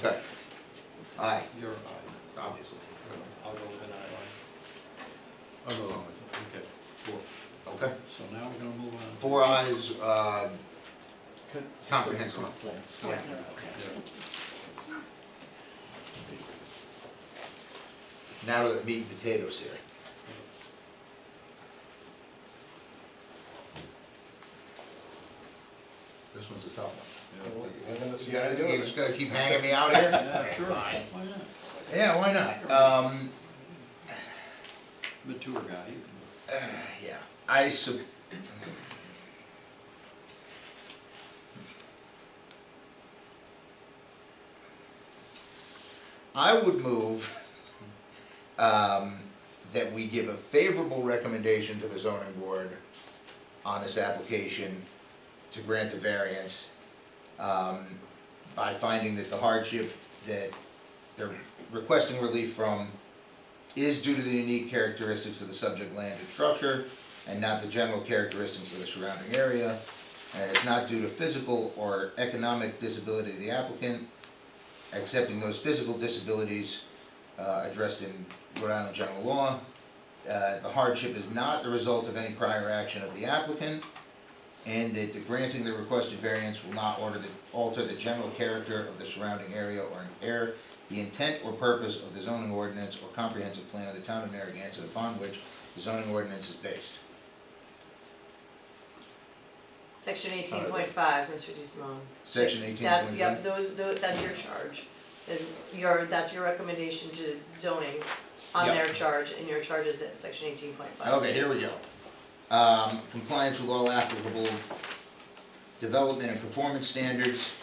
Okay. Aye, You're aye. obviously. I'll go with an aye. I'll go along with it, okay, 4. Okay. So now we're gonna move on. 4 ayes, comprehensive. Yeah. Yeah. Now to the meat and potatoes here. This one's a tough one. You're just gonna keep hanging me out here? Yeah, sure, Fine. why not? Yeah, why not? Mature guy, you can. Yeah, I would move that we give a favorable recommendation to the zoning board on this application to grant a variance by finding that the hardship that they're requesting relief from is due to the unique characteristics of the subject land and structure and not the general characteristics of the surrounding area, and it's not due to physical or economic disability of the applicant, accepting those physical disabilities addressed in Rhode Island general law. The hardship is not the result of any prior action of the applicant, and that the granting the requested variance will not alter the general character of the surrounding area or impair the intent or purpose of the zoning ordinance or comprehensive plan of the town of Narragansett upon which the zoning ordinance is based. Section 18.5, Mr. DeSimone. Section 18.5. That's, yep, that's your charge. That's your recommendation to zoning on Yep. their charge, and your charge is at section 18.5. Okay, here we go. Compliance with all applicable development and performance standards.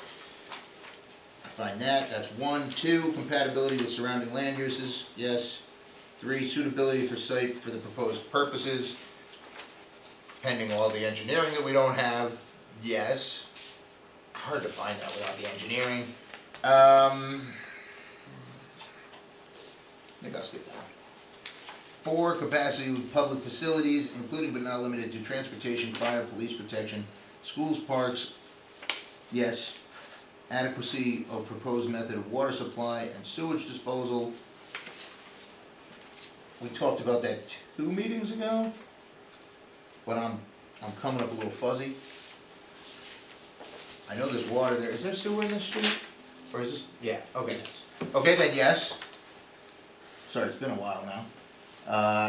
I find that's 1. 2, compatibility with surrounding land uses, yes. 3, suitability for site for the proposed purposes, pending all the engineering that we don't have, yes. Hard to find that without the engineering. Maybe I'll skip that one. 4, capacity with public facilities, including but not limited to transportation, fire, police protection, schools, parks, yes. Adequacy of proposed method of water supply and sewage disposal. We talked about that 2 meetings ago, but I'm coming up a little fuzzy. I know there's water there. Is there sewer in this street? Or is this, yeah, okay. Okay, then yes. Sorry, it's been a while now.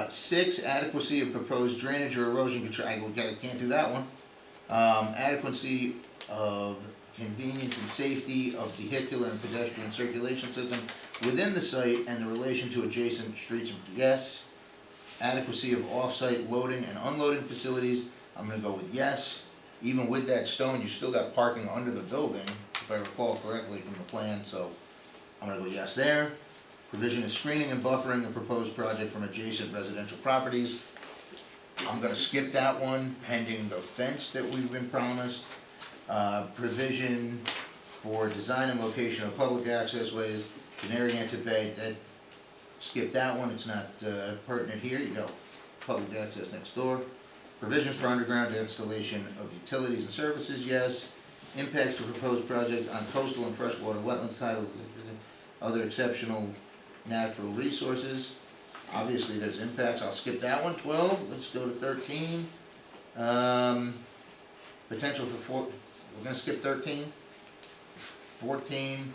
6, adequacy of proposed drainage or erosion control. I can't do that one. Adequacy of convenience and safety of vehicular and pedestrian circulation system within the site and the relation to adjacent streets, yes. Adequacy of off-site loading and unloading facilities, I'm gonna go with yes. Even with that stone, you still got parking under the building, if I recall correctly from the plan, so I'm gonna go yes there. Provision of screening and buffering the proposed project from adjacent residential properties. I'm gonna skip that one pending the fence that we've been promised. Provision for design and location of public access ways to Narragansett Bay, skip that one, it's not pertinent here, you go public access next door. Provisions for underground installation of utilities and services, yes. Impacts to proposed project on coastal and freshwater wetlands title, other exceptional natural resources. Obviously there's impacts, I'll skip that one. 12, let's go to 13. Potential for, we're gonna skip 13. 14,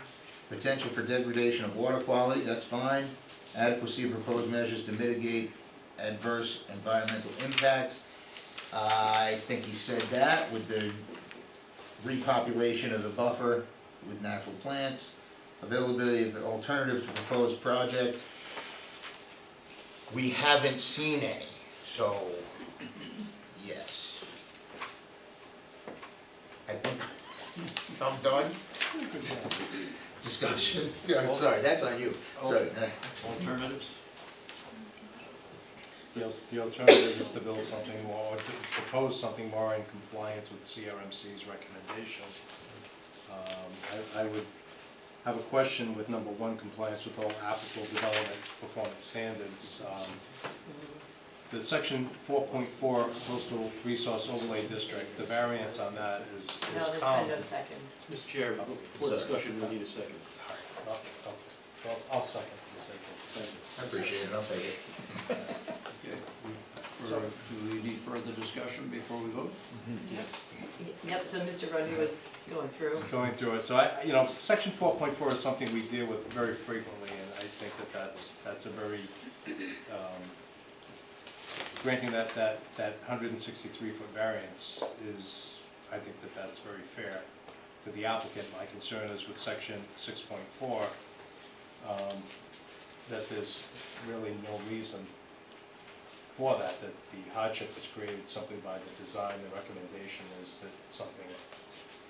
potential for degradation of water quality, that's fine. Adequacy of proposed measures to mitigate adverse environmental impacts. I think he said that with the repopulation of the buffer with natural plants. Availability of alternatives to proposed project. We haven't seen any, so yes. I think I'm done. Discussion. I'm sorry, that's on you. Sorry. Alternatives? The alternative is to build something more, or to propose something more in compliance with CRMC's recommendation. I would have a question with number 1, compliance with all applicable development performance standards. The section 4.4 coastal resource overlay district, the variance on that is No, there's common. been no second. Mr. Chair, for discussion, we need a second. I'll second for the sake of, thank you. I appreciate it, I'll take it. Okay. Do we need further discussion before we vote? Yep, so Mr. Rodney was going through. Going through it, so section 4.4 is something we deal with very frequently, and I think that's a very, granting that 163-foot variance is, I think that's very fair to the applicant. My concern is with section 6.4, that there's really no reason for that the hardship is created simply by the design. The recommendation is that something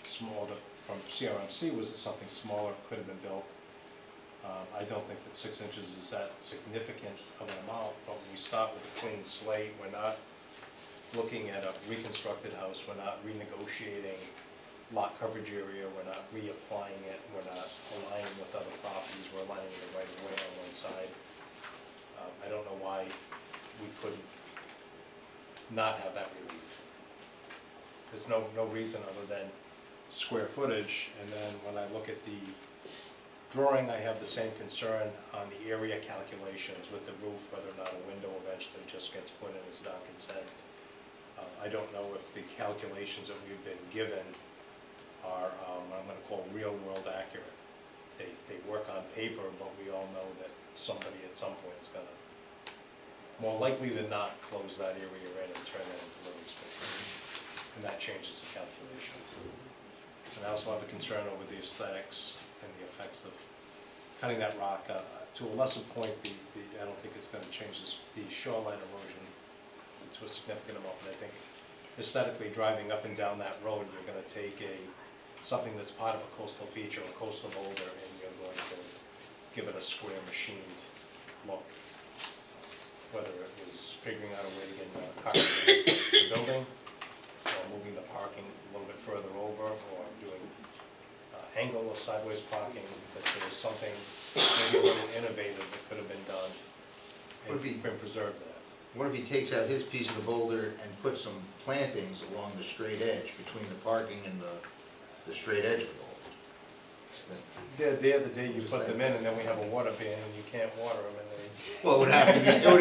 small from CRMC was that something smaller could have been built. I don't think that 6 inches is that significant of an amount, but when we start with a clean slate, we're not looking at a reconstructed house, we're not renegotiating lot coverage area, we're not reapplying it, we're not aligning with other properties, we're aligning it right away on one side. I don't know why we couldn't not have that relief. There's no reason other than square footage, and then when I look at the drawing, I have the same concern on the area calculations with the roof, whether or not a window eventually just gets put in, as Duncan said. I don't know if the calculations that we've been given are, I'm going to call real-world accurate. They work on paper, but we all know that somebody at some point is going to, more likely than not, close that area in and turn that into living space. And that changes the calculation. And I also have a concern over the aesthetics and the effects of cutting that rock. To a lesser point, I don't think it's going to change the shoreline erosion to a significant amount, but I think aesthetically driving up and down that road, you're going to take something that's part of a coastal feature, a coastal boulder, and you're going to give it a square machined look. Whether it was figuring out a way to get the building, or moving the parking a little bit further over, or doing angle or sideways parking, that there was something maybe a little innovative that could have been done and been preserved there. What if he takes out his piece of the boulder and puts some plantings along the straight edge between the parking and the straight edge of the boulder? They're the day you put them in, and then we have a water ban, and you can't water them, and they... Well, it would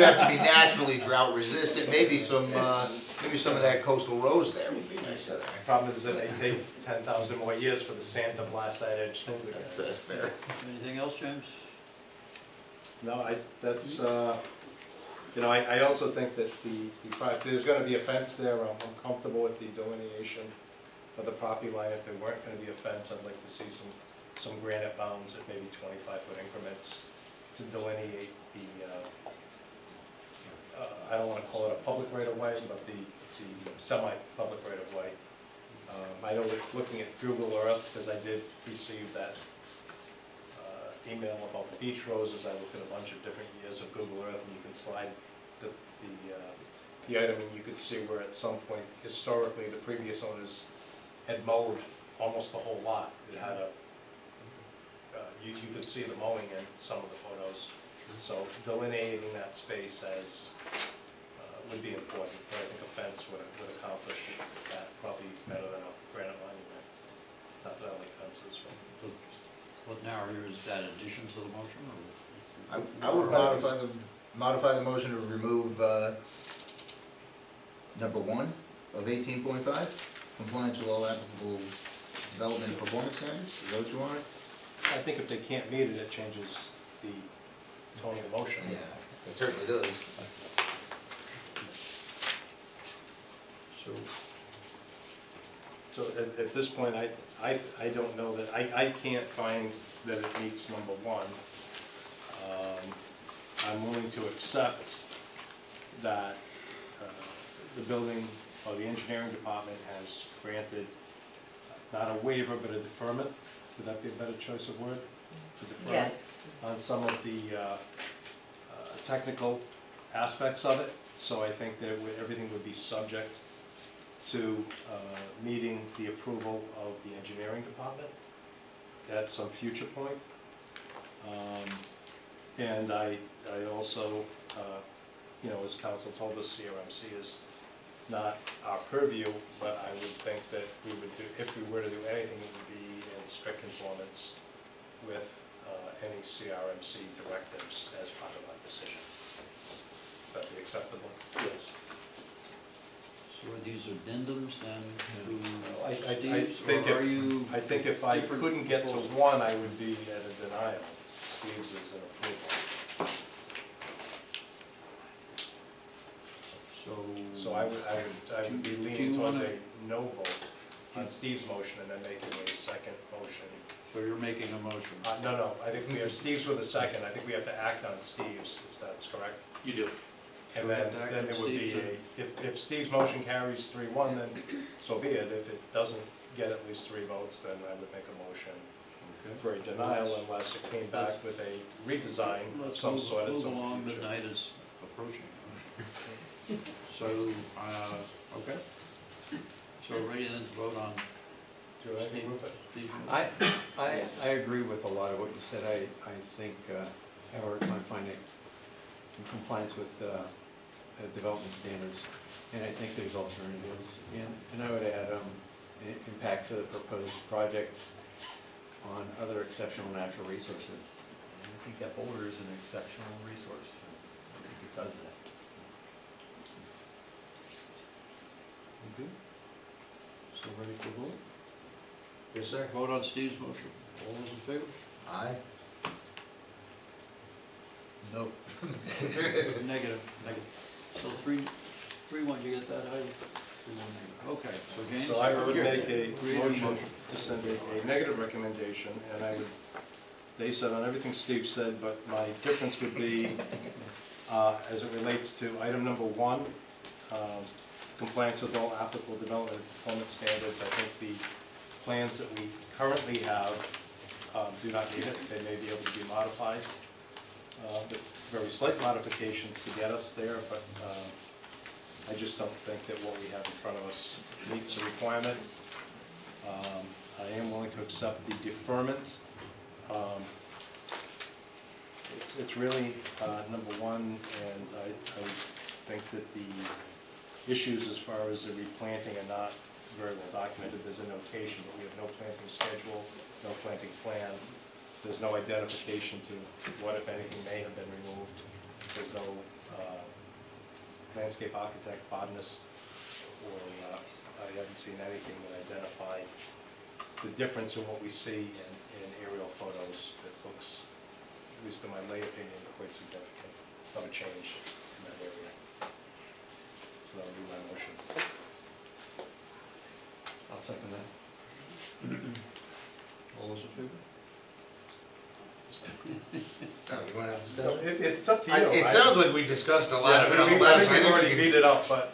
have to be naturally drought resistant. Maybe some of that coastal rose there would be nice. The problem is that they take 10,000 more years for the sand to blast that edge through again. That's fair. Anything else, James? No, that's, I also think that there's going to be a fence there. I'm comfortable with the delineation of the property line. If there weren't going to be a fence, I'd like to see some granite bounds at maybe 25-foot increments to delineate the, I don't want to call it a public right-of-way, but the semi-public right-of-way. I know that looking at Google Earth, because I did receive that email about the beach roses, I looked at a bunch of different years of Google Earth, and you can slide the item, and you could see where at some point, historically, the previous owners had mowed almost the whole lot. It had you could see the mowing in some of the photos. So delineating that space would be important, but I think a fence would accomplish that probably better than a granite monument. Not that I like fences, but... What now, is that addition to the motion? Or? I would modify the motion to remove number 1 of 18.5, compliance with all applicable development and performance standards. Is that what you want? I think if they can't meet it, it changes the tone of the motion. Yeah, it certainly does. So at this point, I don't know that, I can't find that it meets number 1. I'm willing to accept that the building or the engineering department has granted not a waiver but a deferment. Would that be a better choice of word? To defer Yes. on some of the technical aspects of it. So I think that everything would be subject to meeting the approval of the engineering department at some future point. And I also, as council told us, CRMC is not our purview, but I would think that we would do, if we were to do anything, it would be in strict conformance with any CRMC directives as part of our decision. Would that be acceptable? Yes. So are these addendums then I to Steve's, think or are you? I think if I different couldn't get to proposals? one, I would be at a denial. Steve's is an approval. So I would be do you leaning towards wanna- a no vote on Steve's motion and then making a second motion. So you're making a motion? No, I think we have Steve's with a second. I think we have to act on Steve's, if that's correct. You do. And So we have then, to act then on there would be Steve's if Steve's motion carries 3-1, then so be it. If it doesn't get at least 3 votes, then I would make a motion Okay. for a denial unless it came back with a redesign of Let's some move sort at move some along, future. midnight is approaching. So, okay. So ready then to vote on Do you have anything with it? Steve's I agree with a lot of what you said. I think I have a hard time finding in compliance with development standards, and I think there's alternatives. And I would add impacts of the proposed project on other exceptional natural resources. And I think that boulder is an exceptional resource. I think it does that. Okay. So ready for vote? Yes, sir. Vote on Steve's motion. All those in favor? Aye. No. Negative. So 3-1, you get that, Heidi? 3-1 negative. Okay, so James? So I would make a Create motion to send a negative recommendation, and I would base it on everything Steve said, but my difference would be, as it relates to item number 1, compliance with all applicable development and performance standards. I think the plans that we currently have do not need it. They may be able to be modified, but very slight modifications to get us there, but I just don't think that what we have in front of us meets the requirement. I am willing to accept the deferment. It's really number 1, and I think that the issues as far as the replanting are not very well documented. There's a notation, but we have no planting schedule, no planting plan. There's no identification to what, if anything, may have been removed. There's no landscape architect, botanist, or I haven't seen anything that identified the difference in what we see in aerial photos that looks, at least in my lay opinion, quite significant of a change in that area. So that would be my motion. I'll second that. All those in favor? It's up to you. It sounds like we discussed a lot of it on the I last think one. we've already beat it up, but.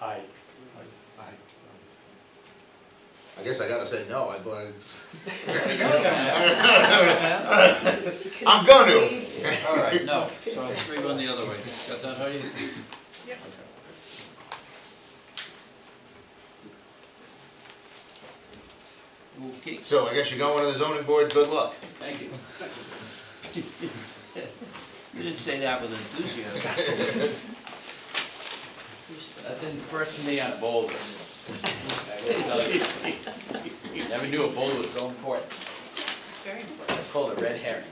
Aye. I guess I gotta say no. I'm going I'm going to. All right, no, so it's 3-1 the other way. Got that, Heidi? Yep. Okay. So I guess you're going to the zoning board. Good luck. Thank you. You didn't say that with enthusiasm. That's in first for me on boulder. I will tell you. Never knew a boulder was so important. Very important. That's called a red herring.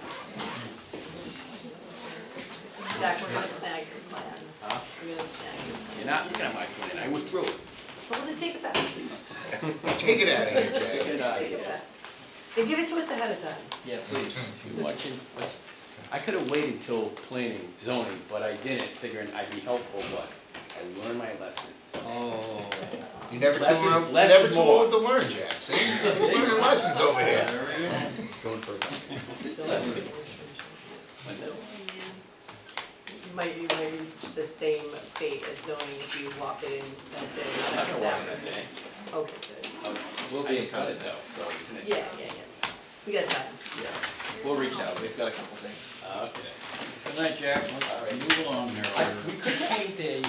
Jack, we're gonna snag your plan. Huh? We're gonna snag your plan. You're not looking at my plan, I withdrew it. Well, then take it back. Take it out of here, Jack. Get it out of Take it here. back. And give it to us ahead of time. Yeah, please. You watching? I could have waited till planning, zoning, but I didn't, figuring I'd be helpful, but I learned my lesson. Oh. You never Less too is- less is much more. to learn, Jack. See, you're learning lessons over here. Going for You might reach the same fate at zoning if you walk it in that day. I'm not gonna walk that day. Okay, good. We'll be in contact though, so. we can- Yeah. We got time. Yeah, we'll reach out, we've got a couple things. Okay. Good night, Jack. Move along there. We could paint a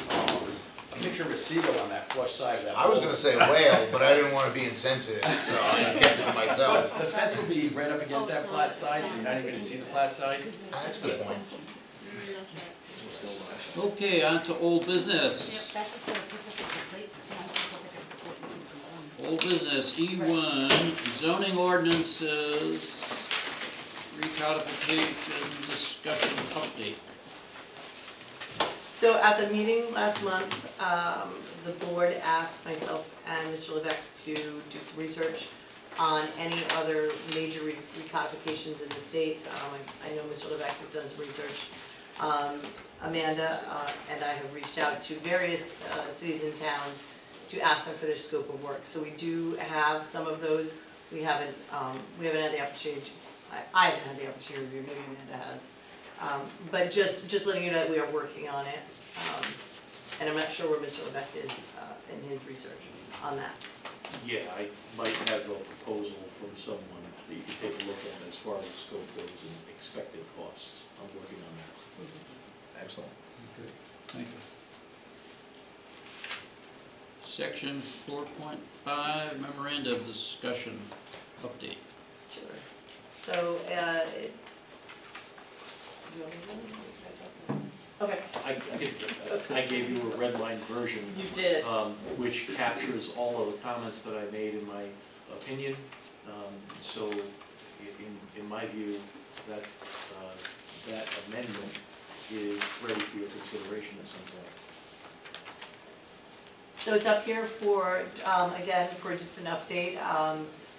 picture of a seagull on that flush side of that. I was boulder. gonna say whale, but I didn't want to be insensitive, so I kept it to myself. The fence will be right up against that flat side, so you're not even gonna see the flat side. That's a good point. Okay, on to old business. Yep, that's a Old business, E1, zoning ordinances, recodification, discussion, update. So at the meeting last month, the board asked myself and Mr. Levesque to do some research on any other major recodifications in the state. I know Mr. Levesque has done some research. Amanda and I have reached out to various cities and towns to ask them for their scope of work. So we do have some of those. We haven't had the opportunity. I haven't had the opportunity to review. Maybe Amanda has. But just letting you know that we are working on it. And I'm not sure where Mr. Levesque is in his research on that. Yeah, I might have a proposal from someone that you can take a look at as far as scope goes and expected costs. I'm working on that. Excellent. Okay, thank you. Section 4.5, memoranda of discussion, update. Sure. So, okay. I gave you a red line version. You did. Which captures all of the comments that I made in my opinion. So in my view, that amendment is ready for your consideration at some point. So it's up here for, again, for just an update.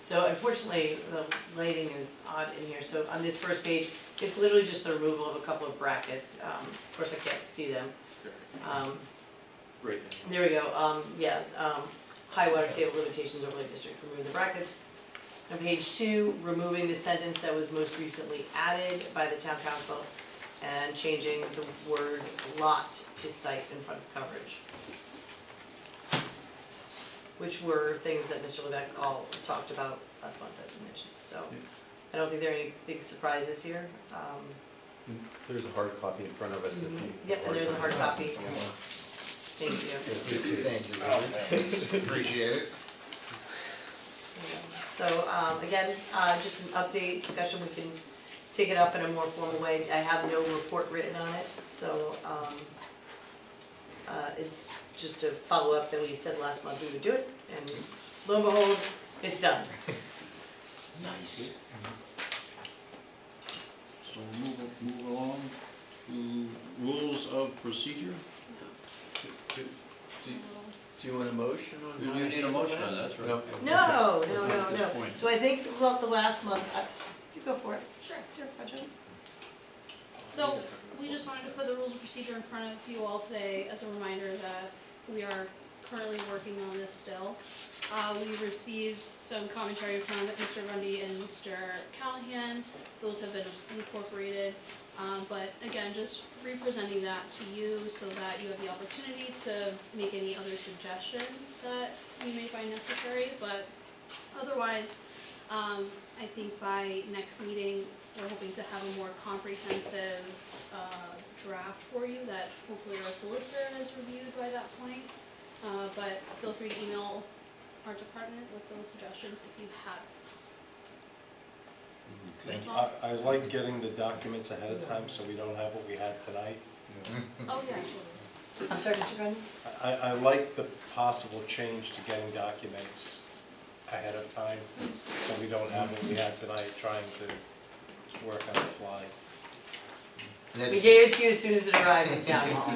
So unfortunately, the lighting is odd in here. So on this first page, it's literally just the removal of a couple of brackets. Of course, I can't see them. Right. There we go. Yeah, high water table limitations overlay district, remove the brackets. On page 2, removing the sentence that was most recently added by the town council and changing the word lot to site in front of coverage, which were things that Mr. Levesque all talked about last month, as I mentioned. So I don't think there are any big surprises here. There's a hard copy in front of us. If you Yep, and there's a hard copy. Thank you. Thank you. Appreciate it. So again, just an update discussion. We can take it up in a more formal way. I have no report written on it, so it's just a follow up that we said last month we would do it, and lo and behold, it's done. Nice. So move along to rules of procedure. Do you want a motion on that? You need a motion on that, that's right. No, At this no. point. So I think throughout the last month, you go for it. Sure. It's your project. So we just wanted to put the rules of procedure in front of you all today as a reminder that we are currently working on this still. We received some commentary from Mr. Rundy and Mr. Callahan. Those have been incorporated. But again, just representing that to you so that you have the opportunity to make any other suggestions that you may find necessary. But otherwise, I think by next meeting, we're hoping to have a more comprehensive draft for you that hopefully our solicitor has reviewed by that point. But feel free to email our department with those suggestions if you haven't. Thank you. I like getting the documents ahead of time so we don't have what we had tonight. Oh, yeah, absolutely. I'm sorry, Mr. Grundy? I like the possible change to getting documents ahead of time, so we don't have what we had tonight trying to work on the fly. We gave it to you as soon as it arrived in town hall.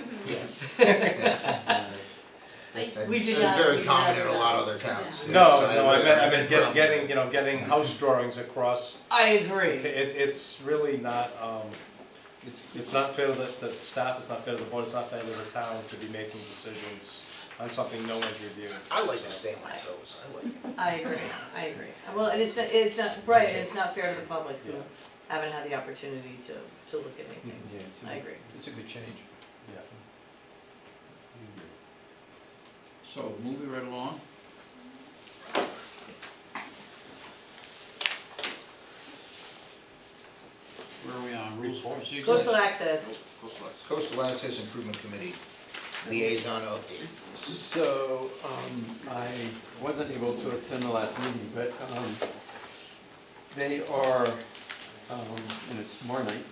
We did That's not- very we did common not in a say lot that. of other towns. No, So I meant problem. getting house drawings across. I agree. It's really not, it's not fair to the staff, it's not fair to the board, it's not fair to the town to be making decisions on something no one's reviewed. I like to stay on my toes, I like it. I agree. Well, and it's not, right, and it's not fair to the public who haven't had the opportunity to look at anything. Yeah, I agree. It's a good change. Yeah. So moving right along. Where are we on? Rules of procedure? Coastal access. Coastal Access Improvement Committee, liaison update. So, I wasn't able to attend the last meeting, but they are, and it's tomorrow night,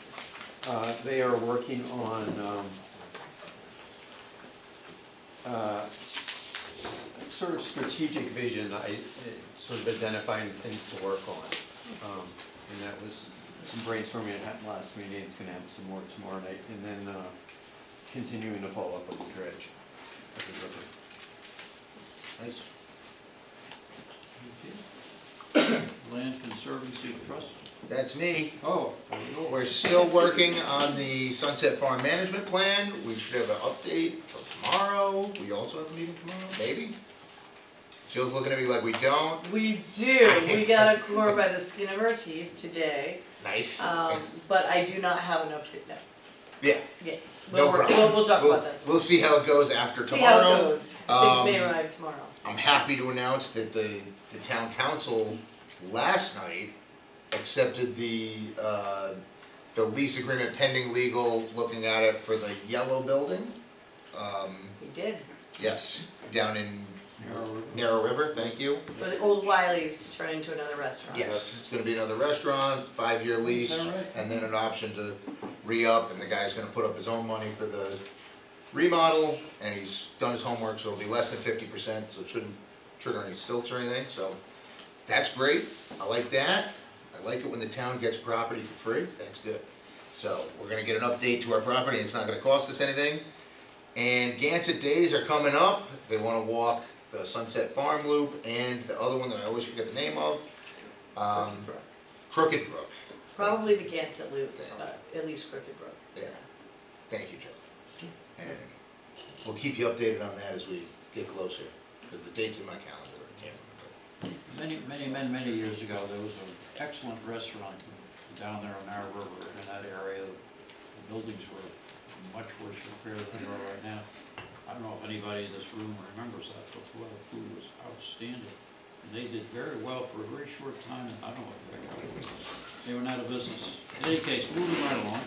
they are working on sort of strategic vision, sort of identifying things to work on. And that was some brainstorming that happened last meeting, it's gonna happen some more tomorrow night, and then continuing to follow up with the dredge of the river. Nice. Land Conservancy Trust. That's me. Oh, there we go. We're still working on the Sunset Farm Management Plan. We should have an update for tomorrow. We also have a meeting tomorrow, maybe? Jill's looking at me like we don't. We do, we got a core by the skin of our teeth today, Nice. but I do not have an update now. Yeah. Yeah, No problem. we'll talk about that. We'll see how it goes after See tomorrow. how it goes, things may arrive tomorrow. I'm happy to announce that the town council last night accepted the lease agreement pending legal, looking at it for the yellow building. We did, Yes, down in Narrow River, thank you. for the old Wiley's to turn into another restaurant. Yes, it's gonna be another restaurant, 5-year lease, Is that right? and then an option to re-up, and the guy's gonna put up his own money for the remodel, and he's done his homework, so it'll be less than 50%, so it shouldn't trigger any stilts or anything, so that's great, I like that. I like it when the town gets property for free, that's good. So, we're gonna get an update to our property, and it's not gonna cost us anything. And Gansett Days are coming up, they wanna walk the Sunset Farm Loop and the other one that I always forget the name of, Crooked Brook. Probably the Gansett Loop, at least Crooked Brook. Yeah, thank you, Joe. And we'll keep you updated on that as we get closer, because the date's in my calendar, I can't remember. Many years ago, there was an excellent restaurant down there on our river in that area. The buildings were much worse repair than they are right now. I don't know if anybody in this room remembers that, but the food was outstanding. And they did very well for a very short time, and I don't know what the heck happened. They went out of business. In any case, moving right along.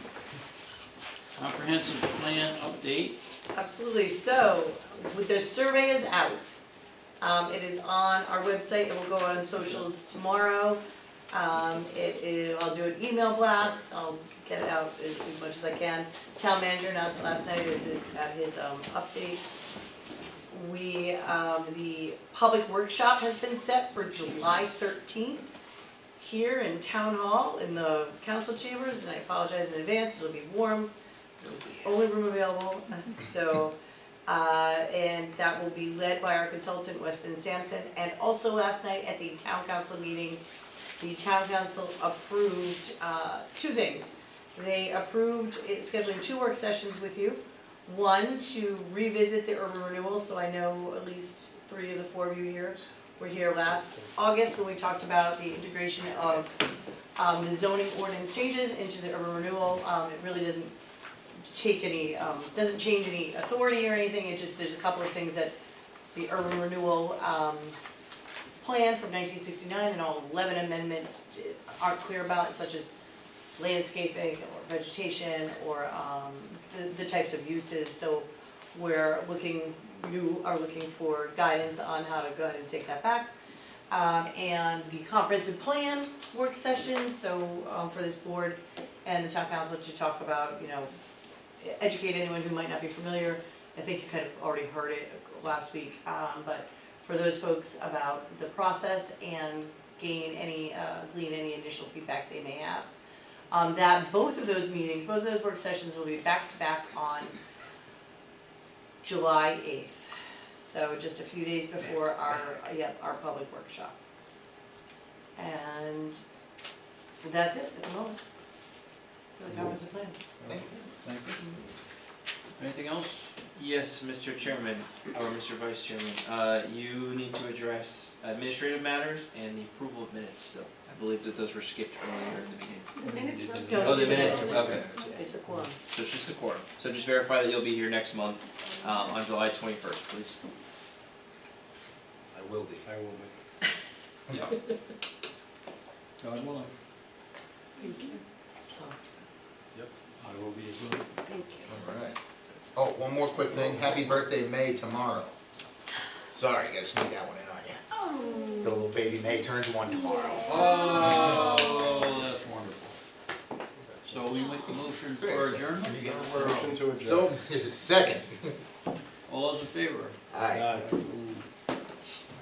Comprehensive plan update. Absolutely, so, the survey is out. It is on our website, it will go on socials tomorrow. I'll do an email blast, I'll get it out as much as I can. Town manager announced last night is at his update. The public workshop has been set for July 13th here in Town Hall in the council chambers, and I apologize in advance, it'll be warm. It was the only room available, so, and that will be led by our consultant, Weston Sampson. And also last night at the town council meeting, the town council approved two things. They approved scheduling 2 work sessions with you. One, to revisit the urban renewal, so I know at least 3 of the 4 of you here were here last August when we talked about the integration of the zoning ordinance changes into the urban renewal. It really doesn't doesn't change any authority or anything, it just, there's a couple of things that the urban renewal plan from 1969 and all 11 amendments aren't clear about, such as landscaping or vegetation or the types of uses. So you are looking for guidance on how to go ahead and take that back. And the comprehensive plan work session, so for this board and the town council to talk about, educate anyone who might not be familiar. I think you kind of already heard it last week, but for those folks about the process and glean any initial feedback they may have. Both of those meetings, both of those work sessions will be back to back on July 8th. So just a few days before our public workshop. And that's it at the moment. For the comprehensive plan. Thank you. Anything else? Yes, Mr. Chairman, or Mr. Vice Chairman, you need to address administrative matters and the approval of minutes still. I believe that those were skipped earlier in the meeting. The minutes were. No, Oh, the minutes, okay. It's the quorum. So it's just the quorum. So just verify that you'll be here next month, on July 21st, please. I will be. I will be. Yeah. God willing. Thank you. I will be as well. Thank you. All right. Oh, one more quick thing. Happy birthday, May, tomorrow. Sorry, gotta sneak that one in on you. Oh. The little baby May turns 1 tomorrow. Oh, that's wonderful. So we make the motion for adjournment? Motion to adjourn. So, second. All those in favor? Aye. Aye.